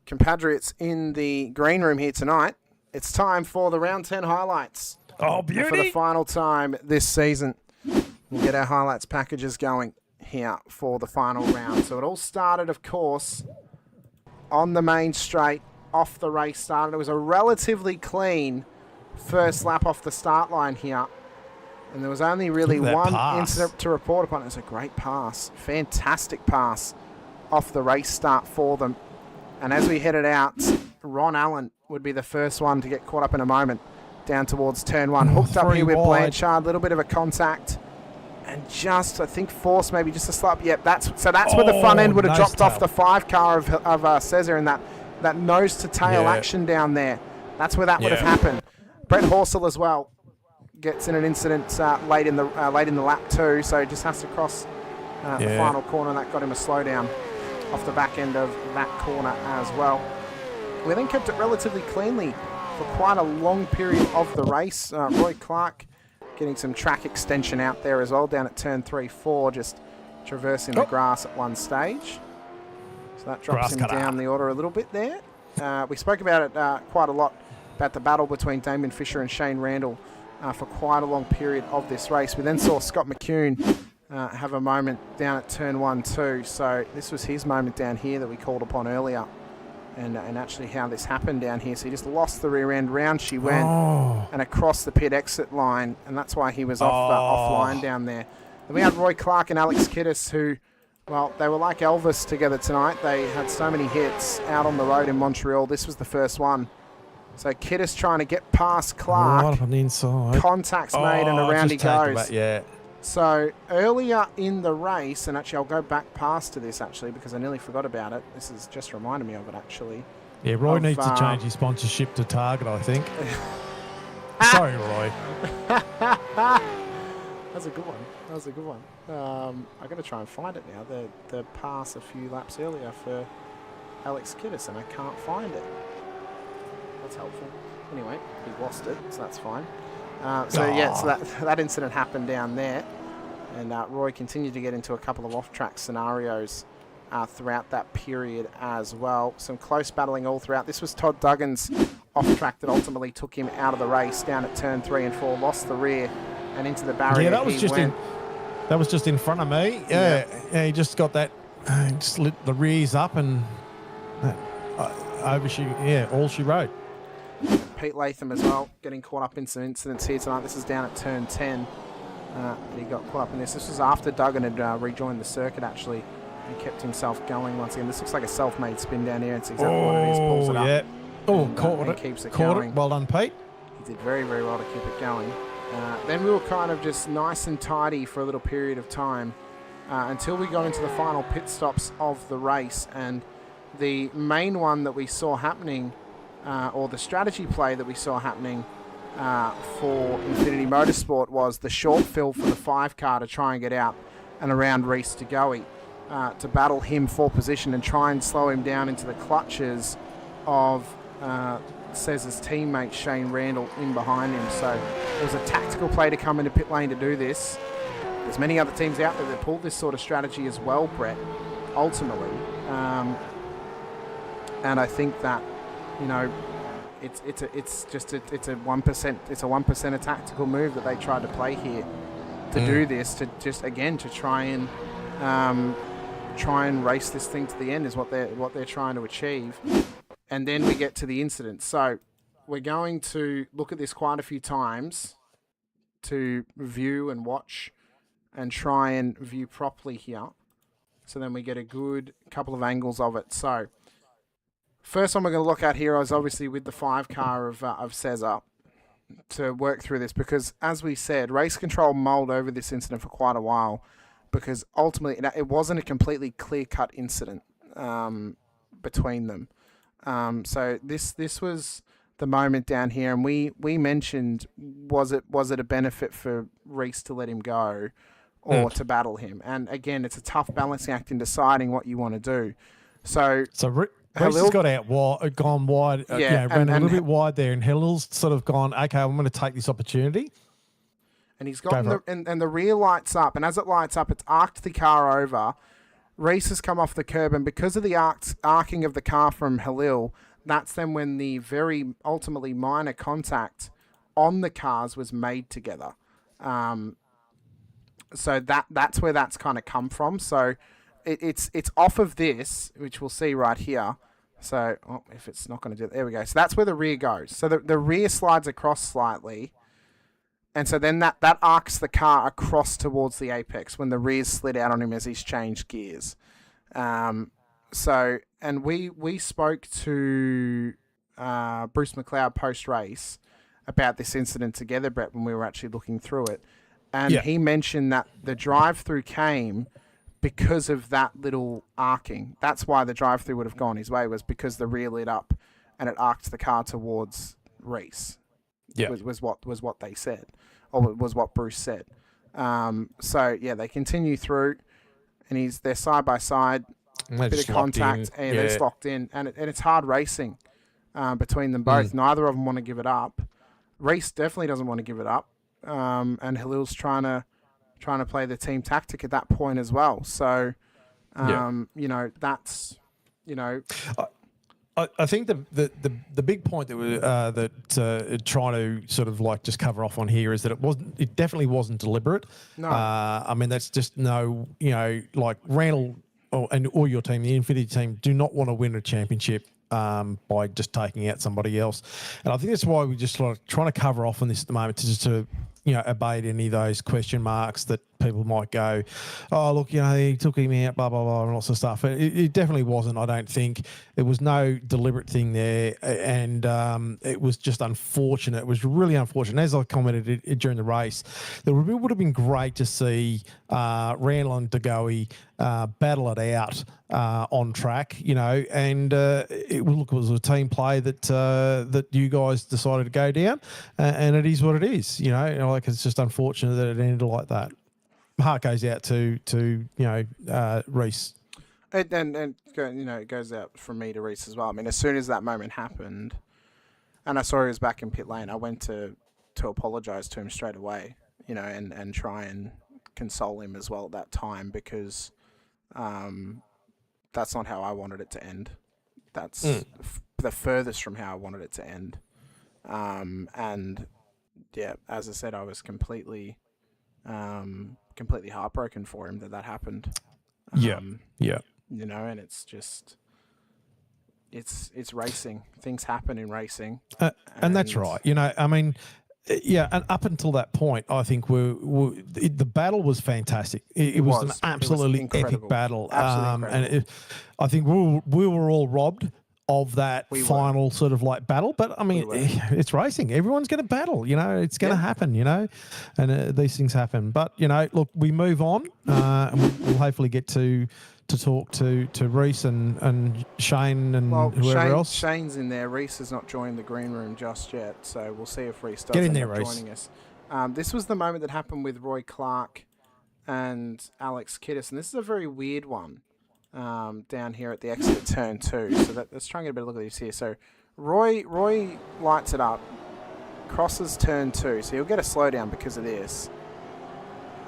compatriots in the green room here tonight, it's time for the round 10 highlights. Oh, And beauty! for the final time this season, we'll get our highlights packages going here for the final round. So it all started, of course, on the main straight, off the race start. It was a relatively clean first lap off the start line here. And there was only really one incident to report upon. It was a great pass. Fantastic pass off the race start for them. And as we headed out, Ron Allen would be the first one to get caught up in a moment down towards turn 1. Hooked up here with Blanchard, a little bit of a contact. And just, I think, forced maybe just a slap. Yep, that's where the front end would have dropped off the 5 car of Cesar in that nose-to-tail action down there. That's where that would have happened. Brett Horsell as well gets in an incident late in the lap too, so just has to cross the final corner, and that got him a slowdown off the back end of that corner as well. We then kept it relatively cleanly for quite a long period of the race. Roy Clark getting some track extension out there as well, down at turn 3-4, just traversing the grass at one stage. So that drops him down the order a little bit there. We spoke about it quite a lot, about the battle between Damon Fisher and Shane Randall for quite a long period of this race. We then saw Scott McCune have a moment down at turn 1 too. So this was his moment down here that we called upon earlier, and actually how this happened down here. So he just lost the rear end, round she went, and across the pit exit line, and that's why he was offline down there. Then we had Roy Clark and Alex Kiddis, who, well, they were like Elvis together tonight. They had so many hits out on the road in Montreal. This was the first one. So Kiddis trying to get past Clark. Right on the inside. Contact's made and around he goes. Yeah. So earlier in the race, and actually I'll go back past to this actually because I nearly forgot about it. This has just reminded me of it actually. Yeah, Roy needs to change his sponsorship to Target, I think. Sorry, Roy. That's a good one. That was a good one. I got to try and find it now. The pass a few laps earlier for Alex Kiddis, and I can't find it. That's helpful. Anyway, he lost it, so that's fine. So that incident happened down there. And Roy continued to get into a couple of off-track scenarios throughout that period as well. Some close battling all throughout. This was Todd Duggan's off-track that ultimately took him out of the race down at turn 3 and 4, lost the rear and into the barrier. Yeah, that was just in front of me. Yeah, he just got that, just lit the rears up and over all she wrote. Pete Latham as well, getting caught up in some incidents here tonight. This is down at turn 10. He got caught up in this. This was after Duggan had rejoined the circuit, actually. He kept himself going once again. This looks like a self-made spin down here. It's exactly what it is. Pulls it up. Yeah. Oh, And caught it. keeps it Caught going. it. Well done, Pete. He did very, very well to keep it going. Then we were kind of just nice and tidy for a little period of time until we got into the final pit stops of the race. And the main one that we saw happening, or the strategy play that we saw happening for Infinity Motorsport, was the short fill for the 5 car to try and get out and around Reese to Goey. To battle him for position and try and slow him down into the clutches of Cesar's teammate Shane Randall in behind him. So it was a tactical play to come into pit lane to do this. There's many other teams out there that pulled this sort of strategy as well, Brett, ultimately. And I think that, you know, it's a 1% a tactical move that they tried to play here to do this, to just again to try and race this thing to the end is what they're trying to achieve. And then we get to the incident. So we're going to look at this quite a few times to view and watch and try and view properly here. So then we get a good couple of angles of it. So first one we're going to look at here is obviously with the 5 car of Cesar to work through this, because as we said, race control mulled over this incident for quite a while, because ultimately it wasn't a completely clear-cut incident between them. So this was the moment down here, and we mentioned, was it a benefit for Reese to let him go or to battle him? And again, it's a tough balancing act in deciding what you want to do. So Reese has got gone wide, ran a little bit wide there, and Hill's sort of gone, okay, I'm going to take this opportunity. And he's got the rear lights up, and as it lights up, it's arced the car over. Reese has come off the curb, and because of the arcing of the car from Halil, that's then when the very ultimately minor contact on the cars was made together. So that's where that's kind of come from. So it's off of this, which we'll see right here. So if it's not going to do it, there we go. So that's where the rear goes. So the rear slides across slightly. And so then that arcs the car across towards the apex when the rears slid out on him as he's changed gears. And we spoke to Bruce McLeod post-race about this incident together, Brett, when we were actually looking through it. And he mentioned that the drive-through came because of that little arcing. That's why the drive-through would have gone his way, was because the rear lit up and it arced the car towards Reese. Yeah, was what they said, or was what Bruce said. So yeah, they continue through, and they're side by side, bit of contact, and it's locked in, and it's hard racing between them both. Neither of them want to give it up. Reese definitely doesn't want to give it up, and Halil's trying to play the team tactic at that point as well. So, you know, that's, you know. I think the big point that we're trying to sort of like just cover off on here is that it definitely wasn't deliberate. No. I mean, that's just no, you know, like Randall or your team, the Infinity team, do not want to win a championship by just taking out somebody else. And I think that's why we're just like trying to cover off on this at the moment, to abate any of those question marks that people might go, oh, look, you know, he took him out, blah, blah, blah, and lots of stuff. It definitely wasn't, I don't think. There was no deliberate thing there, and it was just unfortunate. It was really unfortunate. As I commented during the race, it would have been great to see Randall and DeGoey battle it out on track, you know, and it was a team play that you guys decided to go down, and it is what it is, you know, like it's just unfortunate that it ended like that. Heart goes out to Reese. And you know, it goes out from me to Reese as well. I mean, as soon as that moment happened, and I saw he was back in pit lane, I went to apologise to him straight away, you know, and try and console him as well at that time, because that's not how I wanted it to end. That's the furthest from how I wanted it to end. And yeah, as I said, I was completely heartbroken for him that happened. Yeah. You know, and it's just, it's racing. Things happen in racing. And that's right. You know, I mean, yeah, and up until that point, I think the battle was fantastic. It was an absolutely epic battle. Absolutely and I think we were all robbed of that final sort of like battle. But I mean, it's racing. Everyone's going to battle. You know, it's going to happen. You know, and these things happen. But you know, look, we move on, and we'll hopefully get to talk to Reece and Shane and whoever else. Shane's in there. Reece has not joined the green room just yet, so we'll see if Reece does end up there, joining us. This was the moment that happened with Roy Clark and Alex Kiddis, and this is a very weird one down here at the exit of turn 2. So let's try and get a better look at this here. So Roy lights it up, crosses turn 2, so he'll get a slowdown because of this,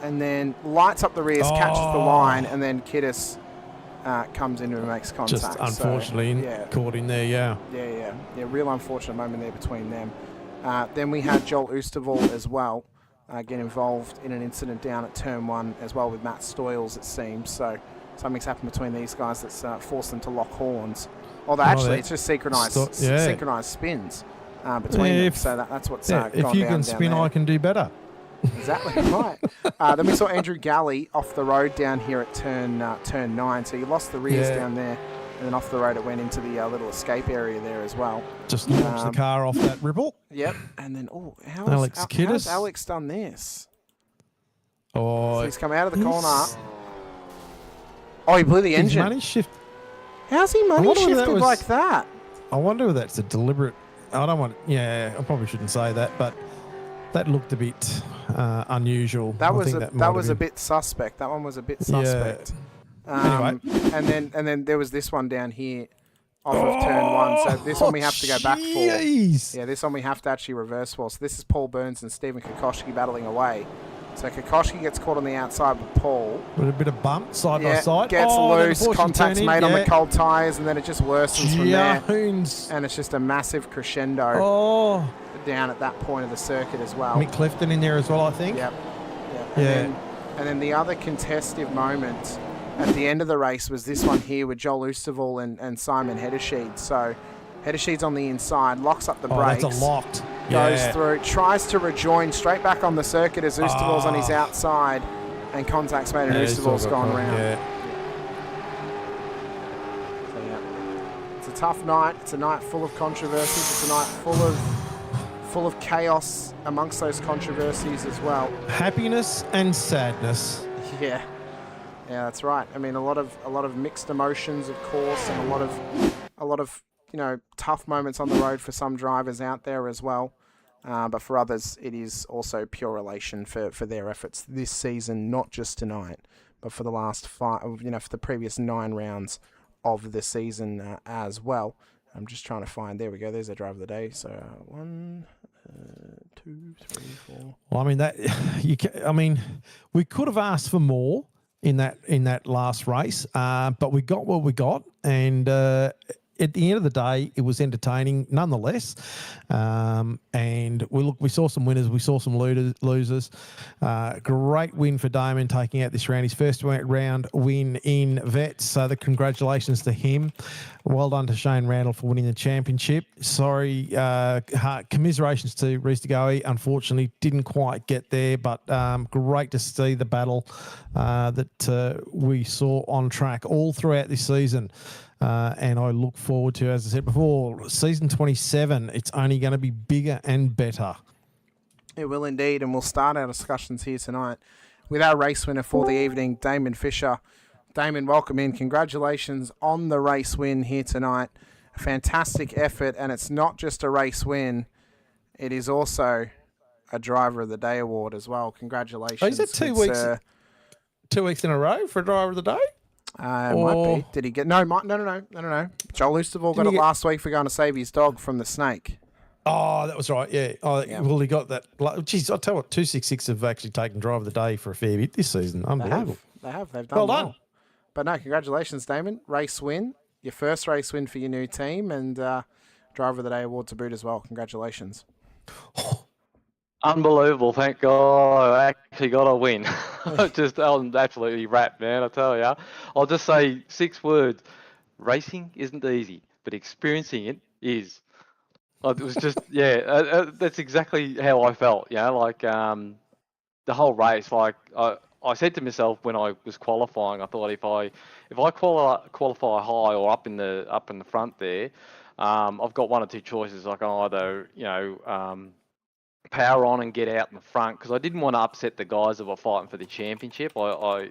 and then lights up the rears, catches the line, and then Kiddis comes in and makes contact. Just unfortunately caught in there, Yeah, real unfortunate moment there between them. Then we had Joel Oosterwald as well get involved in an incident down at turn 1 as well with Matt Stoyles, it seems. So something's happened between these guys that's forced them to lock horns. Although actually it's just synchronized spins between them. So that's what's gone down. If you can spin, I can do better. Exactly right. Then we saw Andrew Galley off the road down here at turn 9. So he lost the rears down there, and then off the road it went into the little escape area there as well. Just launched the car off that ripple. Yep. And then how's Alex done this? Oh, so he's come out of the corner. Oh, he blew the engine. Money shift. How's he money shifted like that? I wonder if that's a deliberate. I don't want. Yeah, I probably shouldn't say that, but that looked a bit unusual. That was a bit suspect. That one was a bit suspect. Anyway, and then there was this one down here off of turn 1. So this one we have to go back for. Yeah, this one we have to actually reverse for. So this is Paul Burns and Stephen Kokoschke battling away. So Kokoschke gets caught on the outside with Paul. With a bit of bump side by side. Gets loose, contact's made on the cold tyres, and then it just worsens from there. And it's just a massive crescendo down at that point of the circuit as well. Mick Clifton in there as well, I think. Yep. And then the other contestive moment at the end of the race was this one here with Joel Oosterwald and Simon Hedersheed. So Hedersheed's on the inside, locks up the brakes. That's a locked. Goes through, tries to rejoin straight back on the circuit as Oosterwald's on his outside, and contact's made and Oosterwald's gone round. So it's a tough night. It's a night full of controversies. It's a night full of chaos amongst those controversies as well. Happiness and sadness. Yeah, that's right. I mean, a lot of mixed emotions, of course, and a lot of tough moments on the road for some drivers out there as well. But for others, it is also pure elation for their efforts this season, not just tonight, but for the last 5, for the previous 9 rounds of the season as well. I'm just trying to find. There we go. There's a driver of the day. So 1, 2, 3, 4. Well, I mean, we could have asked for more in that last race, but we got what we got, and at the end of the day, it was entertaining nonetheless. And we saw some winners, we saw some losers. Great win for Damon taking out this round, his first round win in Vets. So the congratulations to him. Well done to Shane Randall for winning the championship. Sorry, commiserations to Reece Goey. Unfortunately, didn't quite get there, but great to see the battle that we saw on track all throughout this season. And I look forward to, as I said before, season 27. It's only going to be bigger and better. It will indeed, and we'll start our discussions here tonight with our race winner for the evening, Damon Fisher. Damon, welcome in. Congratulations on the race win here tonight. A fantastic effort, and it's not just a race win. It is also a Driver of the Day award as well. Congratulations. Oh, is that 2 weeks? 2 weeks in a row for Driver of the Day? Might be. Did he get... No. Joel Oosterwald got it last week for going to save his dog from the snake. Oh, that was right. Yeah. Oh, Yeah. well, he got that. Geez, I'll tell you what, 266 have actually taken drive of the day for a fair bit this season. Unbelievable. They have. They've done Well well. done. But no, congratulations, Damon. Race win. Your first race win for your new team, and Driver of the Day award to boot as well. Congratulations. Unbelievable, thank God I actually got a win. I'm absolutely wrapped, man, I tell ya. I'll just say 6 words. Racing isn't easy, but experiencing it is. It was just, that's exactly how I felt, like the whole race. Like I said to myself when I was qualifying, I thought if I qualify high or up in the front there, I've got one or two choices. I can either, power on and get out in the front, because I didn't want to upset the guys that were fighting for the championship. I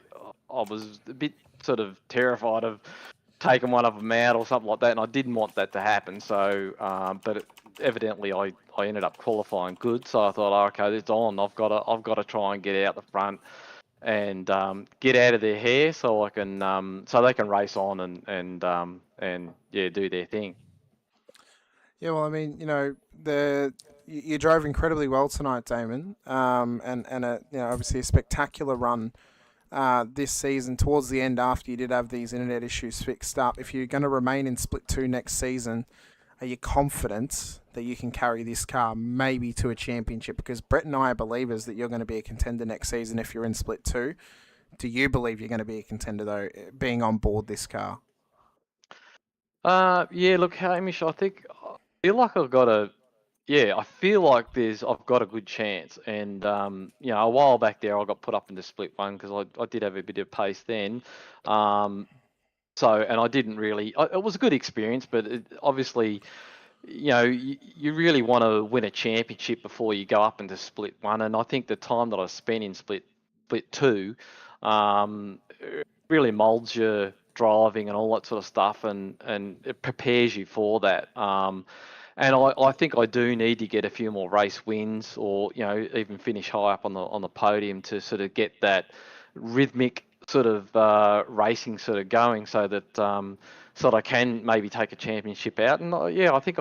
was a bit sort of terrified of taking one of them out or something like that, and I didn't want that to happen. So, evidently I ended up qualifying good. So I thought, oh, okay, it's on. I've got to try and get out the front and get out of their hair so I can so they can race on and do their thing. Yeah, well, I mean, you drove incredibly well tonight, Damon, and obviously a spectacular run this season. Towards the end, after you did have these internet issues fixed up, if you're going to remain in Split 2 next season, are you confident that you can carry this car maybe to a championship? Because Brett and I are believers that you're going to be a contender next season if you're in Split 2. Do you believe you're going to be a contender, though, being on board this car? Look, Hamish, I feel like I've got a good chance. And a while back there, I got put up into Split 1 because I did have a bit of pace then. And I didn't really. It was a good experience, but obviously, you really want to win a championship before you go up into Split 1. And I think the time that I spent in Split 2 really molds your driving and all that sort of stuff, and it prepares you for that. And I think I do need to get a few more race wins, or even finish high up on the podium to sort of get that rhythmic sort of racing sort of going, so that I can maybe take a championship out. And I think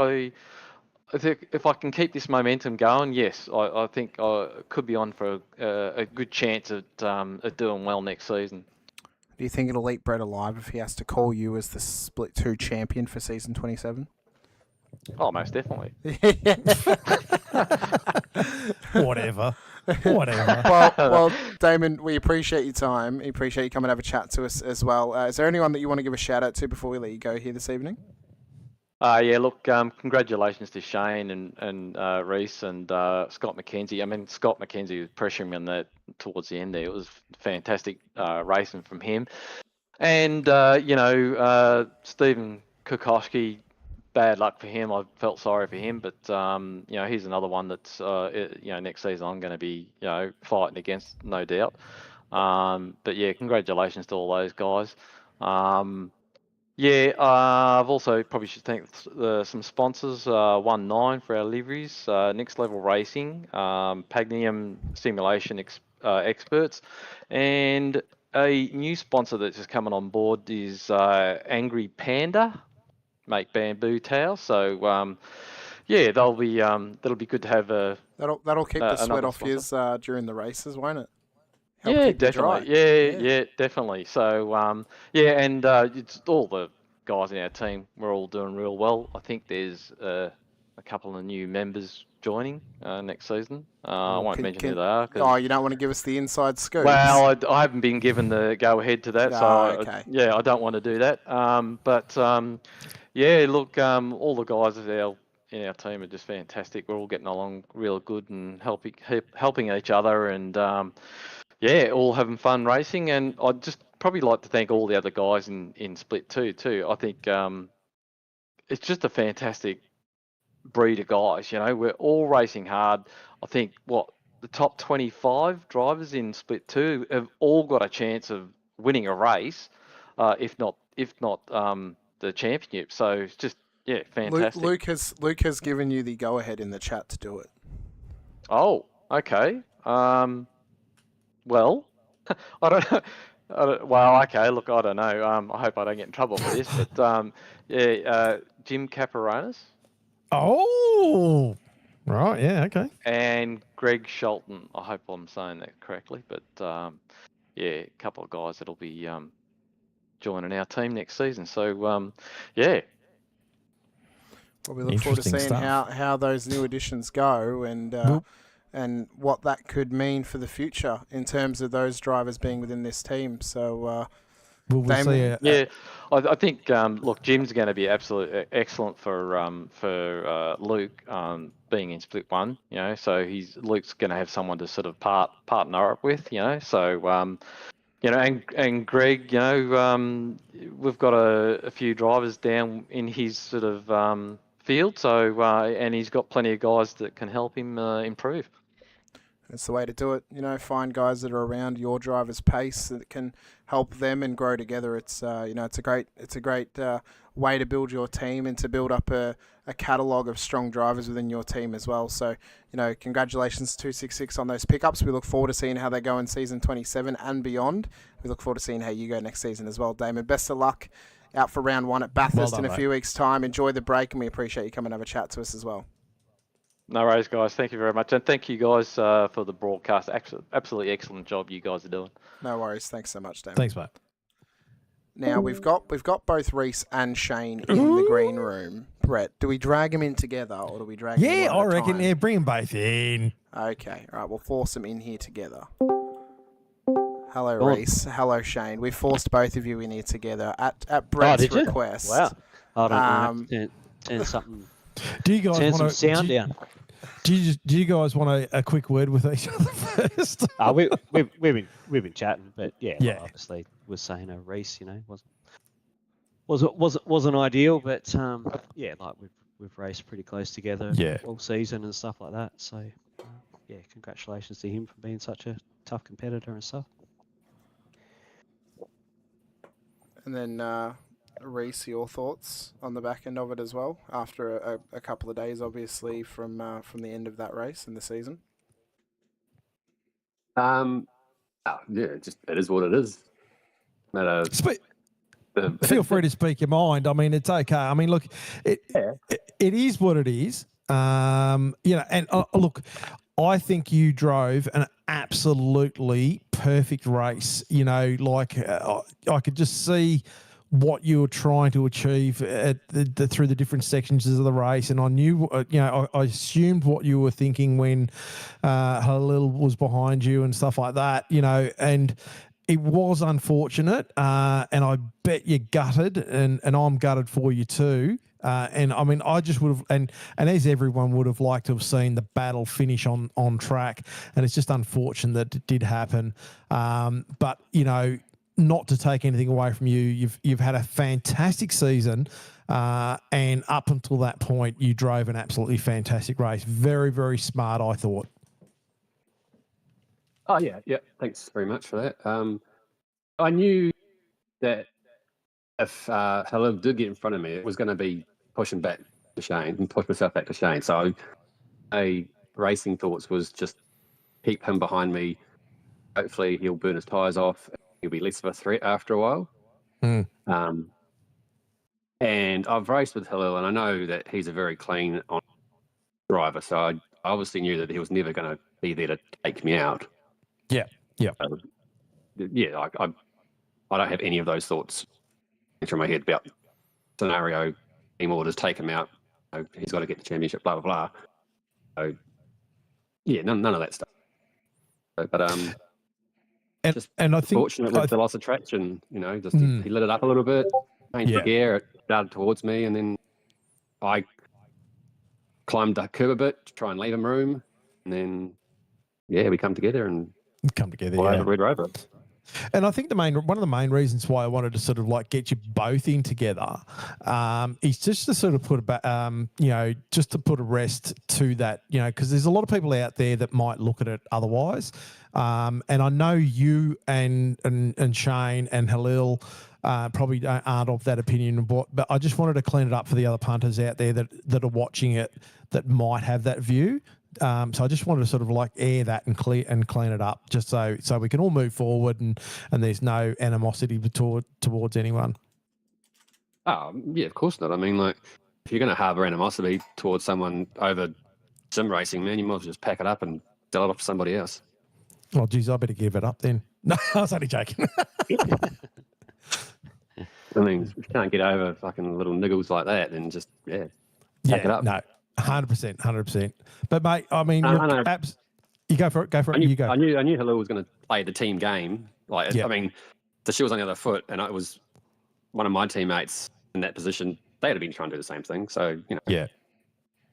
if I can keep this momentum going, yes, I think I could be on for a good chance at doing well next season. Do you think it'll eat Brett alive if he has to call you as the Split 2 champion for season 27? Oh, most definitely. Whatever. Well, Damon, we appreciate your time. We appreciate you coming to have a chat to us as well. Is there anyone that you want to give a shout out to before we let you go here this evening? Congratulations to Shane and Reese and Scott McKenzie. I mean, Scott McKenzie was pressuring me on that towards the end there. It was fantastic racing from him. And, Stephen Kukoski, bad luck for him. I felt sorry for him, but, he's another one that's, next season I'm going to be, fighting against, no doubt. Congratulations to all those guys. I've also probably should thank some sponsors. 19 for our liveries, Next Level Racing, Pagnium Simulation Experts, and a new sponsor that's just coming on board is Angry Panda, make bamboo towels. So that'll be good to have a. That'll keep the sweat off his during the races, won't it? Help definitely. Definitely. So, it's all the guys in our team. We're all doing real well. I think there's a couple of new members joining next season. I won't mention who they are. You don't want to give us the inside scoop? Well, I haven't been given the go-ahead to that, okay. I don't want to do that. All the guys in our team are just fantastic. We're all getting along real good and helping each other, and all having fun racing. And I'd just probably like to thank all the other guys in Split 2 too. I think it's just a fantastic breed of guys. We're all racing hard. I think the top 25 drivers in Split 2 have all got a chance of winning a race, if not the championship. So it's just fantastic. Luke has given you the go ahead in the chat to do it. Oh, okay. Well, I don't know. Well, okay. Look, I don't know. I hope I don't get in trouble for this, but Jim Caparonis. Oh, Right. Yeah. Okay. and Greg Shelton. I hope I'm saying that correctly, but yeah, a couple of guys that'll be joining our team next season. So yeah, Well, we look forward to Interesting seeing stuff. how those new additions go and what that could mean for the future in terms of those drivers being within this team. So, Will we see Damon? yeah. I think look, Jim's going to be absolutely excellent for Luke being in split one. You know, so Luke's going to have someone to sort of partner up with. You know, so. You know, and Greg, you know, we've got a few drivers down in his sort of field, so and he's got plenty of guys that can help him improve. That's the way to do it. You know, find guys that are around your driver's pace that can help them and grow together. It's it's a great way to build your team and to build up a catalogue of strong drivers within your team as well. So, congratulations 266 on those pickups. We look forward to seeing how they go in season 27 and beyond. We look forward to seeing how you go next season as well, Damon. Best of luck out for round 1 at Bathurst in a few weeks' time. Enjoy the break, and we appreciate you coming and have a chat to us as well. No worries, guys. Thank you very much, and thank you guys for the broadcast. Absolutely excellent job you guys are doing. No worries. Thanks so much, Damon. Thanks, mate. Now we've got both Reese and Shane in the green room. Brett, do we drag them in together or do we drag them in Yeah, I one at a reckon. time? Yeah, bring them both in. Okay, all right. We'll force them in here together. Hello, Reese. Hello, Shane. We forced both of you in here together at Brett's request. Wow. Hold on, I have to turn something. Do you guys Turn want some sound down. Do you guys want a quick word with each other first? We've been chatting, but yeah. Yeah. Obviously, was saying a race, wasn't ideal, but yeah, like we've raced pretty close together all season and stuff like that. So yeah, congratulations to him for being such a tough competitor and stuff. And then Reese, your thoughts on the back end of it as well, after a couple of days, obviously, from the end of that race in the season? Yeah, just it is what it is. Feel free to speak your mind. I mean, it's okay. I mean, look, it is what it is. And look, I think you drove an absolutely perfect race. I could just see what you were trying to achieve through the different sections of the race, and I knew, I assumed what you were thinking when Halil was behind you and stuff like that, and it was unfortunate, and I bet you gutted, and I'm gutted for you too. And I mean, I just would have, and as everyone would have liked to have seen the battle finish on track, and it's just unfortunate that it did happen. But not to take anything away from you, you've had a fantastic season, and up until that point, you drove an absolutely fantastic race. Very, very smart, I thought. Oh yeah. Thanks very much for that. I knew that if Halil did get in front of me, it was going to be pushing back to Shane and push myself back to Shane. So, racing thoughts was just keep him behind me. Hopefully, he'll burn his tyres off. He'll be less of a threat after a while. And I've raced with Halil, and I know that he's a very clean driver. So I obviously knew that he was never going to be there to take me out. Yeah. I don't have any of those thoughts through my head about scenario, team orders, take him out. He's got to get the championship, blah, blah, blah. So, yeah, none of that stuff. But and I think fortunately with the loss of traction, he lit it up a little bit, changed the gear, it started towards me, and then I climbed the curb a bit to try and leave him room, and then we come together. Red Rover. And I think one of the main reasons why I wanted to sort of like get you both in together is just to sort of put just to put a rest to that, because there's a lot of people out there that might look at it otherwise. And I know you and Shane and Halil probably aren't of that opinion, but I just wanted to clean it up for the other punters out there that are watching it that might have that view. So I just wanted to sort of like air that and clean it up, just so we can all move forward and there's no animosity towards anyone. Oh yeah, of course not. I mean, like if you're going to harbour animosity towards someone over sim racing, man, you might as well just pack it up and sell it off to somebody else. Oh, geez, I better give it up then. No, I was only joking. I mean, if you can't get over fucking little niggles like that, then just, pack it up. No, 100%, 100%. But, mate, I mean, I know. You go for it, you go. I knew Halil was going to play the team game. Like, I mean, the shoe was on the other foot, and it was one of my teammates in that position. They had been trying to do the same thing. So,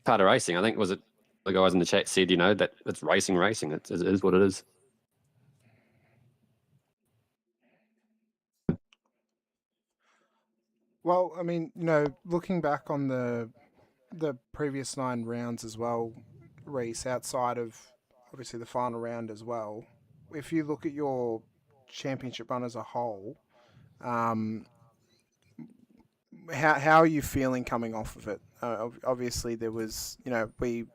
part of racing. I think, was it the guys in the chat said, that it's racing. It is what it is. Well, I mean, looking back on the previous 9 rounds as well, Reece, outside of obviously the final round as well, if you look at your championship run as a whole, how are you feeling coming off of it? Obviously, there was, we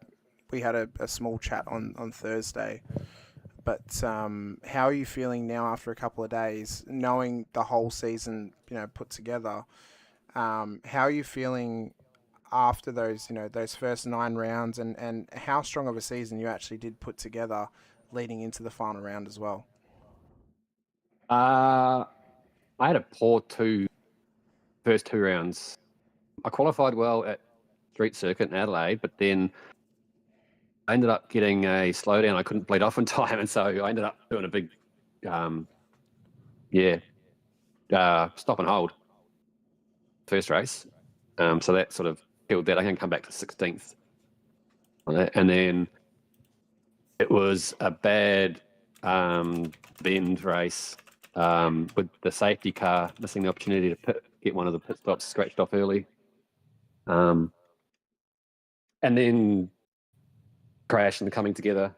had a small chat on Thursday, but how are you feeling now after a couple of days, knowing the whole season, put together? How are you feeling after those, those first 9 rounds, and how strong of a season you actually did put together leading into the final round as well? I had a poor first 2 rounds. I qualified well at Street Circuit in Adelaide, but then I ended up getting a slowdown. I couldn't bleed off in time, and so I ended up doing a big, stop and hold first race. So that sort of killed that. I can come back to 16th on that. And then it was a bad bend race with the safety car missing the opportunity to get one of the pit stops scratched off early. And then crash and coming together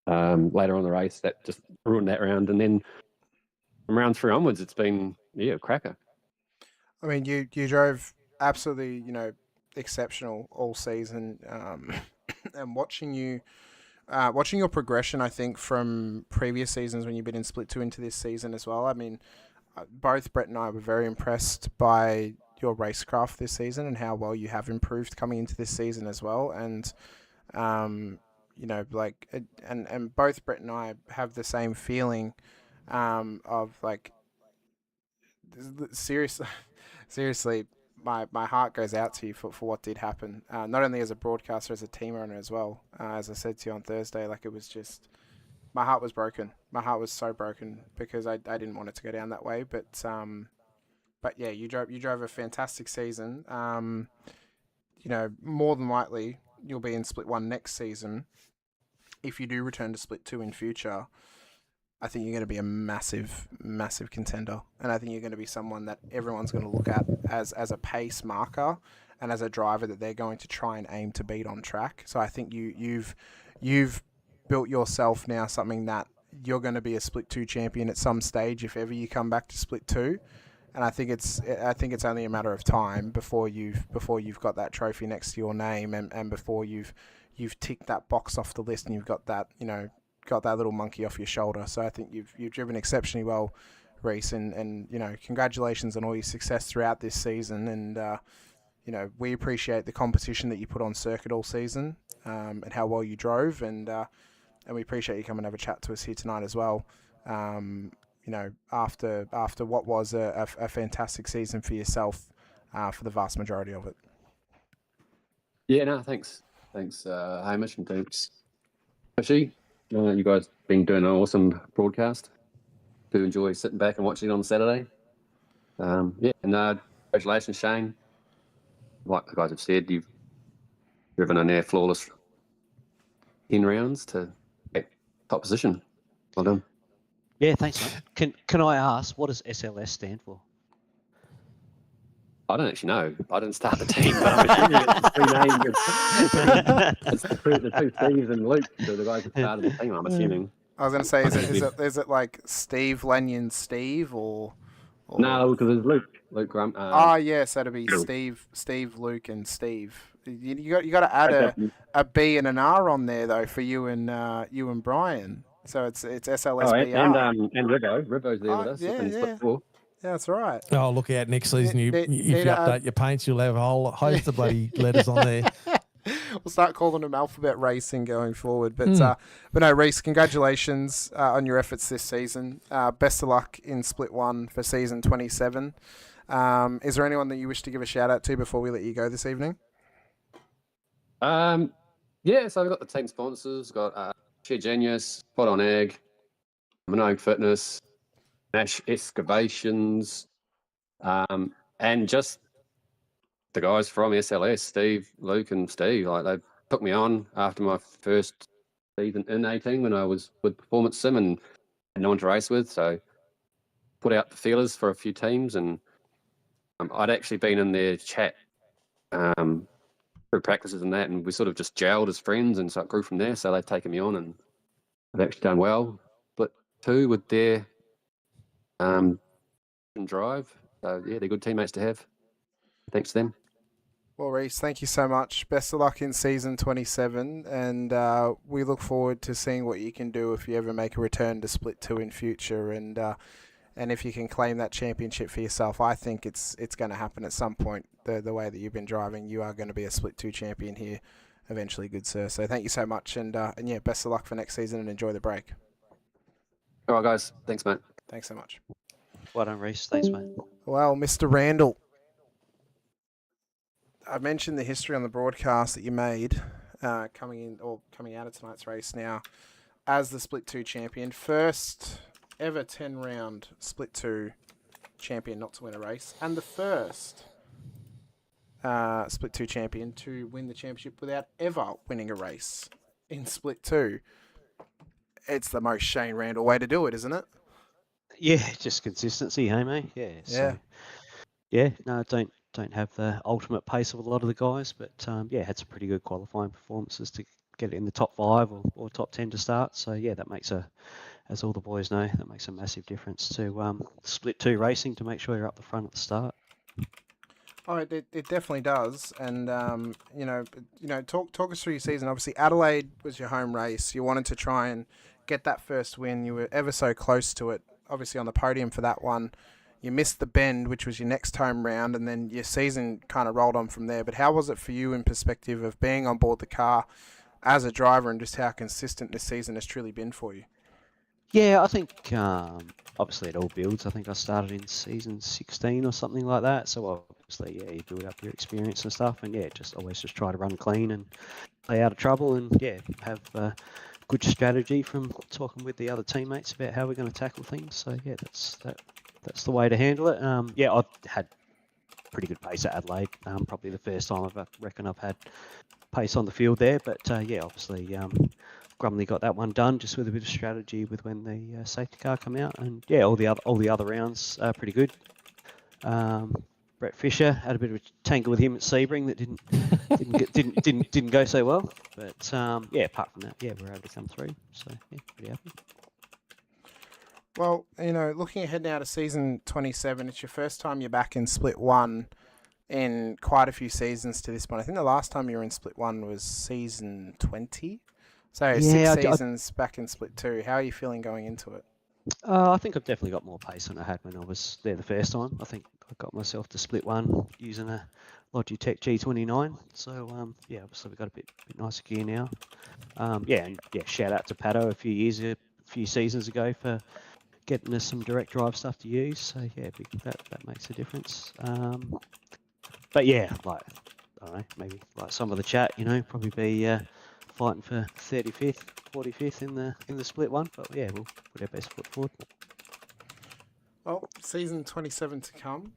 later on the race, that just ruined that round. And then from round 3 onwards, it's been a cracker. I mean, you drove absolutely, exceptional all season, and watching your progression, I think, from previous seasons when you've been in Split 2 into this season as well. I mean, both Brett and I were very impressed by your racecraft this season and how well you have improved coming into this season as well. And, and both Brett and I have the same feeling of like, seriously, my heart goes out to you for what did happen. Not only as a broadcaster, as a team owner as well. As I said to you on Thursday, like, it was just, my heart was broken. My heart was so broken because I didn't want it to go down that way. But yeah, you drove a fantastic season. More than likely you'll be in Split 1 next season. If you do return to Split 2 in future, I think you're going to be a massive, massive contender. And I think you're going to be someone that everyone's going to look at as a pace marker and as a driver that they're going to try and aim to beat on track. So I think you've built yourself now something that you're going to be a Split 2 champion at some stage if ever you come back to Split 2. And I think it's only a matter of time before you've got that trophy next to your name and before you've ticked that box off the list and you've got that, got that little monkey off your shoulder. So I think you've driven exceptionally well, Reece, and congratulations on all your success throughout this season. And we appreciate the competition that you put on circuit all season, and how well you drove, and we appreciate you coming and have a chat to us here tonight as well. After what was a fantastic season for yourself, for the vast majority of it. Yeah, no, thanks, Hamish, and thanks, Fishy. You guys been doing an awesome broadcast. Do enjoy sitting back and watching it on Saturday. And congratulations, Shane. Like the guys have said, you've driven a near flawless 10 rounds to top position. Well done. Yeah, thanks, mate. Can I ask, what does SLS stand for? I don't actually know. I didn't start the team, but I'm assuming it's the two Steves and Luke, the guys that started the team, I'm assuming. I was going to say, is it like Steve Lanyon Steve or... No, because there's Luke Grump. Yes, that'd be Steve, Luke, and Steve. You got to add a B and an R on there though for you and Brian. So it's SLSBR. And Ribo's there with us. Yeah, that's right. Oh, look out next season. If you update your paints, you'll have a whole host of bloody letters on there. We'll start calling them Alphabet Racing going forward. But no, Reece, congratulations on your efforts this season. Best of luck in Split 1 for season 27. Is there anyone that you wish to give a shout out to before we let you go this evening? Yeah, so we've got the team sponsors, got Sheer Genius, Spot on Egg, Minogue Fitness, Nash Excavations, and just the guys from SLS, Steve, Luke, and Steve. Like, they took me on after my first season in 18 when I was with Performance Sim and had no one to race with. So put out the feelers for a few teams, and I'd actually been in their chat through practices and that, and we sort of just gelled as friends, and so it grew from there. So they've taken me on, and I've actually done well. But 2 with their drive. So yeah, they're good teammates to have. Thanks to them. Well, Reece, thank you so much. Best of luck in season 27, and we look forward to seeing what you can do if you ever make a return to Split 2 in future, and if you can claim that championship for yourself. I think it's going to happen at some point. The way that you've been driving, you are going to be a Split 2 champion here eventually, good sir. So thank you so much, and yeah, best of luck for next season, and enjoy the break. All right, guys. Thanks, mate. Thanks so much. Well done, Reece. Thanks, mate. Well, Mr. Randall, I mentioned the history on the broadcast that you made coming out of tonight's race now as the Split 2 champion. First ever 10-round Split 2 champion not to win a race, and the first Split 2 champion to win the championship without ever winning a race in Split 2. It's the most Shane Randall way to do it, isn't it? Yeah, just consistency, hey mate. Yeah. So, yeah. No, don't have the ultimate pace of a lot of the guys, but yeah, had some pretty good qualifying performances to get it in the top 5 or top 10 to start. So yeah, that makes as all the boys know, that makes a massive difference to Split 2 racing to make sure you're up the front at the start. Oh, it definitely does, and talk us through your season. Obviously, Adelaide was your home race. You wanted to try and get that first win. You were ever so close to it. Obviously, on the podium for that one, you missed the Bend, which was your next home round, and then your season kind of rolled on from there. But how was it for you in perspective of being on board the car as a driver, and just how consistent this season has truly been for you? Yeah, I think obviously it all builds. I think I started in season 16 or something like that. So obviously, yeah, you build up your experience and stuff, and yeah, always try to run clean and stay out of trouble, and yeah, have good strategy from talking with the other teammates about how we're going to tackle things. So yeah, that's the way to handle it. Yeah, I've had pretty good pace at Adelaide. Probably the first time I reckon I've had pace on the field there, but yeah, obviously. Grumley got that one done just with a bit of strategy with when the safety car come out, and yeah, all the other rounds are pretty good. Brett Fisher had a bit of a tangle with him at Sebring that didn't go so well, but yeah, apart from that, yeah, we're able to come through. So yeah, pretty happy. Well, looking ahead now to season 27, it's your first time you're back in Split 1 in quite a few seasons to this point. I think the last time you were in Split 1 was season 20. So yeah, 6 seasons back in Split 2. How are you feeling going into it? I think I've definitely got more pace than I had when I was there the first time. I think I got myself to Split 1 using a Logitech G29. So yeah, obviously we've got a bit nicer gear now. Yeah, shout out to Pato a few seasons ago for getting us some direct drive stuff to use. So yeah, that makes a difference. But yeah, like I don't know, maybe like some of the chat, probably be fighting for 35th, 45th in the Split 1, but yeah, we'll put our best foot forward. Well, season 27 to come.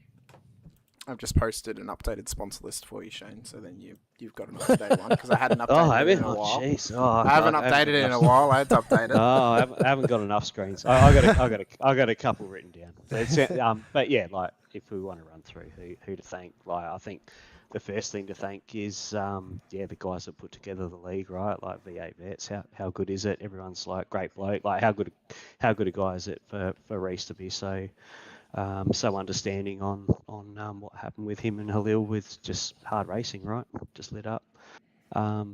I've just posted an updated sponsor list for you, Shane, so then you've got an up-to-date one, because I hadn't updated it in a while. Geez. I haven't updated it in a while. I had to update it. I haven't got enough screens. I got a couple written down. But yeah, like if we want to run through who to thank, like I think the first thing to thank is the guys that put together the league, right? Like V8 Vets, how good is it? Everyone's like great bloke. Like how good a guy is it for Reece to be so understanding on what happened with him and Halil with just hard racing, right? Just lit up.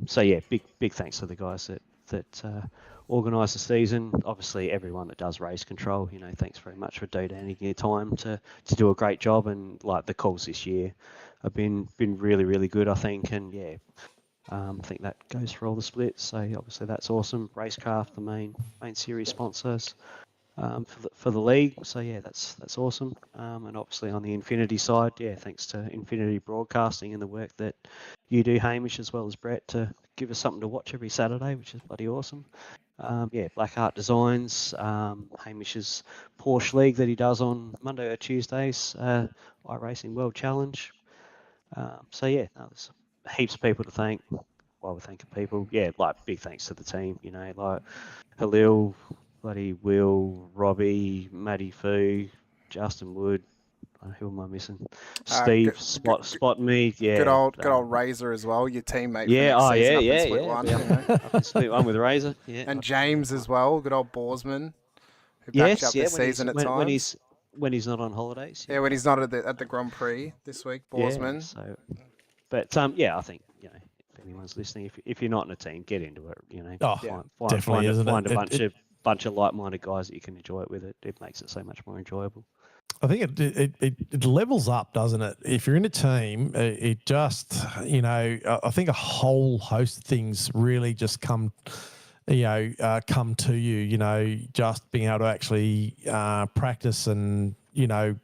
So yeah, big thanks to the guys that organise the season. Obviously, everyone that does race control, thanks very much for donating your time to do a great job. And like the calls this year have been really, really good, I think. And yeah, I think that goes for all the splits, so obviously that's awesome. Racecraft, the main series sponsors for the league, so yeah, that's awesome. And obviously on the Infinity side, yeah, thanks to Infinity Broadcasting and the work that you do, Hamish, as well as Brett, to give us something to watch every Saturday, which is bloody awesome. Yeah, Blackheart Designs, Hamish's Porsche League that he does on Monday or Tuesdays, iRacing World Challenge. So yeah, there's heaps of people to thank. While we're thanking people, yeah, like big thanks to the team, you know, like Halil, bloody Will, Robbie, Matty Foo, Justin Wood. Who am I missing? Steve, spot me. Yeah, good old Razor as well, your teammate. Yeah, for next season yeah, up in Split One. Up in Split One with Razor. Yeah, and James as well, good old Borsman, who backs up this season at times. When he's not on holidays. Yeah, when he's not at the Grand Prix this week, Borsman. Yeah, so, but yeah, I think, you know, if anyone's listening, if you're not in a team, get into it. You know, find a bunch of like-minded guys that you can enjoy it with. It makes it so much more enjoyable. I think it levels up, doesn't it? If you're in a team, it just, you know, I think a whole host of things really just come to you, you know, just being able to actually practice and, you know,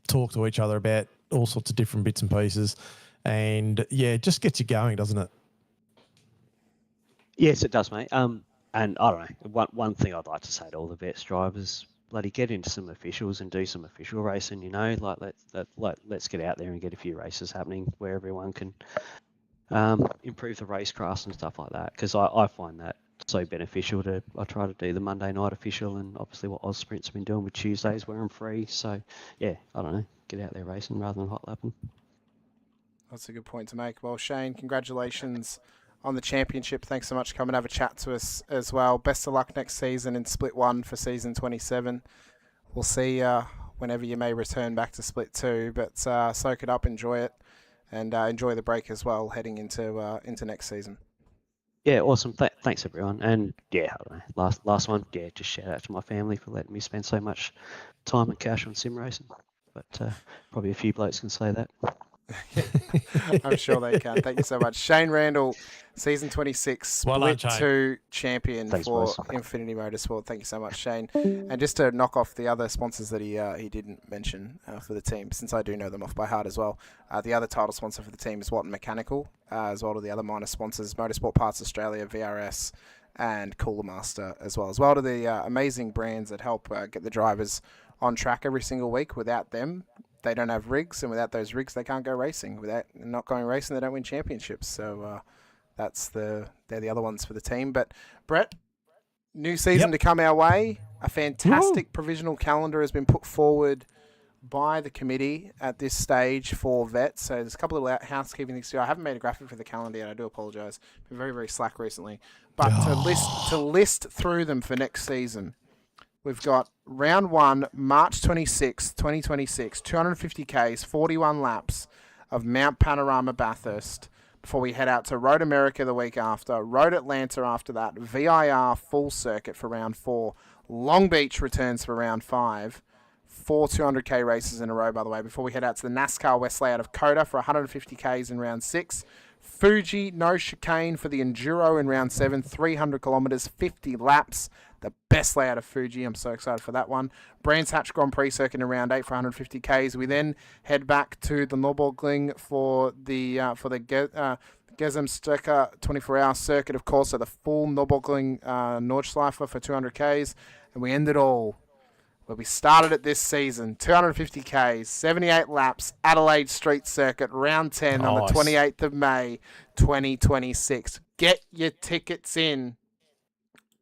talk to each other about all sorts of different bits and pieces. And yeah, it just gets you going, doesn't it? Yes, it does, mate. And I don't know, one thing I'd like to say to all the vets drivers, bloody get into some officials and do some official racing, you know, let's get out there and get a few races happening where everyone can improve the racecraft and stuff like that, because I find that so beneficial. I try to do the Monday night official, and obviously what Oz Sprint's been doing with Tuesdays where I'm free. So yeah, I don't know, get out there racing rather than hot lapping. That's a good point to make. Well, Shane, congratulations on the championship. Thanks so much for coming and have a chat to us as well. Best of luck next season in Split 1 for season 27. We'll see whenever you may return back to Split 2, but soak it up, enjoy it, and enjoy the break as well heading into next season. Yeah, awesome. Thanks everyone. And yeah, I don't know, last one, yeah, just shout out to my family for letting me spend so much time and cash on sim racing. But probably a few blokes can say that. I'm sure they can. Thank you so much. Shane Randall, season 26, Split 2 champion. Thanks, for boys. Infinity Motorsport. Thank you so much, Shane. And just to knock off the other sponsors that he didn't mention for the team, since I do know them off by heart as well. The other title sponsor for the team is Watton Mechanical, as well as the other minor sponsors, Motorsport Parts Australia, VRS, and Cooler Master as well to the amazing brands that help get the drivers on track every single week. Without them, they don't have rigs, and without those rigs, they can't go racing. Without not going racing, they don't win championships. So they're the other ones for the team. But Brett, new season to come our way. A fantastic provisional calendar has been put forward by the committee at this stage for vets. So there's a couple of housekeeping things to do. I haven't made a graphic for the calendar yet. I do apologise. Been very, very slack recently. But to list through them for next season, we've got round 1, March 26, 2026, 250 Ks, 41 laps of Mount Panorama Bathurst before we head out to Road America the week after, Road Atlanta after that, VIR full circuit for round 4, Long Beach returns for round 5, 4 200k races in a row, by the way, before we head out to the NASCAR West Layout of Coda for 150 Ks in round 6, Fuji, no chicane for the Enduro in round 7, 300 kilometres, 50 laps. The best layout of Fuji. I'm so excited for that one. Brands Hatch Grand Prix circuit in round 8 for 150 Ks. We then head back to the Nürburgring for the Gesamtstrecke 24-hour circuit, of course, so the full Nürburgring Nordschleife for 200 Ks. And we end it all where we started it this season, 250 Ks, 78 laps, Adelaide Street Circuit, round 10 on the 28th of May, 2026. Get your tickets in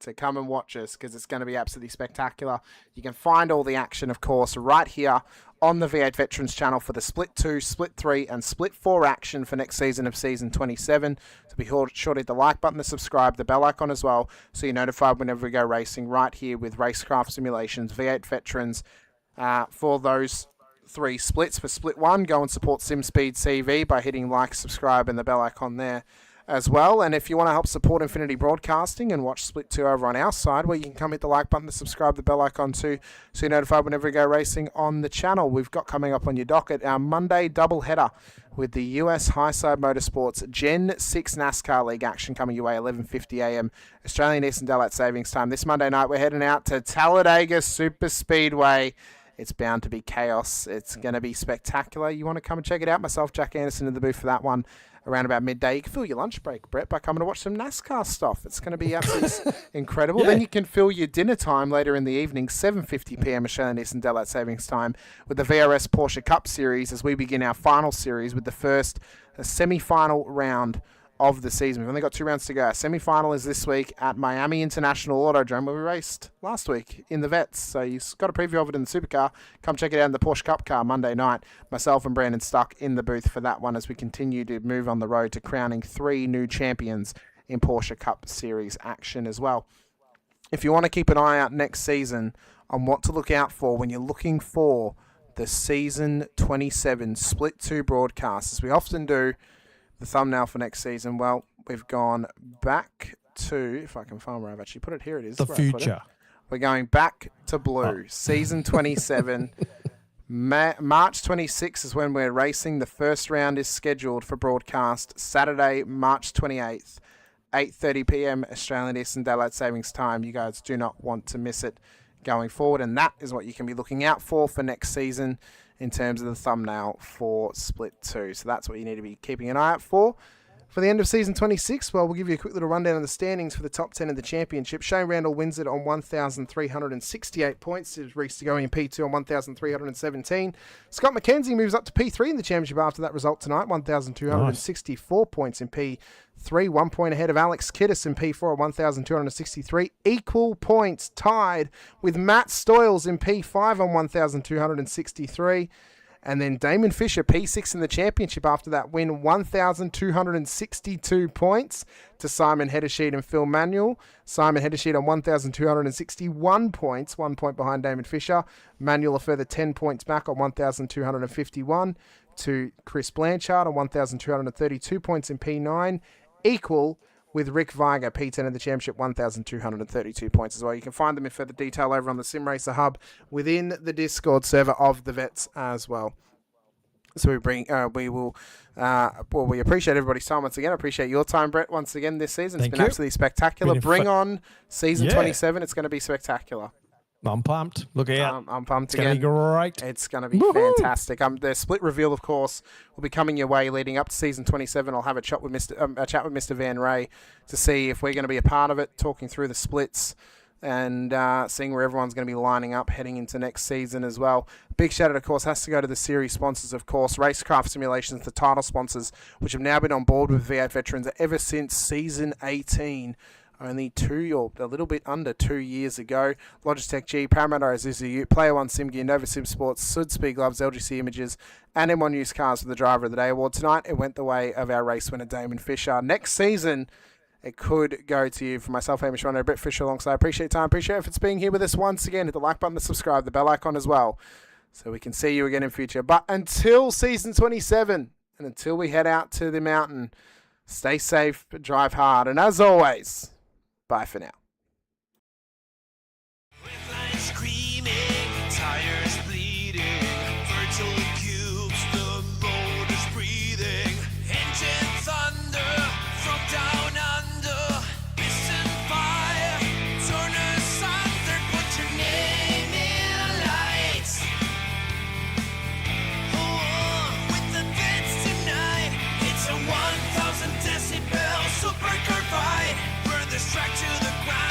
to come and watch us, because it's going to be absolutely spectacular. You can find all the action, of course, right here on the V8 Veterans channel for the Split 2, Split 3, and Split 4 action for next season of Season 27. So be sure to hit the like button, the subscribe, the bell icon as well, so you're notified whenever we go racing right here with Racecraft Simulations V8 Veterans. For those 3 splits, for Split 1, go and support Simspeed CV by hitting like, subscribe, and the bell icon there. as well. And if you want to help support Infinity Broadcasting and watch Split 2 over on our side, well, you can come hit the like button, to subscribe, the bell icon too, so you're notified whenever we go racing on the channel. We've got coming up on your docket our Monday doubleheader with the US Highside Motorsports Gen 6 NASCAR League action coming your way 11:50 a.m. Australian Eastern Daylight Savings Time. This Monday night we're heading out to Talladega Super Speedway. It's bound to be chaos. It's going to be spectacular. You want to come and check it out? Myself, Jack Anderson, in the booth for that one around about midday. You can fill your lunch break, Brett, by coming to watch some NASCAR stuff. It's going to be absolutely incredible. Yeah. Then you can fill your dinner time later in the evening, 7:50 p.m. Australian Eastern Daylight Savings Time, with the VRS Porsche Cup Series as we begin our final series with the first semi-final round of the season. We've only got 2 rounds to go. Our semi-final is this week at Miami International Autodrome, where we raced last week in the Vets. So you've got a preview of it in the supercar. Come check it out in the Porsche Cup car Monday night. Myself and Brandon stuck in the booth for that one as we continue to move on the road to crowning 3 new champions in Porsche Cup Series action as well. If you want to keep an eye out next season on what to look out for when you're looking for the Season 27 Split 2 broadcasts, as we often do, the thumbnail for next season, well, we've gone back to, if I can find where I've actually put it, here it is. The where I put it. future. We're going back to blue. Season 27. March 26 is when we're racing. The first round is scheduled for broadcast Saturday, March 28th, 8:30 p.m. Australian Eastern Daylight Savings Time. You guys do not want to miss it going forward, and that is what you can be looking out for next season in terms of the thumbnail for Split 2. So that's what you need to be keeping an eye out for. For the end of Season 26, well, we'll give you a quick little rundown of the standings for the top 10 of the championship. Shane Randall wins it on 1,368 points. Reese to go in P2 on 1,317. Scott McKenzie moves up to P3 in the championship after that result tonight, 1,264 points in P3. 1 point ahead of Alex Kiddis in P4 at 1,263. Equal points tied with Matt Stoyles in P5 on 1,263. And then Damon Fisher, P6 in the championship after that win, 1,262 points to Simon Heddersheet and Phil Manuel. Simon Heddersheet on 1,261 points, 1 point behind Damon Fisher. Manuel a further 10 points back on 1,251 to Chris Blanchard on 1,232 points in P9, equal with Rick Viger, P10 of the championship, 1,232 points as well. You can find them in further detail over on the Sim Racer Hub within the Discord server of the Vets as well. So we appreciate everybody's time once again. I appreciate your time, Brett, once again this season. It's been absolutely spectacular. Bring on Season 27. It's going to be spectacular. I'm pumped. Look out. I'm pumped again. It's going to be great. It's going to be fantastic. The split reveal, of course, will be coming your way leading up to Season 27. I'll have a chat with Mr. Van Ray to see if we're going to be a part of it, talking through the splits and seeing where everyone's going to be lining up heading into next season as well. Big shout out, of course, has to go to the series sponsors, of course. Racecraft Simulations, the title sponsors, which have now been on board with V8 Veterans ever since Season 18. Only a little bit under 2 years ago. Logitech G, Parramatta Isuzu Ute, Player One Sim Gear, Nova Simsports, Südspeed gloves, LGC Images, and M1 Used Cars for the Driver of the Day award. Tonight, it went the way of our race winner, Damon Fisher. Next season, it could go to you. For myself, Hamish Munro Brett Fisher alongside. Appreciate your time. Appreciate efforts being here with us once again. Hit the like button, the subscribe, the bell icon as well, so we can see you again in future. But until Season 27, and until we head out to the mountain, stay safe, drive hard, and as always, bye for now. Track to the ground.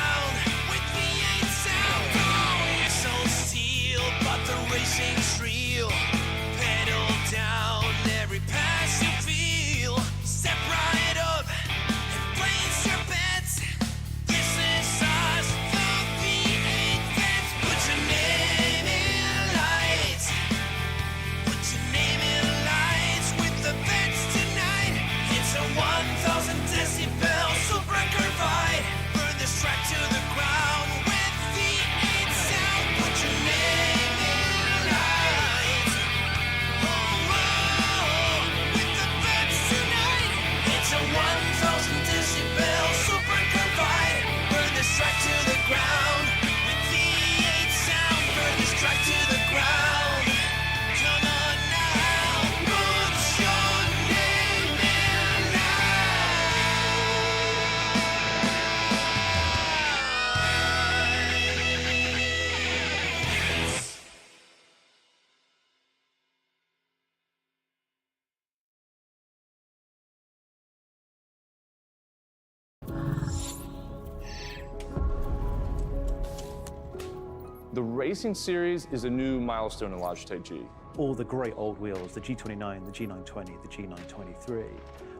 The Racing Series is a new milestone in Logitech G. All the great old wheels, the G29, the G920, the G923,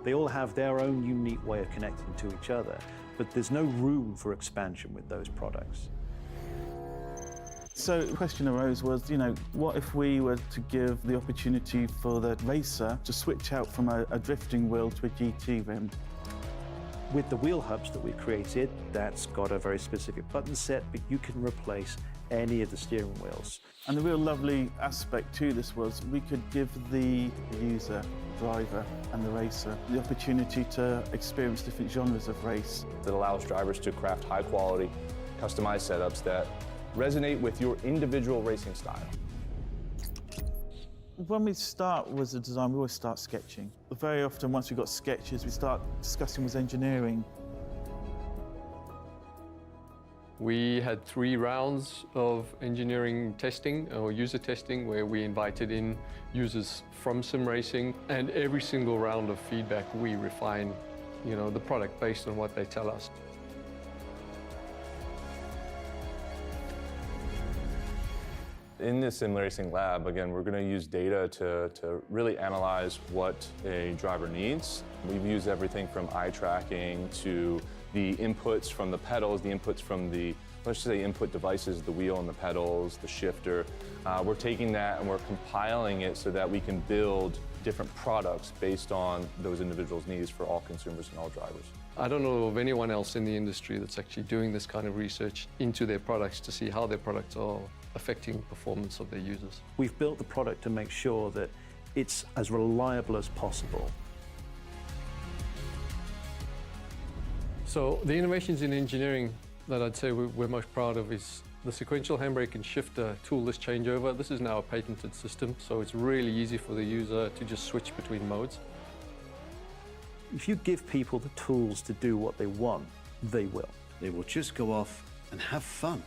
they all have their own unique way of connecting to each other, but there's no room for expansion with those products. So the question arose was, what if we were to give the opportunity for the racer to switch out from a drifting wheel to a GT rim? With the wheel hubs that we've created, that's got a very specific button set, but you can replace any of the steering wheels. And the real lovely aspect to this was we could give the user, driver and the racer the opportunity to experience different genres of race. That allows drivers to craft high quality, customized setups that resonate with your individual racing style. When we start with the design, we always start sketching. Very often, once we've got sketches, we start discussing with engineering. We had 3 rounds of engineering testing or user testing where we invited in users from sim racing, and every single round of feedback we refine, the product based on what they tell us. In this sim racing lab, again, we're going to use data to really analyze what a driver needs. We've used everything from eye tracking to the inputs from the pedals, the inputs from the, let's say, input devices, the wheel and the pedals, the shifter. We're taking that and we're compiling it so that we can build different products based on those individuals' needs for all consumers and all drivers. I don't know of anyone else in the industry that's actually doing this kind of research into their products to see how their products are affecting performance of their users. We've built the product to make sure that it's as reliable as possible. So the innovations in engineering that I'd say we're most proud of is the sequential handbrake and shifter toolless changeover. This is now a patented system, so it's really easy for the user to just switch between modes. If you give people the tools to do what they want, they will. They will just go off and have fun.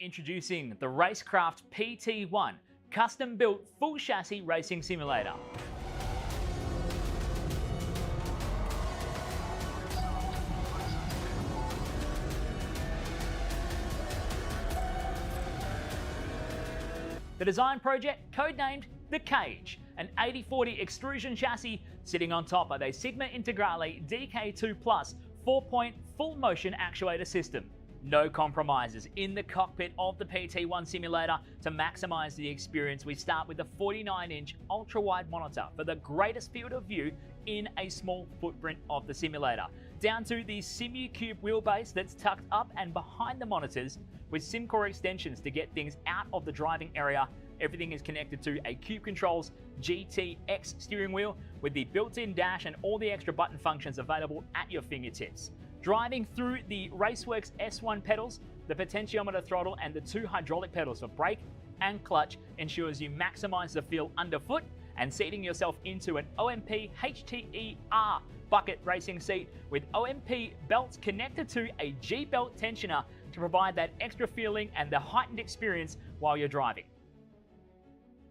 Introducing the Rackraft PT1, custom-built full chassis racing simulator. The design project, codenamed The Cage, an 80/40 extrusion chassis sitting on top of a Sigma Integrale DK2 Plus 4-point full motion actuator system. No compromises in the cockpit of the PT1 simulator. To maximize the experience, we start with the 49-inch ultra-wide monitor for the greatest field of view in a small footprint of the simulator, down to the SimuCube wheelbase that's tucked up and behind the monitors with SimCore extensions to get things out of the driving area. Everything is connected to a Cube Controls GTX steering wheel with the built-in dash and all the extra button functions available at your fingertips. Driving through the Raceworks S1 pedals, the potentiometer throttle and the 2 hydraulic pedals for brake and clutch ensures you maximize the feel underfoot, and seating yourself into an OMP HTER bucket racing seat with OMP belts connected to a G-belt tensioner to provide that extra feeling and the heightened experience while you're driving.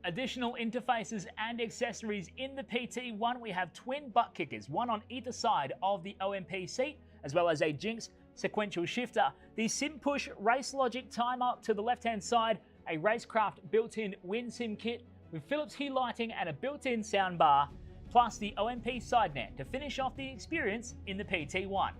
Additional interfaces and accessories in the PT1, we have twin butt kickers, one on either side of the OMP seat, as well as a Jinx sequential shifter, the SimPush Race Logic timer to the left-hand side, a Racecraft built-in WinSim kit with Philips Hue lighting and a built-in soundbar, plus the OMP side net to finish off the experience in the PT1.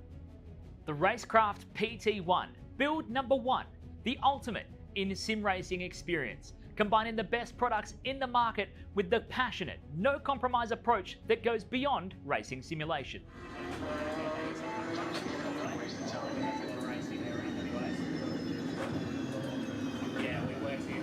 The Racecraft PT1, build number 1, the ultimate in sim racing experience, combining the best products in the market with the passionate, no compromise approach that goes beyond racing simulation. Yeah, we worked here.